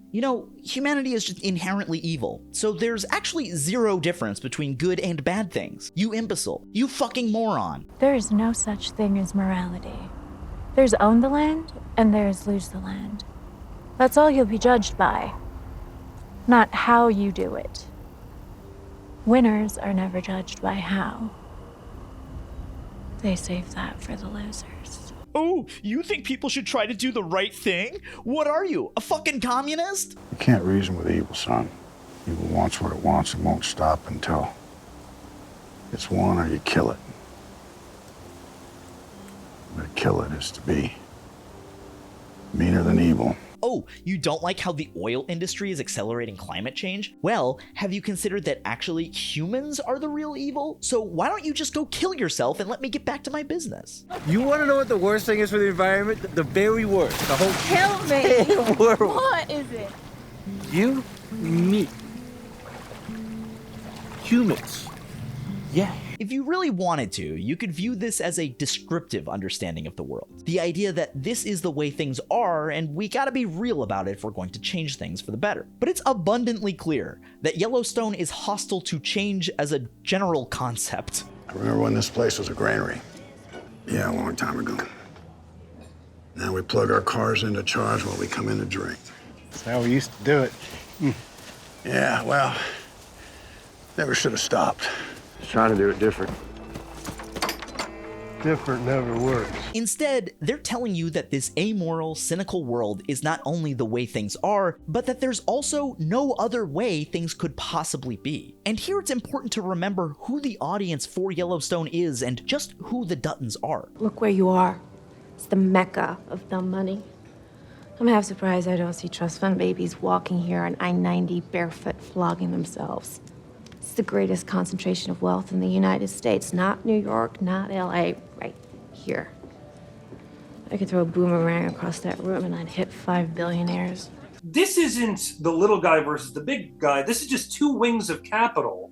[SPEAKER 9] Humanity is just inherently evil, so there's actually zero difference between good and bad things. You imbecile. You fucking moron.
[SPEAKER 13] There is no such thing as morality. There's own the land, and there's lose the land. That's all you'll be judged by, not how you do it. Winners are never judged by how. They save that for the losers.
[SPEAKER 9] Oh, you think people should try to do the right thing? What are you, a fucking communist?
[SPEAKER 1] You can't reason with evil, son. Evil wants what it wants and won't stop until it's won or you kill it. But to kill it is to be meaner than evil.
[SPEAKER 9] Oh, you don't like how the oil industry is accelerating climate change? Well, have you considered that actually humans are the real evil? So why don't you just go kill yourself and let me get back to my business?
[SPEAKER 17] You want to know what the worst thing is for the environment? The very worst. The whole
[SPEAKER 13] Kill me!
[SPEAKER 17] world.
[SPEAKER 13] What is it?
[SPEAKER 17] You, me. Humans. Yeah.
[SPEAKER 9] If you really wanted to, you could view this as a descriptive understanding of the world. The idea that this is the way things are, and we gotta be real about it if we're going to change things for the better. But it's abundantly clear that Yellowstone is hostile to change as a general concept.
[SPEAKER 1] I remember when this place was a granary. Yeah, a long time ago. Now we plug our cars into charge while we come in to drink.
[SPEAKER 24] That's how we used to do it.
[SPEAKER 1] Yeah, well, never should have stopped.
[SPEAKER 20] Trying to do it different.
[SPEAKER 24] Different never works.
[SPEAKER 9] Instead, they're telling you that this amoral, cynical world is not only the way things are, but that there's also no other way things could possibly be. And here it's important to remember who the audience for Yellowstone is and just who the Duttons are.
[SPEAKER 10] Look where you are. It's the mecca of dumb money. I'm half surprised I don't see trust fund babies walking here on I-90 barefoot flogging themselves. It's the greatest concentration of wealth in the United States, not New York, not LA, right here. I could throw a boomerang across that room and I'd hit 5 billionaires.
[SPEAKER 5] This isn't the little guy versus the big guy. This is just two wings of capital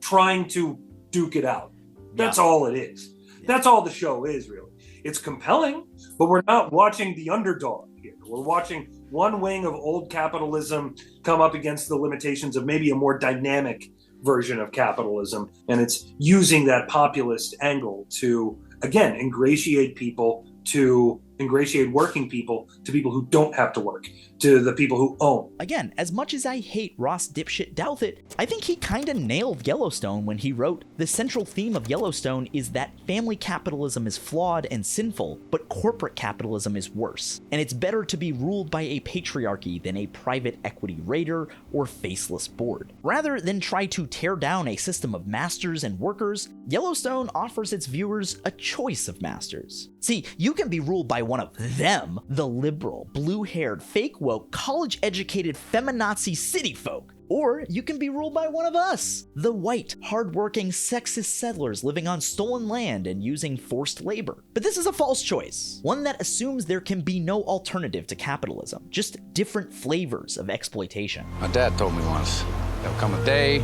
[SPEAKER 5] trying to duke it out. That's all it is. That's all the show is, really. It's compelling, but we're not watching the underdog here. We're watching one wing of old capitalism come up against the limitations of maybe a more dynamic version of capitalism, and it's using that populist angle to, again, ingratiate people to ingratiate working people to people who don't have to work, to the people who own.
[SPEAKER 9] Again, as much as I hate Ross dipshit Douthit, I think he kinda nailed Yellowstone when he wrote, "The central theme of Yellowstone is that family capitalism is flawed and sinful, but corporate capitalism is worse, and it's better to be ruled by a patriarchy than a private equity raider or faceless board. Rather than try to tear down a system of masters and workers, Yellowstone offers its viewers a choice of masters. See, you can be ruled by one of them, the liberal, blue-haired, fake woke, college-educated feminazi cityfolk. Or you can be ruled by one of us, the white, hardworking, sexist settlers living on stolen land and using forced labor. But this is a false choice, one that assumes there can be no alternative to capitalism, just different flavors of exploitation."
[SPEAKER 2] My dad told me once, there'll come a day,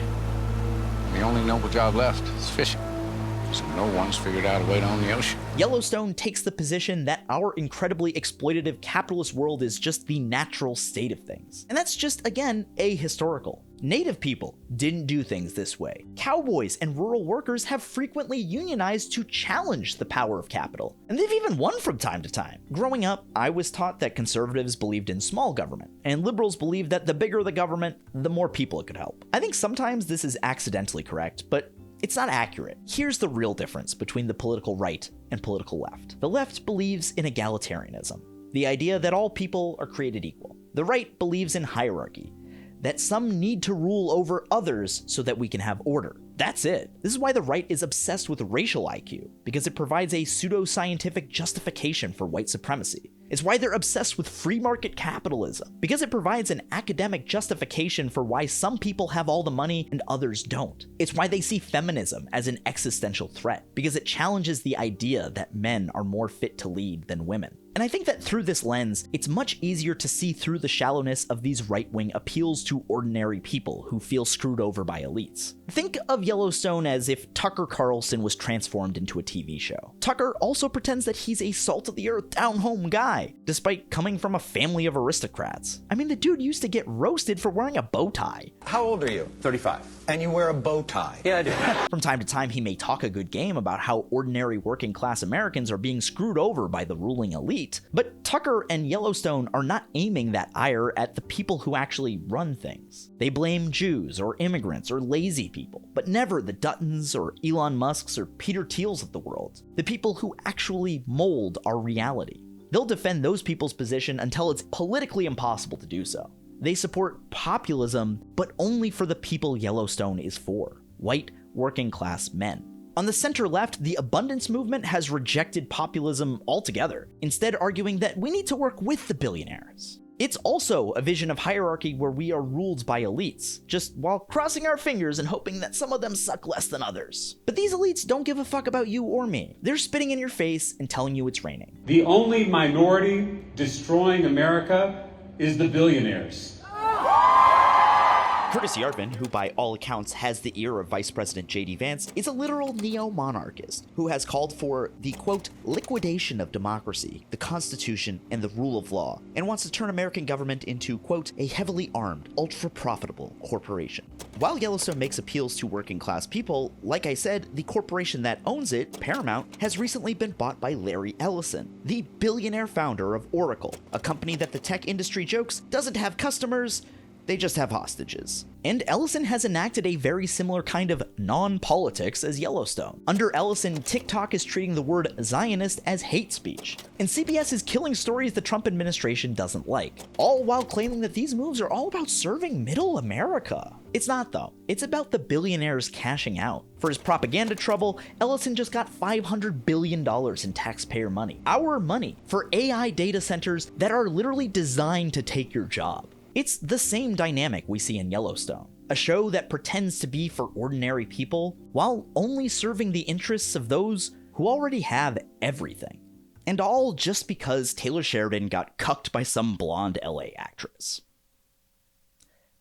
[SPEAKER 2] the only noble job left is fishing. So no one's figured out a way to own the ocean.
[SPEAKER 9] Yellowstone takes the position that our incredibly exploitative capitalist world is just the natural state of things. And that's just, again, ahistorical. Native people didn't do things this way. Cowboys and rural workers have frequently unionized to challenge the power of capital, and they've even won from time to time. Growing up, I was taught that conservatives believed in small government, and liberals believed that the bigger the government, the more people it could help. I think sometimes this is accidentally correct, but it's not accurate. Here's the real difference between the political right and political left. The left believes in egalitarianism, the idea that all people are created equal. The right believes in hierarchy, that some need to rule over others so that we can have order. That's it. This is why the right is obsessed with racial IQ, because it provides a pseudo-scientific justification for white supremacy. It's why they're obsessed with free market capitalism, because it provides an academic justification for why some people have all the money and others don't. It's why they see feminism as an existential threat, because it challenges the idea that men are more fit to lead than women. And I think that through this lens, it's much easier to see through the shallowness of these right-wing appeals to ordinary people who feel screwed over by elites. Think of Yellowstone as if Tucker Carlson was transformed into a TV show. Tucker also pretends that he's a salt-of-the-earth, down-home guy, despite coming from a family of aristocrats. I mean, the dude used to get roasted for wearing a bow tie.
[SPEAKER 18] How old are you? 35. And you wear a bow tie? Yeah, I do.
[SPEAKER 9] From time to time, he may talk a good game about how ordinary working-class Americans are being screwed over by the ruling elite, but Tucker and Yellowstone are not aiming that ire at the people who actually run things. They blame Jews or immigrants or lazy people, but never the Duttons or Elon Musks or Peter Thiels of the world, the people who actually mold our reality. They'll defend those people's position until it's politically impossible to do so. They support populism, but only for the people Yellowstone is for: white, working-class men. On the center-left, the abundance movement has rejected populism altogether, instead arguing that we need to work with the billionaires. It's also a vision of hierarchy where we are ruled by elites, just while crossing our fingers and hoping that some of them suck less than others. But these elites don't give a fuck about you or me. They're spitting in your face and telling you it's raining.
[SPEAKER 19] The only minority destroying America is the billionaires.
[SPEAKER 9] Curtis Yarvin, who by all accounts has the ear of Vice President J.D. Vance, is a literal neo-monarchist who has called for the, quote, liquidation of democracy, the Constitution, and the rule of law, and wants to turn American government into, quote, a heavily armed, ultra-profitable corporation. While Yellowstone makes appeals to working-class people, like I said, the corporation that owns it, Paramount, has recently been bought by Larry Ellison, the billionaire founder of Oracle, a company that the tech industry jokes doesn't have customers, they just have hostages. And Ellison has enacted a very similar kind of non-politics as Yellowstone. Under Ellison, TikTok is treating the word Zionist as hate speech, and CBS is killing stories the Trump administration doesn't like, all while claiming that these moves are all about serving middle America. It's not, though. It's about the billionaires cashing out. For his propaganda trouble, Ellison just got $500 billion in taxpayer money, our money, for AI data centers that are literally designed to take your job. It's the same dynamic we see in Yellowstone, a show that pretends to be for ordinary people while only serving the interests of those who already have everything. And all just because Taylor Sheridan got cucked by some blonde LA actress.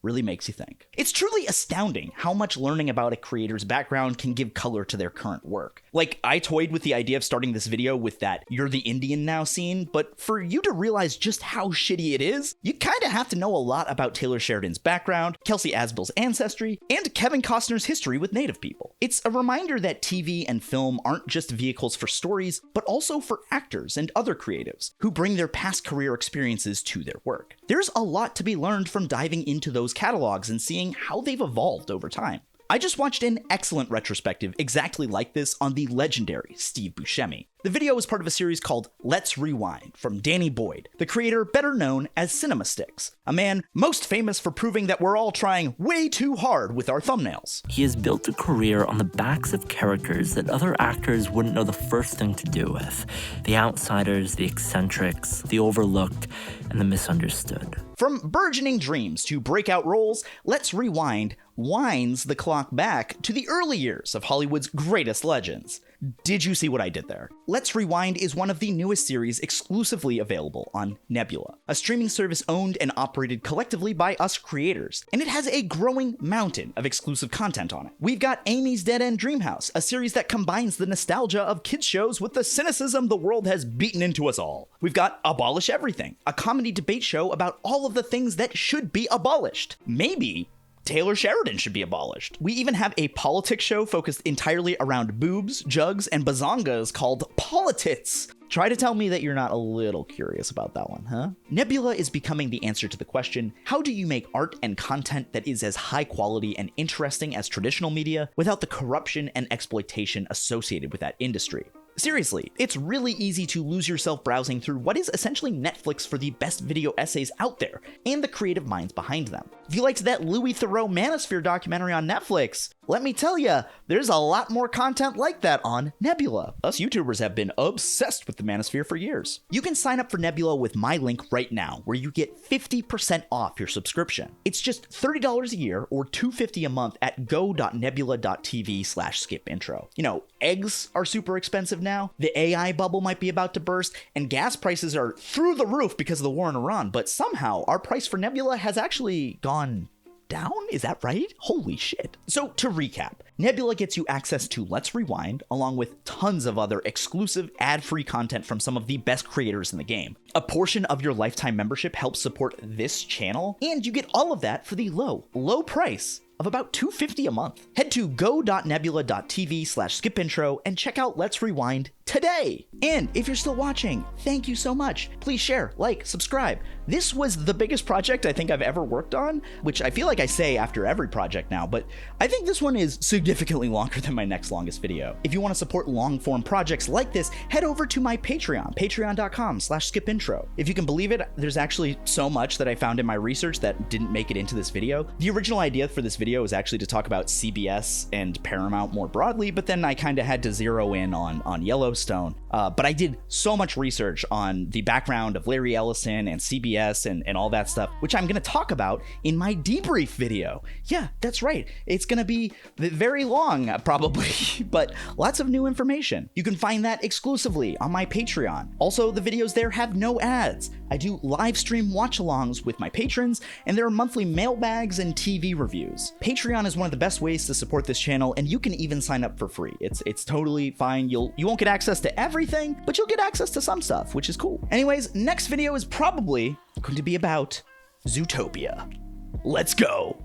[SPEAKER 9] Really makes you think. It's truly astounding how much learning about a creator's background can give color to their current work. Like, I toyed with the idea of starting this video with that "you're the Indian now" scene, but for you to realize just how shitty it is, you kinda have to know a lot about Taylor Sheridan's background, Kelsey Asbill's ancestry, and Kevin Costner's history with Native people. It's a reminder that TV and film aren't just vehicles for stories, but also for actors and other creatives who bring their past career experiences to their work. There's a lot to be learned from diving into those catalogs and seeing how they've evolved over time. I just watched an excellent retrospective exactly like this on the legendary Steve Buscemi. The video was part of a series called Let's Rewind from Danny Boyd, the creator better known as Cinema Sticks, a man most famous for proving that we're all trying way too hard with our thumbnails.
[SPEAKER 4] He has built a career on the backs of characters that other actors wouldn't know the first thing to do with. The outsiders, the eccentrics, the overlooked, and the misunderstood.
[SPEAKER 9] From burgeoning dreams to breakout roles, Let's Rewind winds the clock back to the early years of Hollywood's greatest legends. Did you see what I did there? Let's Rewind is one of the newest series exclusively available on Nebula, a streaming service owned and operated collectively by us creators, and it has a growing mountain of exclusive content on it. We've got Amy's Dead End Dreamhouse, a series that combines the nostalgia of kids shows with the cynicism the world has beaten into us all. We've got Abolish Everything, a comedy debate show about all of the things that should be abolished. Maybe Taylor Sheridan should be abolished. We even have a politics show focused entirely around boobs, jugs, and bazongas called Politics. Try to tell me that you're not a little curious about that one, huh? Nebula is becoming the answer to the question, how do you make art and content that is as high quality and interesting as traditional media without the corruption and exploitation associated with that industry? Seriously, it's really easy to lose yourself browsing through what is essentially Netflix for the best video essays out there, and the creative minds behind them. If you liked that Louis Theroux Manosphere documentary on Netflix, let me tell ya, there's a lot more content like that on Nebula. Us YouTubers have been obsessed with the Manosphere for years. You can sign up for Nebula with my link right now, where you get 50% off your subscription. It's just $30 a year or $250 a month at go.nebula.tv/skipintro. You know, eggs are super expensive now, the AI bubble might be about to burst, and gas prices are through the roof because of the war in Iran, but somehow our price for Nebula has actually gone down? Is that right? Holy shit. So to recap, Nebula gets you access to Let's Rewind, along with tons of other exclusive ad-free content from some of the best creators in the game. A portion of your lifetime membership helps support this channel, and you get all of that for the low price of about $250 a month. Head to go.nebula.tv/skipintro and check out Let's Rewind today. And if you're still watching, thank you so much. Please share, like, subscribe. This was the biggest project I think I've ever worked on, which I feel like I say after every project now, but I think this one is significantly longer than my next longest video. If you want to support long-form projects like this, head over to my Patreon, patreon.com/skipintro. If you can believe it, there's actually so much that I found in my research that didn't make it into this video. The original idea for this video was actually to talk about CBS and Paramount more broadly, but then I kind of had to zero in on Yellowstone. But I did so much research on the background of Larry Ellison and CBS and all that stuff, which I'm going to talk about in my debrief video. Yeah, that's right. It's going to be very long, probably, but lots of new information. You can find that exclusively on my Patreon. Also, the videos there have no ads. I do live stream watch-alongs with my patrons, and there are monthly mailbags and TV reviews. Patreon is one of the best ways to support this channel, and you can even sign up for free. It's totally fine. You won't get access to everything, but you'll get access to some stuff, which is cool. Anyways, next video is probably going to be about Zootopia. Let's go.